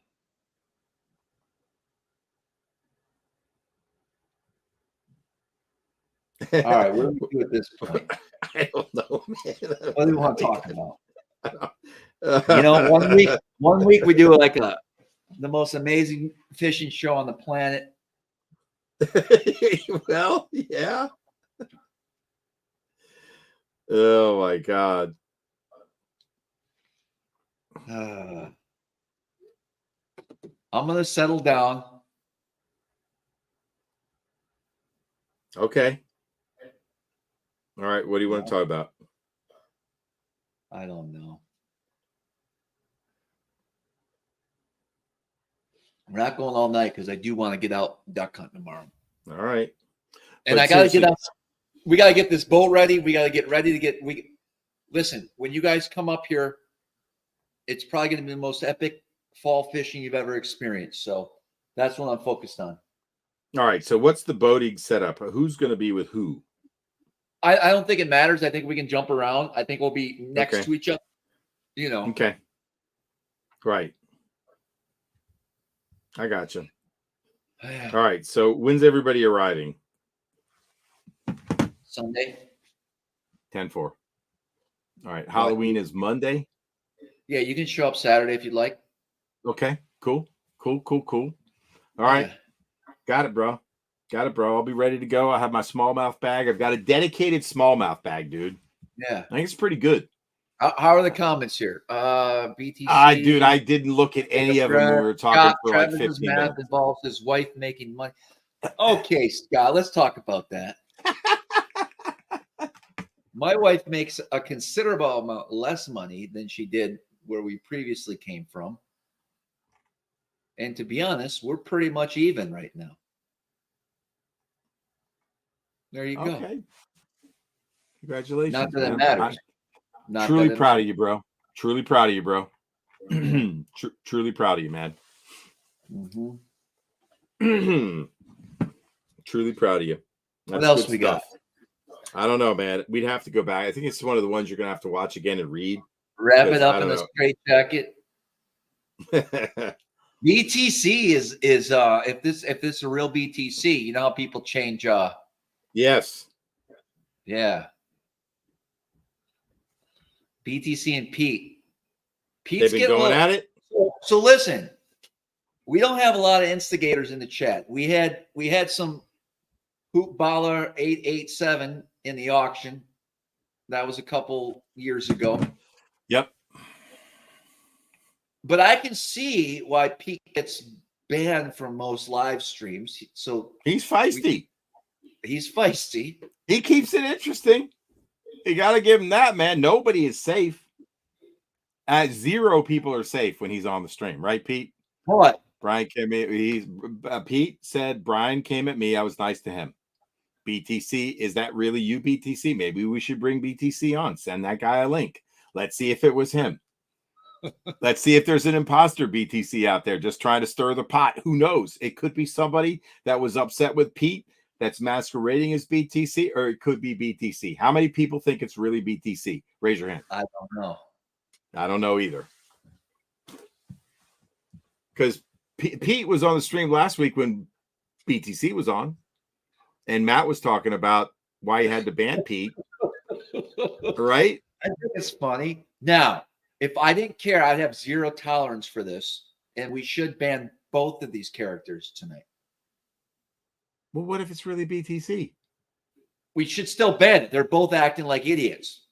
right, what do we do at this point? I don't know, man. What do you want to talk about? One week we do like the most amazing fishing show on the planet. Well, yeah. Oh my God. I'm gonna settle down. Okay. All right. What do you want to talk about? I don't know. We're not going all night because I do want to get out duck hunting tomorrow. All right. And but I got to get out. We got to get this boat ready. We got to get ready to get. Listen, when you guys come up here, it's probably going to be the most epic fall fishing you've ever experienced. So that's what I'm focused on. All right. So what's the boating setup? Who's going to be with who? I don't think it matters. I think we can jump around. I think we'll be next to each other. Okay. Right. I got you. All right. So when's everybody arriving? Sunday. 10-4. All right. Halloween is Monday. Yeah, you can show up Saturday if you'd like. Okay. Cool. Cool. All right. Got it, bro. I'll be ready to go. I have my smallmouth bag. I've got a dedicated smallmouth bag, dude. Yeah. I think it's pretty good. How are the comments here? BTC. Dude, I didn't look at any of them when we were talking for like 15 minutes. Involves his wife making money. Okay, Scott, let's talk about that. My wife makes a considerable amount less money than she did where we previously came from. And to be honest, we're pretty much even right now. There you go. Okay. Congratulations. Not that it matters. Truly proud of you, bro. Truly proud of you, bro. Truly proud of you, man. Truly proud of you. What else we got? I don't know, man. We'd have to go back. I think it's one of the ones you're gonna have to watch again and read. Wrap it up in a straight jacket. BTC is if this is a real BTC, you know how people change yes. Yeah. BTC and Pete. They've been going at it. So listen, we don't have a lot of instigators in the chat. We had some Hoop Baller 887 in the auction. That was a couple years ago. Yep. But I can see why Pete gets banned from most live streams. So he's feisty. He's feisty. He keeps it interesting. You got to give him that, man. Nobody is safe. Zero people are safe when he's on the stream, right, Pete? What? Brian came in. Pete said Brian came at me. I was nice to him. BTC, is that really you, BTC? Maybe we should bring BTC on. Send that guy a link. Let's see if it was him. Let's see if there's an imposter BTC out there just trying to stir the pot. Who knows? It could be somebody that was upset with Pete that's masquerading as BTC, or it could be BTC. How many people think it's really BTC? Raise your hand. I don't know. I don't know either. Because Pete was on the stream last week when BTC was on, and Matt was talking about why he had to ban Pete. Right? I think it's funny. Now, if I didn't care, I'd have zero tolerance for this, and we should ban both of these characters tonight. Well, what if it's really BTC? We should still ban it. They're both acting like idiots.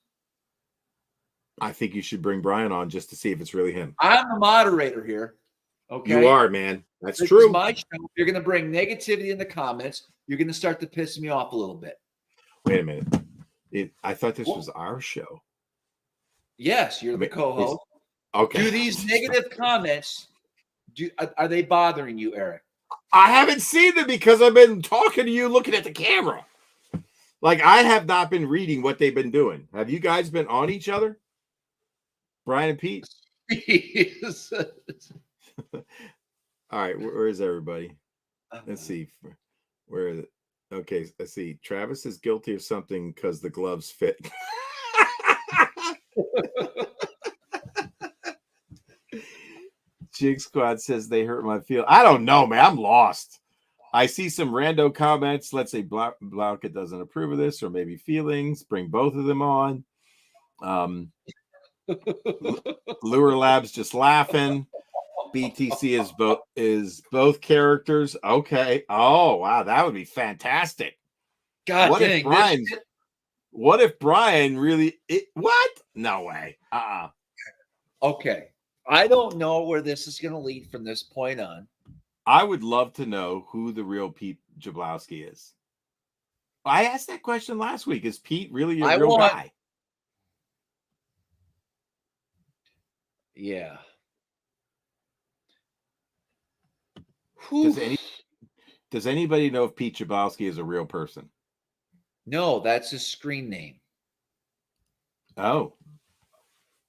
I think you should bring Brian on just to see if it's really him. I'm the moderator here. Okay. You are, man. That's this true. Is my show. You're going to bring negativity in the comments. You're going to start to piss me off a little bit. Wait a minute. I thought this was our show. Yes, you're the co-host. Okay. Do these negative comments, are they bothering you, Eric? I haven't seen them because I've been talking to you looking at the camera. Like, I have not been reading what they've been doing. Have you guys been on each other? Brian and Pete? All right, where is everybody? Let's see. Where is it? Okay, let's see. Travis is guilty of something because the gloves fit. Jig Squad says they hurt my feel. I don't know, man. I'm lost. I see some rando comments. Let's say Blanca doesn't approve of this, or maybe feelings. Bring both of them on. Lure Labs just laughing. BTC is both characters. Okay. Oh wow, that would be fantastic. God what dang, if Brian? What if Brian really? What? No way. Okay. I don't know where this is going to lead from this point on. I would love to know who the real Pete Jablowski is. I asked that question last week. Is Pete really a real guy? Yeah. Does anybody know if Pete Jablowski is a real person? No, that's his screen name. Oh.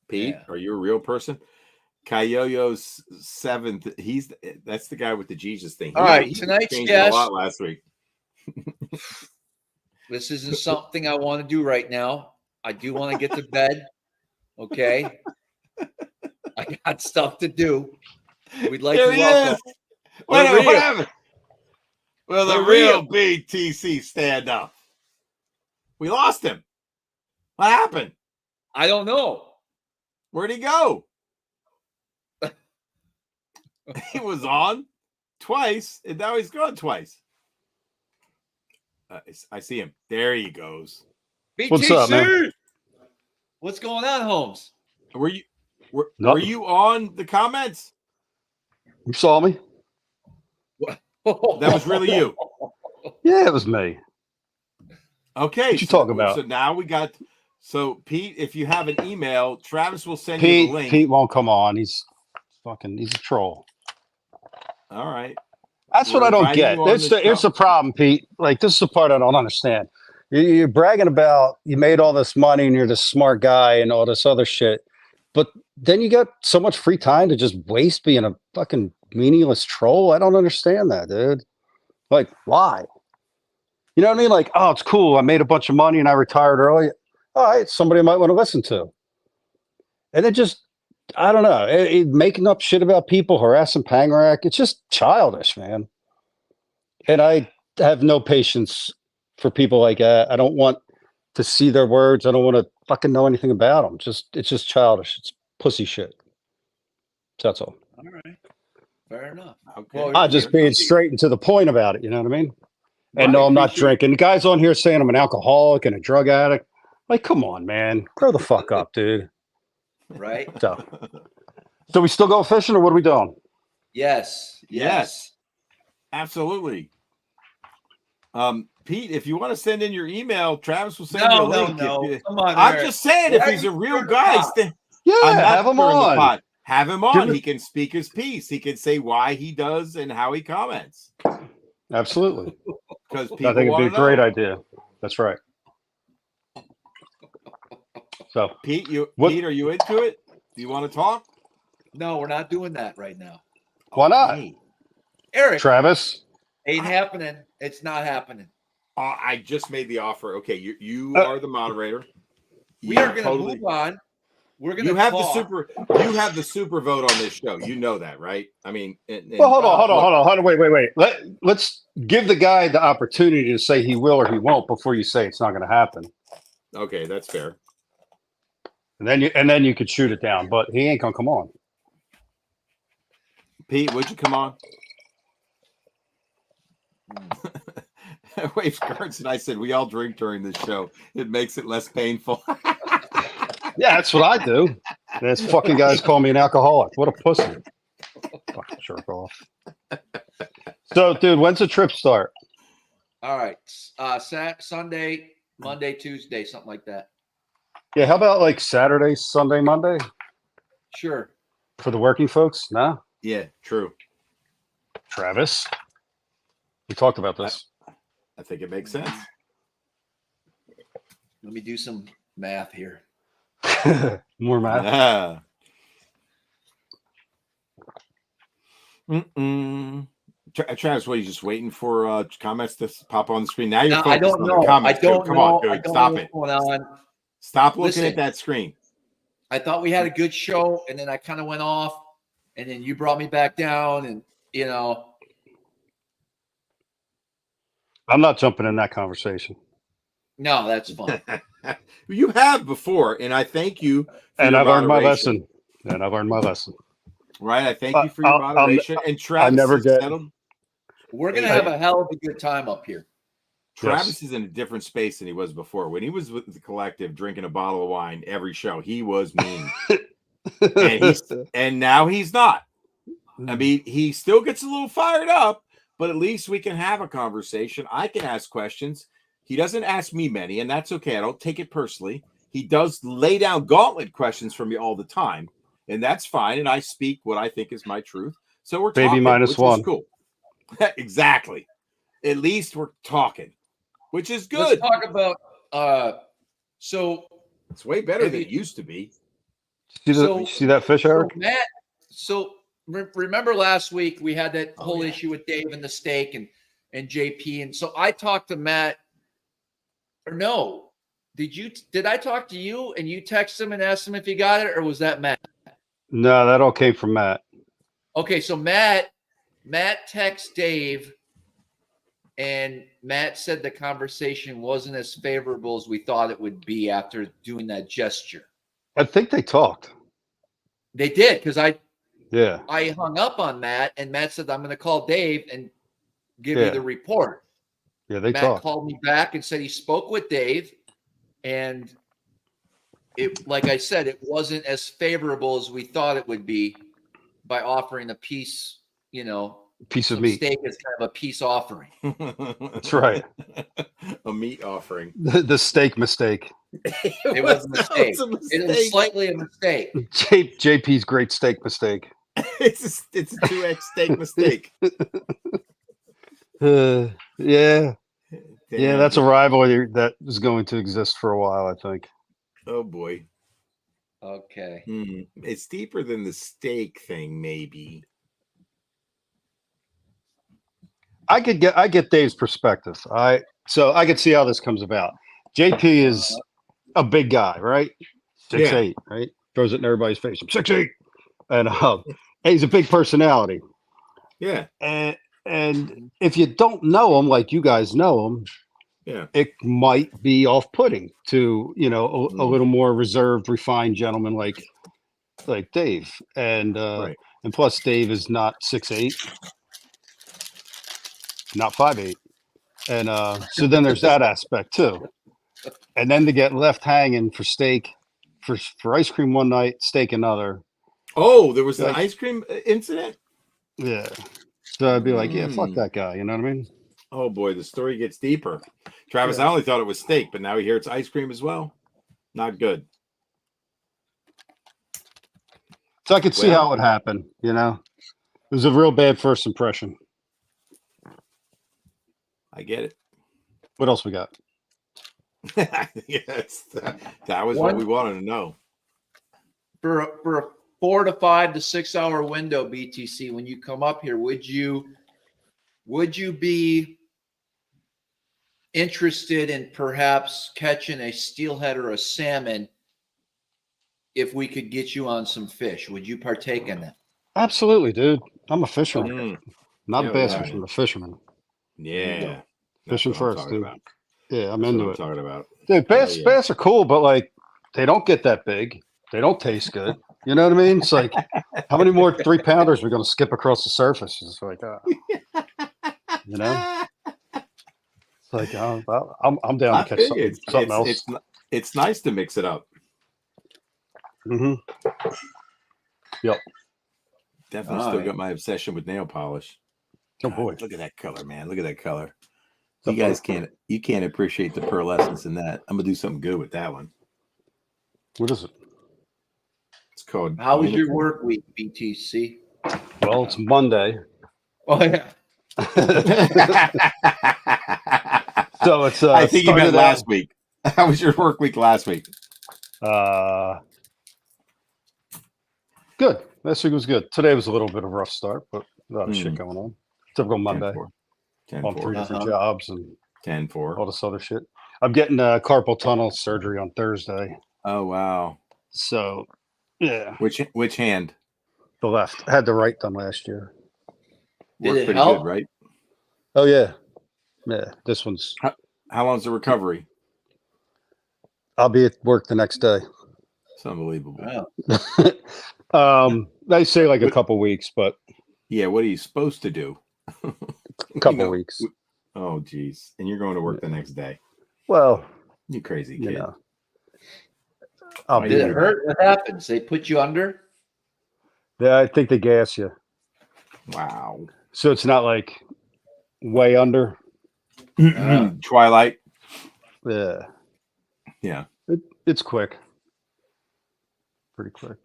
Pete, Yeah. Are you a real person? Kayoyo's 7th. That's the guy with the Jesus thing. All right, tonight's guest. A lot last week. This isn't something I want to do right now. I do want to get to bed. Okay. I got stuff to do. We'd like to welcome. What happened? Well, the real BTC stand up. We lost him. What happened? I don't know. Where'd he go? He was on twice, and now he's gone twice. I see him. There he goes. BTC! What's up, man? What's going on, Holmes? Were you on the comments? You saw me? That was really you. Yeah, it was me. Okay. What you talking about? So now we got. So Pete, if you have an email, Travis will send you the link. Pete won't come on. He's a troll. All right. That's what I don't get. Here's the problem, Pete. Like, this is the part I don't understand. You're bragging about you made all this money and you're this smart guy and all this other shit, but then you got so much free time to just waste being a fucking meaningless troll. I don't understand that, dude. Like, why? You know what I mean? Like, oh, it's cool. I made a bunch of money and I retired early. All right, somebody I might want to listen to. And then just, I don't know, making up shit about people, harassing Pangrak. It's just childish, man. And I have no patience for people like that. I don't want to see their words. I don't want to fucking know anything about them. It's just childish. It's pussy shit. That's all. All right. Fair enough. Okay. Well, I'm just being straight and to the point about it. You know what I mean? And no, I'm not drinking. The guys on here saying I'm an alcoholic and a drug addict. Like, come on, man. Grow the fuck up, dude. Right. So we still go fishing, or what are we doing? Yes. Absolutely. Pete, if you want to send in your email, Travis will send you a link. No. Come on, I'm Eric. just saying, if he's a real guy, Have him on. Have him on. He can speak his piece. He can say why he does and how he comments. Absolutely. Because I think it'd be a great idea. That's right. So, Pete, are you into it? Do you want to talk? No, we're not doing that right now. Why not? Hey. Eric, Travis? ain't happening. It's not happening. I just made the offer. Okay, you are the moderator. We are going to move on. We're going to have the super vote on this show. You know that, right? I mean, well, hold on. Wait. Let's give the guy the opportunity to say he will or he won't before you say it's not going to happen. Okay, that's fair. And then you could shoot it down, but he ain't gonna come on. Pete, would you come on? Wave cards, and I said we all drink during this show. It makes it less painful. Yeah, that's what I do. This fucking guys call me an alcoholic. What a pussy. Fucking jerk off. So, dude, when's the trip start? All right. Sunday, Monday, Tuesday, something like that. Yeah, how about like Saturday, Sunday, Monday? Sure. For the working folks? No? Yeah, true. Travis? We talked about this. I think it makes sense. Let me do some math here. More math. Travis, what are you just waiting for comments to pop on the screen? Now you're focused I don't on know. the comments. Come on, dude. Stop it. Stop looking at that screen. I thought we had a good show, and then I kind of went off, and then you brought me back down, and I'm not jumping in that conversation. No, that's fine. You have before, and I thank you. And I've learned my lesson. Right, I thank you for your moderation. And Travis, we're going to have a hell of a good time up here. Travis is in a different space than he was before. When he was with the collective drinking a bottle of wine every show, he was mean. and now he's not. I mean, he still gets a little fired up, but at least we can have a conversation. I can ask questions. He doesn't ask me many, and that's okay. I don't take it personally. He does lay down gauntlet questions for me all the time, and that's fine. And I speak what I think is my truth. So we're baby talking, -1. Which is cool. Exactly. At least we're talking, which is good. Let's talk about so it's way better than it used to be. See that fish, Eric? So Matt, remember last week we had that whole issue with Dave and the steak and JP, and so I talked to Matt. Or no, did I talk to you and you text him and asked him if he got it, or was that Matt? No, that all came from Matt. Okay, so Matt texted Dave, and Matt said the conversation wasn't as favorable as we thought it would be after doing that gesture. I think they talked. They did, because Yeah. I hung up on Matt, and Matt said, I'm going to call Dave and give you the report. Yeah, they Matt called me back and said he spoke with Dave, and it, like I said, it wasn't as favorable as we thought it would be by offering a piece, piece of meat. Steak is kind of a peace offering. That's right. A meat offering. The steak mistake. It was a mistake. It was slightly a mistake. JP's great steak mistake. It's a 2x steak mistake. Yeah. Damn. Yeah, that's a rivalry that is going to exist for a while, I think. Oh boy. Okay. It's deeper than the steak thing, maybe. I get Dave's perspective. So I could see how this comes about. JP is a big guy, right? 6'8", right? Throws it in everybody's face. I'm 6'8", and he's a big personality. Yeah. And if you don't know him like you guys know him, it might be off-putting to a little more reserved, refined gentleman like Dave. And and plus Dave is not 6'8", not 5'8", and so then there's that aspect too. And then to get left hanging for steak, for ice cream one night, steak another. Oh, there was an ice cream incident. Yeah. So I'd be like, yeah, fuck that guy. You know what I mean? Oh boy, the story gets deeper. Travis, I only thought it was steak, but now we hear it's ice cream as well. Not good. So I could see how it would happen. It was a real bad first impression. I get it. What else we got? Yes, that was what we wanted to know. For a 4 to 5 to 6 hour window, BTC, when you come up here, would you be interested in perhaps catching a steelhead or a salmon if we could get you on some fish? Would you partake in that? Absolutely, dude. I'm a fisherman. Not a bass fisherman, a fisherman. Yeah. Fishing first, dude. About. Yeah, I'm That's into what it. I'm talking about. Dude, bass are cool, but they don't get that big. They don't taste good. You know what I mean? It's like, how many more 3-pounders we're going to skip across the surface? It's like, It's like, I'm down to catch something else. It's nice to mix it up. Yep. Definitely still got my obsession with nail polish. Oh boy, look at that color, man! Look at that color. You guys can't appreciate the pearlescence in that. I'm gonna do something good with that one. What is it? It's called. How was your work week, BTC? Well, it's Monday. Oh yeah. So it's. I think you meant last week. How was your work week last week? Good. Last week was good. Today was a little bit of a rough start, but a lot of shit going on. Typical Monday. 10-4. On 3 different jobs and 10-4. All this other shit. I'm getting carpal tunnel surgery on Thursday. Oh wow. So yeah. Which hand? The left. I had the right done last year. Did it pretty help? good, right? Oh yeah. Yeah. This one's how long's the recovery? I'll be at work the next day. It's unbelievable. Wow. They say like a couple weeks, but yeah, what are you supposed to do? A couple weeks. Oh geez. And you're going to work the next day. Well, you crazy kid. Did it hurt? What happens? They put you under? Yeah, I think they gas you. Wow. So it's not like way under. Twilight. Yeah. Yeah. It's quick. Pretty quick.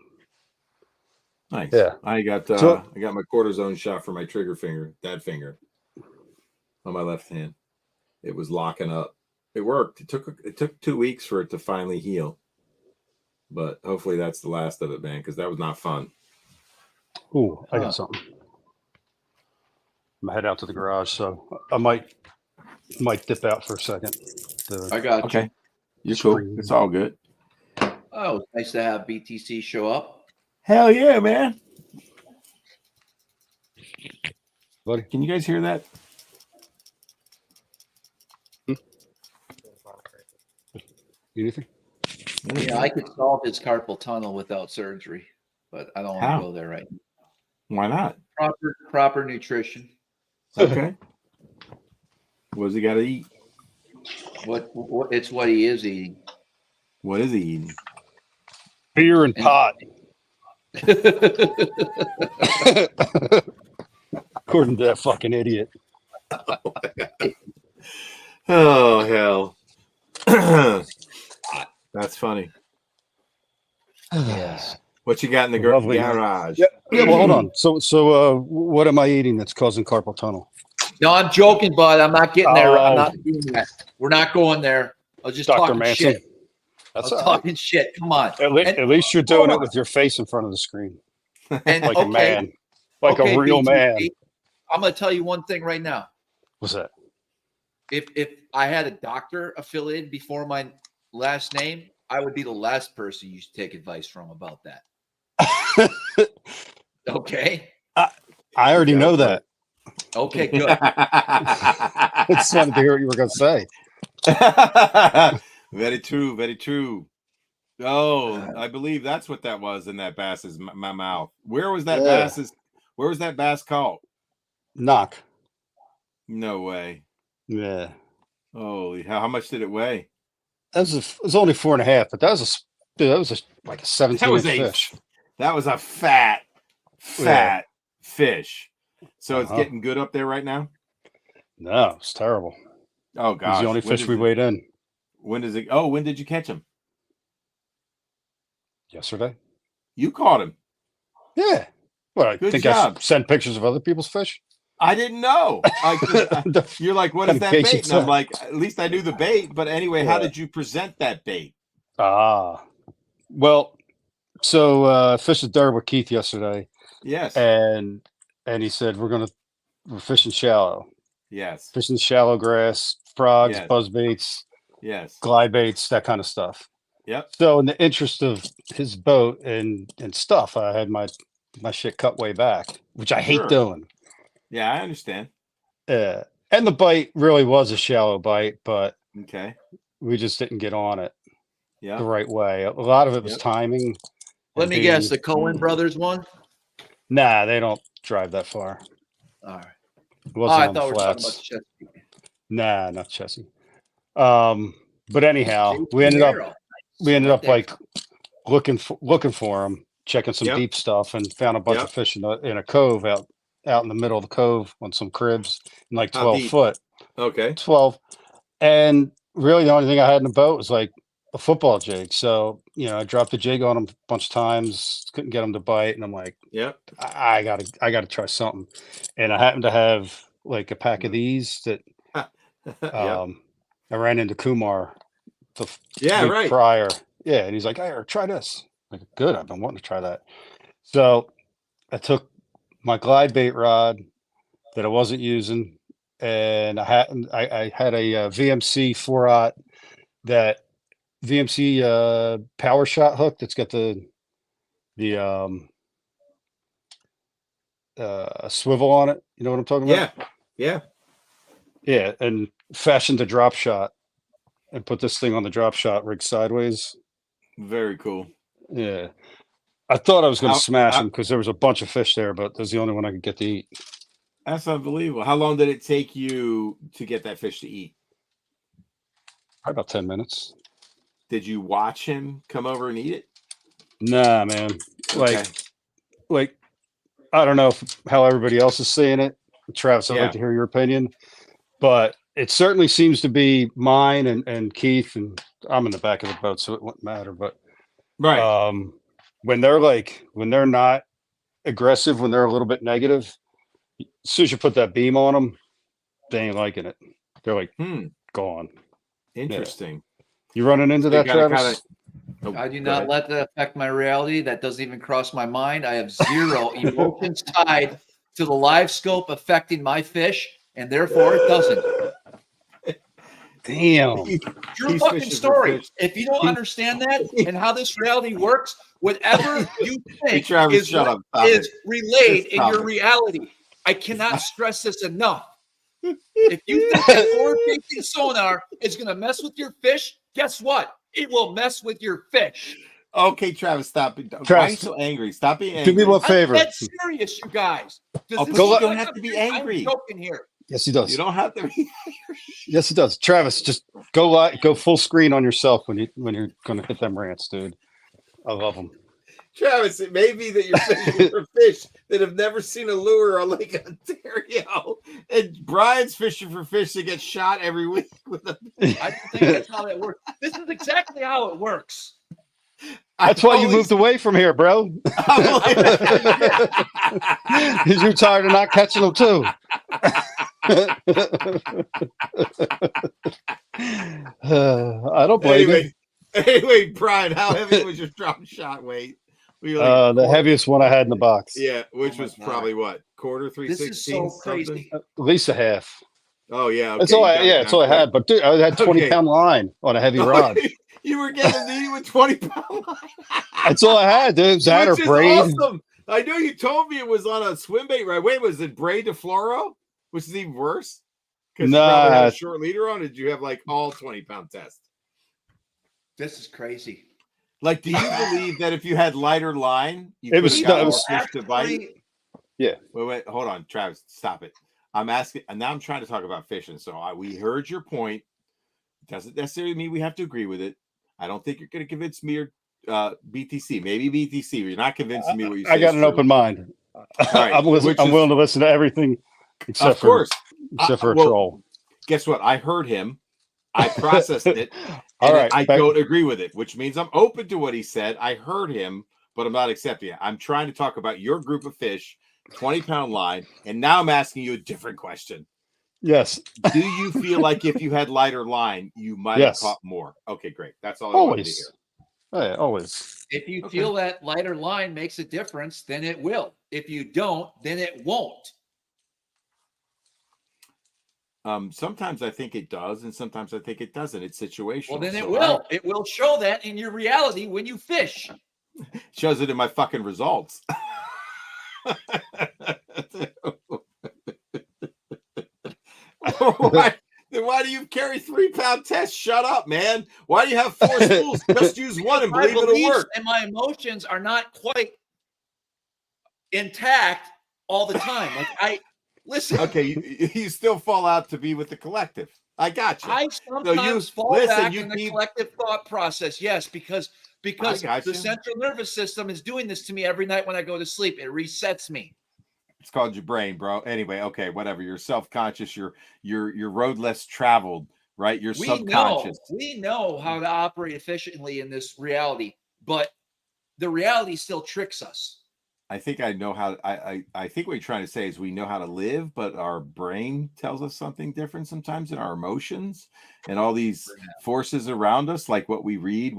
Nice. Yeah. I got my cortisone shot for my trigger finger, that finger, on my left hand. It was locking up. It worked. It took 2 weeks for it to finally heal. But hopefully that's the last of it, man, because that was not fun. Ooh, I got something. I'm head out to the garage, so I might dip out for a second. I got you. Okay. You're cool. It's all good. Oh, it's nice to have BTC show up. Hell yeah, man. Buddy, can you guys hear that? Anything? Yeah, I could solve his carpal tunnel without surgery, but I don't want to go there right now. Why not? Proper nutrition. Okay. What does he got to eat? What it's what he is eating. What is he eating? Beer and pot. According to that fucking idiot. Oh, hell. That's funny. Yes. What you got in the garage? Yeah, well, hold on. So what am I eating that's causing carpal tunnel? No, I'm joking, bud. I'm not getting there. I'm Oh. not doing that. We're not going there. I was just Dr. talking Manson. shit. That's I was talking shit. Come on. At least you're doing it with your face in front of the screen. And Like a man. Like a real man. I'm going to tell you one thing right now. What's that? If I had a doctor affiliated before my last name, I would be the last person you should take advice from about that. Okay. I already know that. Okay, good. I just wanted to hear what you were going to say. Very true. Very true. Oh, I believe that's what that was in that bass's my mouth. Where was that Where was that bass caught? Knock. No way. Yeah. Holy, how much did it weigh? It was only 4.5, but that was like a 17-inch fish. That was a fat fish. So it's getting good up there right now? No, it's terrible. Oh, gosh. It was the only fish we weighed in. When did you catch him? Yesterday. You caught him? Yeah. Well, I Good think job. I sent pictures of other people's fish. I didn't know. You're like, what is that bait? And I'm like, at least I knew the bait. But anyway, how did you present that bait? Well, so fished the dirt with Keith yesterday. Yes. And he said we're fishing shallow. Yes. Fishing shallow grass, frogs, Yes. buzz baits, yes, glide baits, that kind of stuff. Yep. So in the interest of his boat and stuff, I had my shit cut way back, which I hate doing. Yeah, I understand. And the bite really was a shallow bite, but okay, we just didn't get on it the right way. A lot of it was timing. Let me guess, the Cohen brothers won? Nah, they don't drive that far. All right. It wasn't I on the thought we were talking flats. about Chesapeake. Nah, not Chessie. But anyhow, we ended up like looking for them, checking some deep stuff, and found a bunch of fish in a cove out in the middle of the cove on some cribs, in like 12 foot. Okay. 12. And really the only thing I had in the boat was like a football jig. So, I dropped the jig on them a bunch of times, couldn't get them to bite. And I'm like, I gotta try something. And I happened to have like a pack of these that I ran into Kumar the week prior. Yeah. And he's like, hey, try this. I'm like, good. I've been wanting to try that. So I took my glide bait rod that I wasn't using, and I had a VMC 4/0 that VMC power shot hook that's got the swivel on it. You know what I'm talking about? Yeah. And fashioned a drop shot and put this thing on the drop shot rig sideways. Very cool. Yeah. I thought I was going to smash him because there was a bunch of fish there, but there's the only one I could get to eat. That's unbelievable. How long did it take you to get that fish to eat? Probably about 10 minutes. Did you watch him come over and eat it? Nah, man. Like I don't know how everybody else is seeing it. Travis, I'd like to hear your opinion. But it certainly seems to be mine and Keith, and I'm in the back of the boat, so it wouldn't matter. But when they're not aggressive, when they're a little bit negative, as soon as you put that beam on them, they ain't liking it. They're like, gone. Interesting. You running into that, Travis? I do not let that affect my reality. That doesn't even cross my mind. I have zero emotions tied to the live scope affecting my fish, and therefore it doesn't. Damn. Your fucking story. If you don't understand that and how this reality works, whatever you think is relayed in your reality. I cannot stress this enough. If you think that forward-facing sonar is going to mess with your fish, guess what? It will mess with your fish. Okay, Travis, stop. Why are you so angry? Stop being angry. Do me one favor. I'm dead serious, you guys. You don't have to be angry. I'm joking here. Yes, he does. You don't have to be angry. Yes, he does. Travis, just go full screen on yourself when you're going to hit them rants, dude. I love them. Travis, it may be that you're fishing for fish that have never seen a lure on Lake Ontario, and Brian's fishing for fish that get shot every week with a. I don't think that's how that works. This is exactly how it works. That's why you moved away from here, bro. Because you're tired of not catching them too. I don't blame you. Anyway, Brian, how heavy was your drop shot weight? The heaviest one I had in the box. Yeah, which was probably what, quarter, 3/16? This is so crazy. At least a half. Oh yeah, okay. That's all. That's all I had. But dude, I had 20-pound line on a heavy rod. You were getting the with 20-pound line. That's all I had, dude. That or braid. Awesome. I know you told me it was on a swim bait, right? Wait, was it braid to fluoro, which is even worse? Because you probably had a short leader on. Or did you have like all 20-pound test? This is crazy. Like, do you believe that if you had lighter line, you it was fish to bite? Yeah. Wait, hold on, Travis, stop it. I'm asking, and now I'm trying to talk about fishing. So we heard your point. Doesn't necessarily mean we have to agree with it. I don't think you're going to convince me or BTC. Maybe BTC. But you're not convincing me what you say. I got an open mind. Right. I'm willing to listen to everything except for a troll. Guess what? I heard him. I processed it. All right. I don't agree with it, which means I'm open to what he said. I heard him, but I'm not accepting it. I'm trying to talk about your group of fish, 20-pound line, and now I'm asking you a different question. Yes. Do you feel like if you had lighter line, you might have caught more? Okay, great. That's all I wanted to hear. Oh, yeah, always. If you feel that lighter line makes a difference, then it will. If you don't, then it won't. Sometimes I think it does, and sometimes I think it doesn't. It's situational. Well, then it will. It will show that in your reality when you fish. Shows it in my fucking results. Then why do you carry 3-pound tests? Shut up, man. Why do you have 4 spools? Just use one and believe it'll work. And my emotions are not quite intact all the time. Like listen. Okay, you still fall out to be with the collective. I got you. I sometimes fall back in the collective thought process. Yes, because the central nervous system is doing this to me every night when I go to sleep. It resets me. It's called your brain, bro. Anyway, okay, whatever. You're self-conscious. You're road less traveled, right? You're subconscious. We know how to operate efficiently in this reality, but the reality still tricks us. I think I know how. I think what you're trying to say is we know how to live, but our brain tells us something different sometimes in our emotions and all these forces around us, like what we read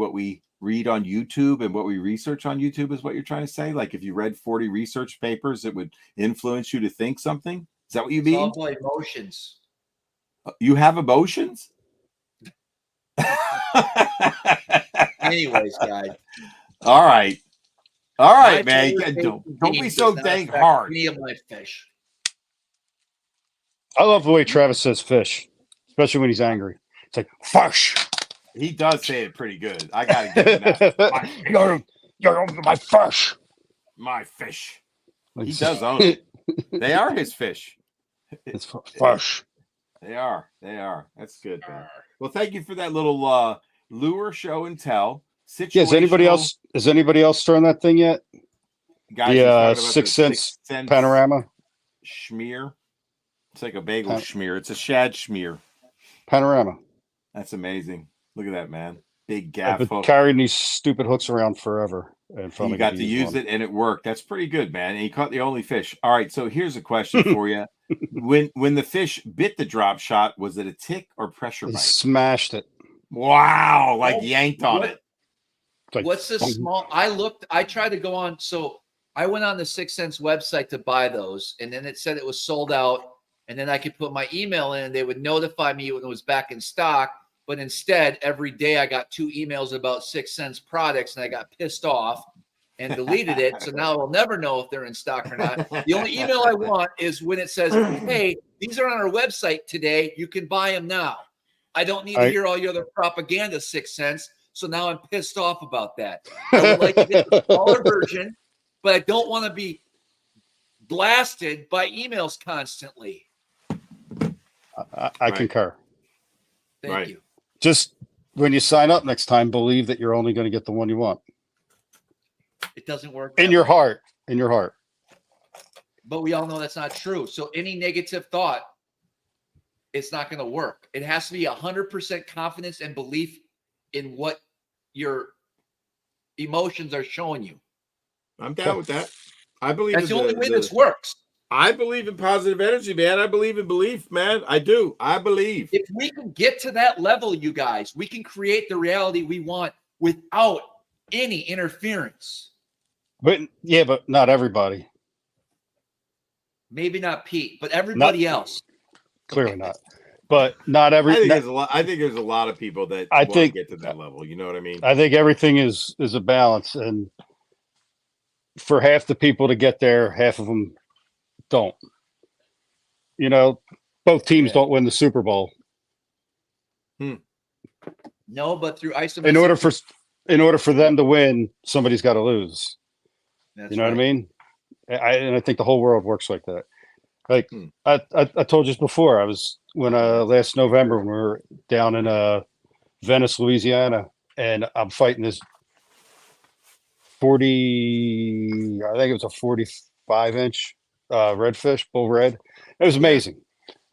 on YouTube and what we research on YouTube is what you're trying to say. Like if you read 40 research papers, it would influence you to think something. Is that what you mean? It's all about emotions. You have emotions? Anyways, guys. All right. All right, man. Don't be so dang hard. Me and my fish. I love the way Travis says fish, especially when he's angry. It's like fish. He does say it pretty good. I gotta give him that. You're my fish. My fish. He does own it. They are his fish. It's fish. They are. That's good, man. Well, thank you for that little lure show and tell. Yeah, has anybody else thrown that thing yet? Guys, the 6 cents panorama schmear. It's like a bagel schmear. It's a shad schmear. Panorama. That's amazing. Look at that, man. Big gaff I've been hook. carrying these stupid hooks around forever. And you got to use it and it worked. That's pretty good, man. And you caught the only fish. All right, so here's a question for you. When the fish bit the drop shot, was it a tick or pressure bite? Smashed it. Wow, yanked on it. What's this small? I tried to go on. So I went on the 6 Cents website to buy those, and then it said it was sold out. And then I could put my email in, and they would notify me when it was back in stock. But instead, every day I got 2 emails about 6 Cents products, and I got pissed off and deleted it. So now I'll never know if they're in stock or not. The only email I want is when it says, "Hey, these are on our website today. You can buy them now." I don't need to hear all your other propaganda, 6 Cents. So now I'm pissed off about that. I would like to get the smaller version, but I don't want to be blasted by emails constantly. I concur. Thank you. Just when you sign up next time, believe that you're only going to get the one you want. It doesn't work in your heart. In your heart. But we all know that's not true. So any negative thought, it's not going to work. It has to be 100% confidence and belief in what your emotions are showing you. I'm down with that. I believe that's the only way this works. I believe in positive energy, man. I believe in belief, man. I do. I believe. If we can get to that level, you guys, we can create the reality we want without any interference. But not everybody. Maybe not Pete, but everybody else. Clearly not. But not every. I think there's a lot of people that want to get to that level. You know what I mean? I think everything is a balance, and for half the people to get there, half of them don't. You know, both teams don't win the Super Bowl. No, but through isolation. In order for them to win, somebody's got to lose. You know what I mean? And I think the whole world works like that. Like I told you before, last November when we were down in Venice, Louisiana, and I'm fighting this 40, I think it was a 45-inch redfish, bull red. It was amazing.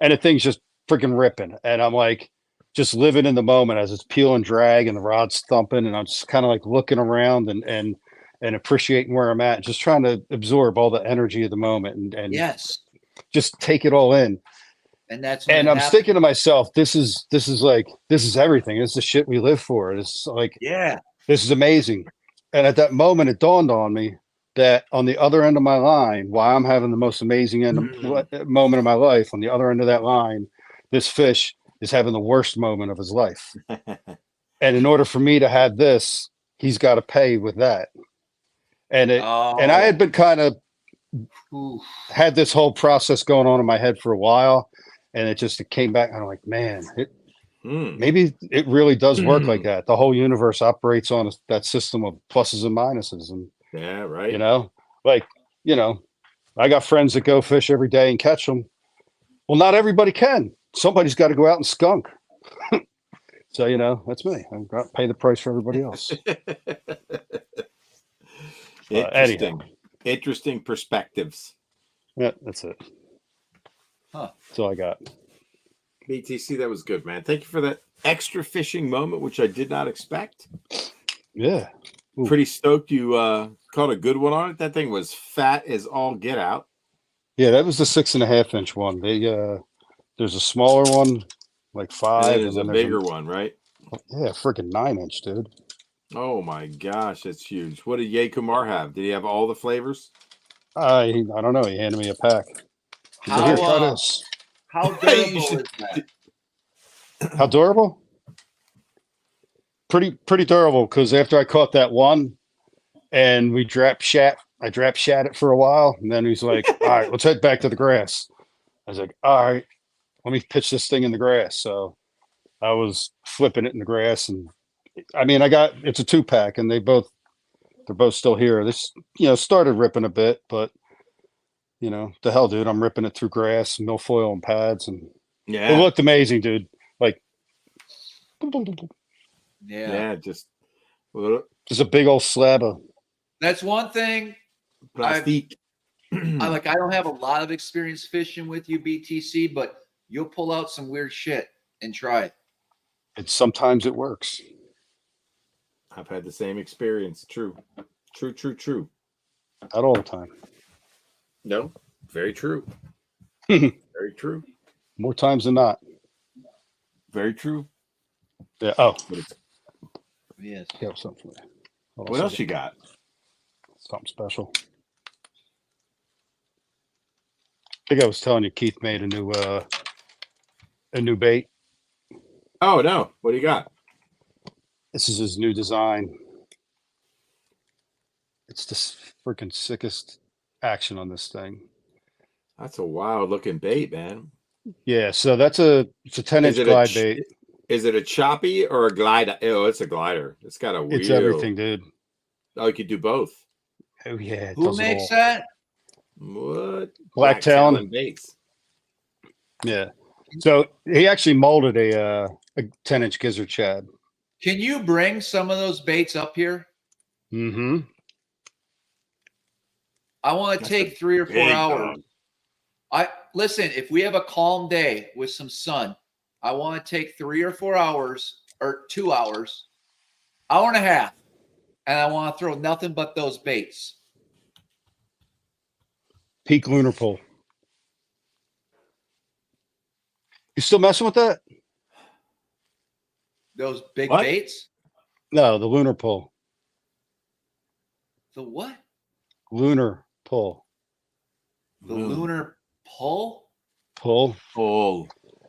And the thing's just freaking ripping. And I'm like just living in the moment as it's peel and drag and the rod's thumping. And I'm just kind of like looking around and appreciating where I'm at, just trying to absorb all the energy of the moment and yes, just take it all in. And that's I'm thinking to myself, this is everything. This is the shit we live for. It's like, this is amazing. And at that moment, it dawned on me that on the other end of my line, while I'm having the most amazing moment of my life, on the other end of that line, this fish is having the worst moment of his life. And in order for me to have this, he's got to pay with that. And I had been kind of had this whole process going on in my head for a while, and it came back. And I'm like, man, maybe it really does work like that. The whole universe operates on that system of pluses and minuses. And you know, I got friends that go fish every day and catch them. Well, not everybody can. Somebody's got to go out and skunk. So, that's me. I'm going to pay the price for everybody else. Interesting perspectives. Yeah, that's it. That's all I got. BTC, that was good, man. Thank you for that extra fishing moment, which I did not expect. Yeah. Ooh. Pretty stoked you caught a good one on it. That thing was fat as all get out. Yeah, that was the 6.5-inch one. There's a smaller one, like 5. And there's a bigger one, right? Yeah, freaking 9-inch, dude. Oh my gosh, that's huge. What did Ye Kumar have? Did he have all the flavors? I don't know. He handed me a pack. Here, try this. How durable is that? How durable? Pretty durable, because after I caught that one and I drap shat it for a while, and then he's like, all right, let's head back to the grass. I was like, all right, let me pitch this thing in the grass. So I was flipping it in the grass, and it's a 2-pack, and they're both still here. This, started ripping a bit, but the hell, dude, I'm ripping it through grass, milfoil and pads, and it looked amazing, dude. Like, just a big old slab of. That's one thing. Plastique. I don't have a lot of experience fishing with you, BTC, but you'll pull out some weird shit and try it. And sometimes it works. I've had the same experience. True. Not all the time. No, very true. Very true. More times than not. Very true. Yeah. Oh. Yes. Yeah, something. What else you got? Something special. I think I was telling you Keith made a new bait. Oh no. What do you got? This is his new design. It's the freaking sickest action on this thing. That's a wild looking bait, man. Yeah, so it's a 10-inch glide bait. Is it a choppy or a glider? Oh, it's a glider. It's got a wheel. It's everything, dude. Oh, you could do both. Oh yeah. Who makes that? What? Black Talon baits. Yeah. So he actually molded a 10-inch gizzard shad. Can you bring some of those baits up here? Mm-hmm. I want to take 3 or 4 hours. Listen, if we have a calm day with some sun, I want to take 3 or 4 hours or 2 hours, hour and a half, and I want to throw nothing but those baits. Peak lunar pull. You still messing with that? Those big baits? No, the lunar pull. The what? Lunar pull. The lunar pull? Pull.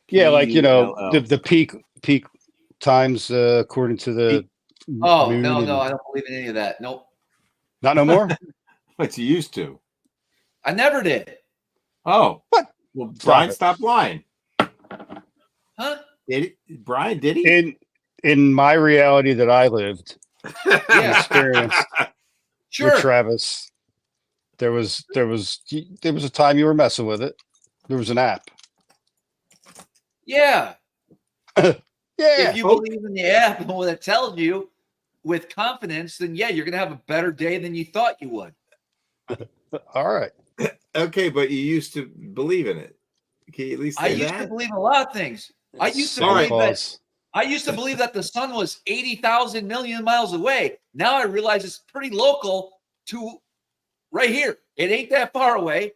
Yeah, like, you know, the peak times according to the no, I don't believe in any of that. Nope. Not no more? But you used to. I never did. Oh. What? Well, Brian stopped lying. Huh? Brian, did he? In my reality that I lived and experienced with Travis, there was a time you were messing with it. There was an app. Yeah. Yeah. If you believe in the app and what it tells you with confidence, then yeah, you're gonna have a better day than you thought you would. All right. Okay, but you used to believe in it. Can you at least say I used to believe in a lot of things. I used to believe that the sun was 80,000 million miles away. Now I realize it's pretty local to right here. It ain't that far away.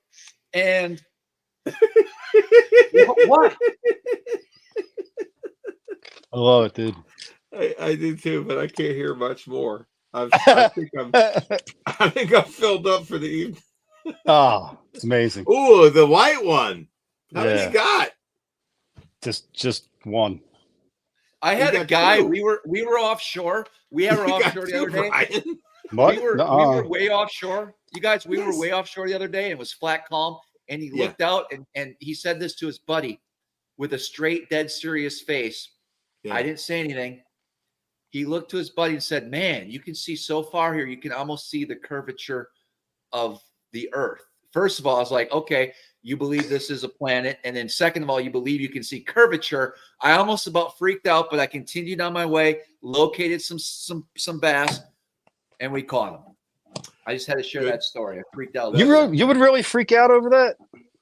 And what? I love it, dude. I do too, but I can't hear much more. I think I'm filled up for the evening. Oh, it's amazing. Ooh, the white one. How many you got? Just one. I had a guy. We were offshore. We were offshore the other day. Brian? We were way offshore. You guys, we were way offshore the other day, and it was flat calm. And he looked out and he said this to his buddy with a straight, dead serious face. Yeah. I didn't say anything. He looked to his buddy and said, "Man, you can see so far here. You can almost see the curvature of the Earth." First of all, I was like, okay, you believe this is a planet. And then second of all, you believe you can see curvature. I almost about freaked out, but I continued on my way, located some bass, and we caught them. I just had to share that story. I freaked out. You would really freak out over that?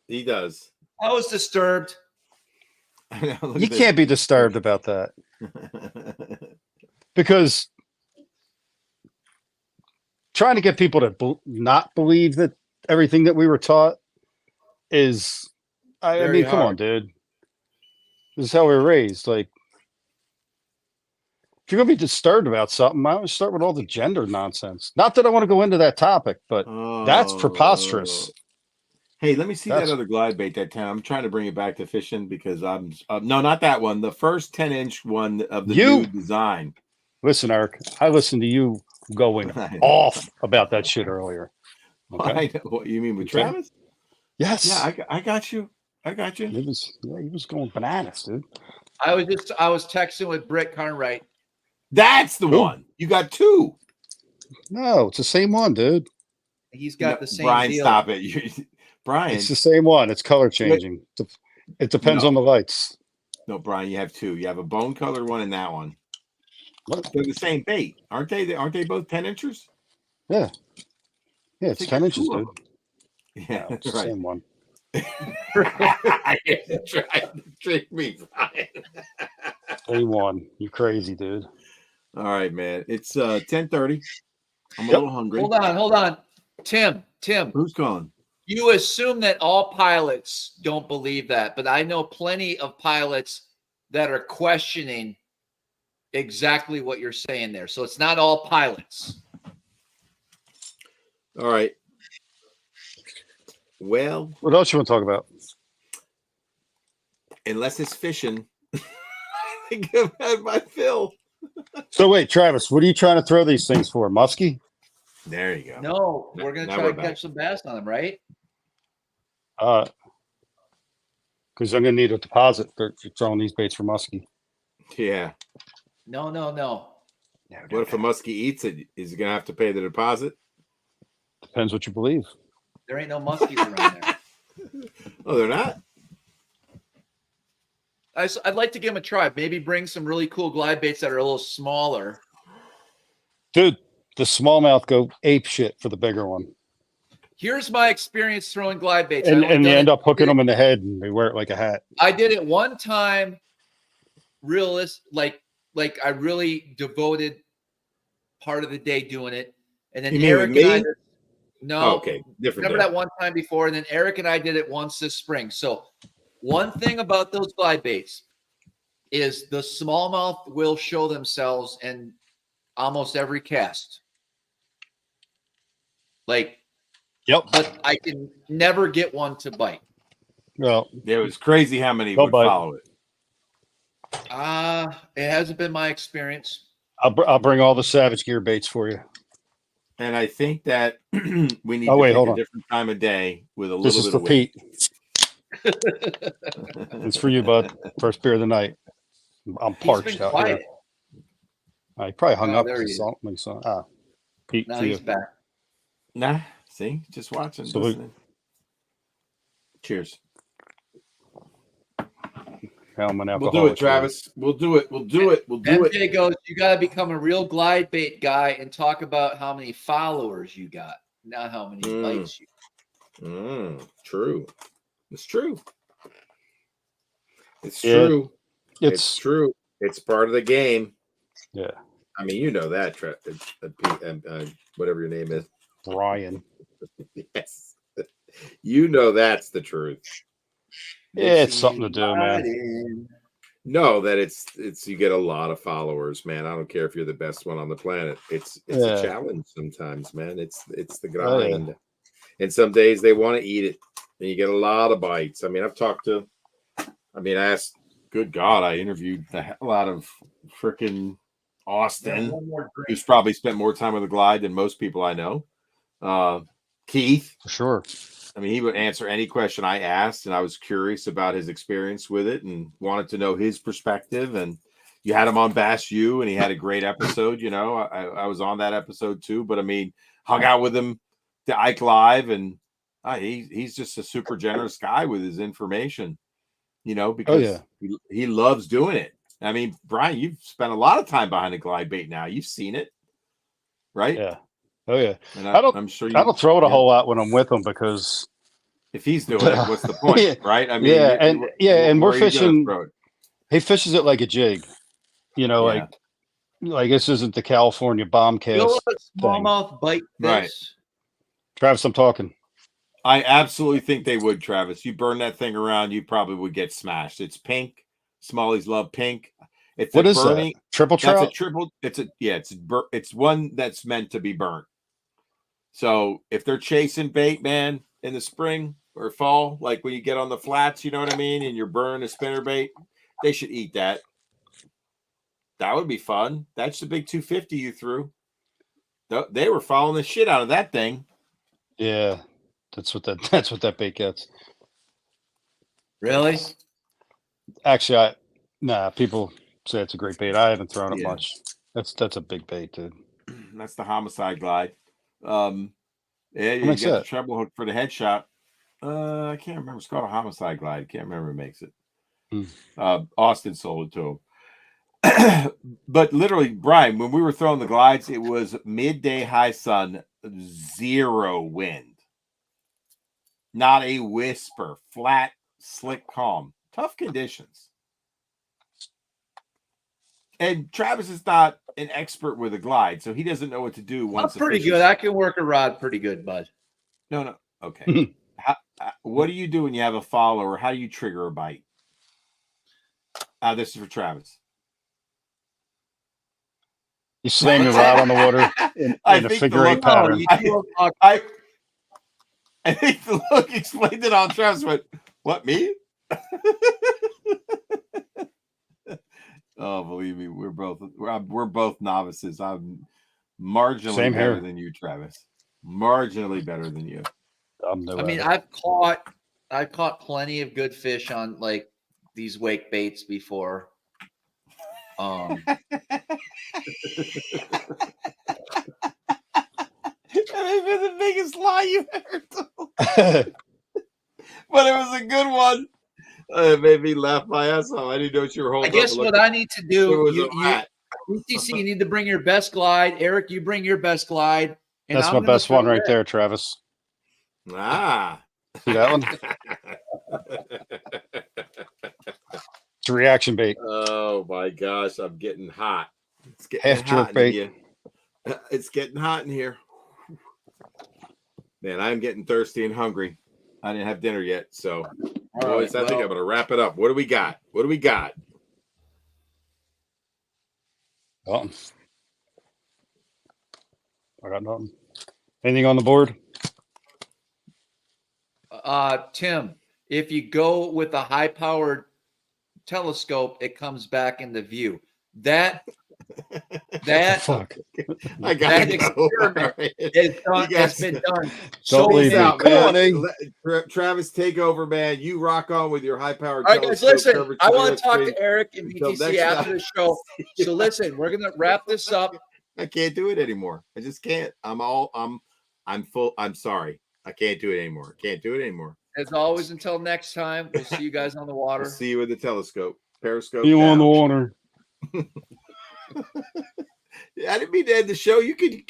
He does. I was disturbed. You can't be disturbed about that. Because trying to get people to not believe that everything that we were taught is, I mean, come on, dude. This is how we were raised. Like, if you're going to be disturbed about something, I would start with all the gender nonsense. Not that I want to go into that topic, but that's preposterous. Hey, let me see that other glide bait that time. I'm trying to bring it back to fishing because I'm no, not that one. The first 10-inch one of the new design. Listen, Eric, I listened to you going off about that shit earlier. Okay. What you mean with Travis? Yes. Yeah, I got you. I got you. He was going bananas, dude. I was texting with Britt Carnwright. That's the one. You got two. No, it's the same one, dude. He's got the same Brian, deal. stop it. Brian. It's the same one. It's color changing. It depends on the lights. No, Brian, you have two. You have a bone colored one and that one. What? They're the same bait, aren't they? Aren't they both 10 inches? Yeah. Yeah, it's 10 inches, dude. Yeah, it's the same one. I didn't try to trick me, Brian. Same one. You crazy, dude. All right, man. It's 10:30. I'm a little hungry. Hold on. Tim. Who's calling? You assume that all pilots don't believe that, but I know plenty of pilots that are questioning exactly what you're saying there. So it's not all pilots. All right. Well, what else you want to talk about? Unless it's fishing, I think I've had my fill. So wait, Travis, what are you trying to throw these things for? Muskie? There you go. No, we're going to try to catch some bass on them, right? Because I'm going to need a deposit for throwing these baits for muskie. Yeah. No. What if a muskie eats it? Is he gonna have to pay the deposit? Depends what you believe. There ain't no muskies around there. Oh, they're not? I'd like to give him a try. Maybe bring some really cool glide baits that are a little smaller. Dude, the smallmouth go ape shit for the bigger one. Here's my experience throwing glide baits. And you end up hooking them in the head and they wear it like a hat. I did it one time, like I really devoted part of the day doing it. And then Eric and I okay, different. Remember that one time before, and then Eric and I did it once this spring. So one thing about those glide baits is the smallmouth will show themselves in almost every cast. Like, yep. But I can never get one to bite. Well, it was crazy how many would follow it. It hasn't been my experience. I'll bring all the Savage Gear baits for you. And I think that we need to pick a different time of day with a little bit of weight. Pete. It's for you, bud. First beer of the night. I'm parched out here. He probably hung up. Pete, no, he's back. Nah, see, just watching. Listening. Cheers. We'll do it, Travis. We'll do it. MJ goes, you got to become a real glide bait guy and talk about how many followers you got, not how many bites you got. True. It's true. It's true. It's true. It's part of the game. Yeah. I mean, you know that, whatever your name is. Brian. Yes. You know that's the truth. Yeah, it's something to do, man. No, that it's you get a lot of followers, man. I don't care if you're the best one on the planet. It's a challenge sometimes, man. It's the grind. And some days they want to eat it, and you get a lot of bites. I mean, I asked, good God, I interviewed the hell out of freaking Austin, who's probably spent more time with the glide than most people I know. Keith, for sure. I mean, he would answer any question I asked, and I was curious about his experience with it and wanted to know his perspective. And you had him on Bass U, and he had a great episode. You know, I was on that episode too, but I mean, hung out with him to Ike Live, and he's just a super generous guy with his information, you know, because he loves doing it. I mean, Brian, you've spent a lot of time behind a glide bait now. You've seen it, right? Yeah. Oh yeah. And I'm sure I don't throw it a whole lot when I'm with him, because if he's doing it, what's the point, right? I mean, and we're fishing. He fishes it like a jig, you know, like this isn't the California bomb cast. You know what smallmouth bite fish? Right. Travis, I'm talking. I absolutely think they would, Travis. You burn that thing around, you probably would get smashed. It's pink. Smallies love pink. What is that? Triple trout? That's a triple. It's one that's meant to be burnt. So if they're chasing bait, man, in the spring or fall, like when you get on the flats, you know what I mean, and you're burning a spinner bait, they should eat that. That would be fun. That's the big 250 you threw. They were following the shit out of that thing. Yeah, that's what that bait gets. Really? Actually, people say it's a great bait. I haven't thrown it much. That's a big bait, dude. That's the homicide glide. You get the treble hook for the headshot. I can't remember. It's called a homicide glide. I can't remember who makes it. Austin sold it to him. But literally, Brian, when we were throwing the glides, it was midday high sun, 0 wind. Not a whisper. Flat, slick, calm. Tough conditions. And Travis is not an expert with a glide, so he doesn't know what to do. I'm pretty good. I can work a rod pretty good, bud. No. Okay. What do you do when you have a follower? How do you trigger a bite? This is for Travis. You slam your rod on the water in a figure-8 pattern. I think the look explained it all. Travis went, "What, me?" Oh, believe me, we're both novices. I'm marginally better than you, Travis. Marginally better than you. I've caught plenty of good fish on like these wake baits before. That may be the biggest lie you ever told. But it was a good one. It made me laugh my ass off. I didn't know what you were holding. I guess what I need to do, BTC, you need to bring your best glide. Eric, you bring your best glide. And that's my best one right there, Travis. Ah. See that one? It's a reaction bait. Oh my gosh, I'm getting hot. It's getting half jerk bait. It's getting hot in here. Man, I'm getting thirsty and hungry. I didn't have dinner yet, so boys, I think I'm gonna wrap it up. What do we got? What do we got? I got nothing. Anything on the board? Tim, if you go with a high-powered telescope, it comes back into view. That fuck. I got experiment is done. It's been done. Don't leave me. Out, Come on, eh? Travis, take over, man. You rock on with your high-powered. All right, guys, listen. I want to talk screen. to Eric and BTC after the show. So listen, we're gonna wrap this up. I can't do it anymore. I just can't. I'm full. I'm sorry. I can't do it anymore. Can't do it anymore. As always, until next time, we'll see you guys on the water. We'll see you with the telescope. Periscope. You on the water. I didn't mean to end the show. You could keep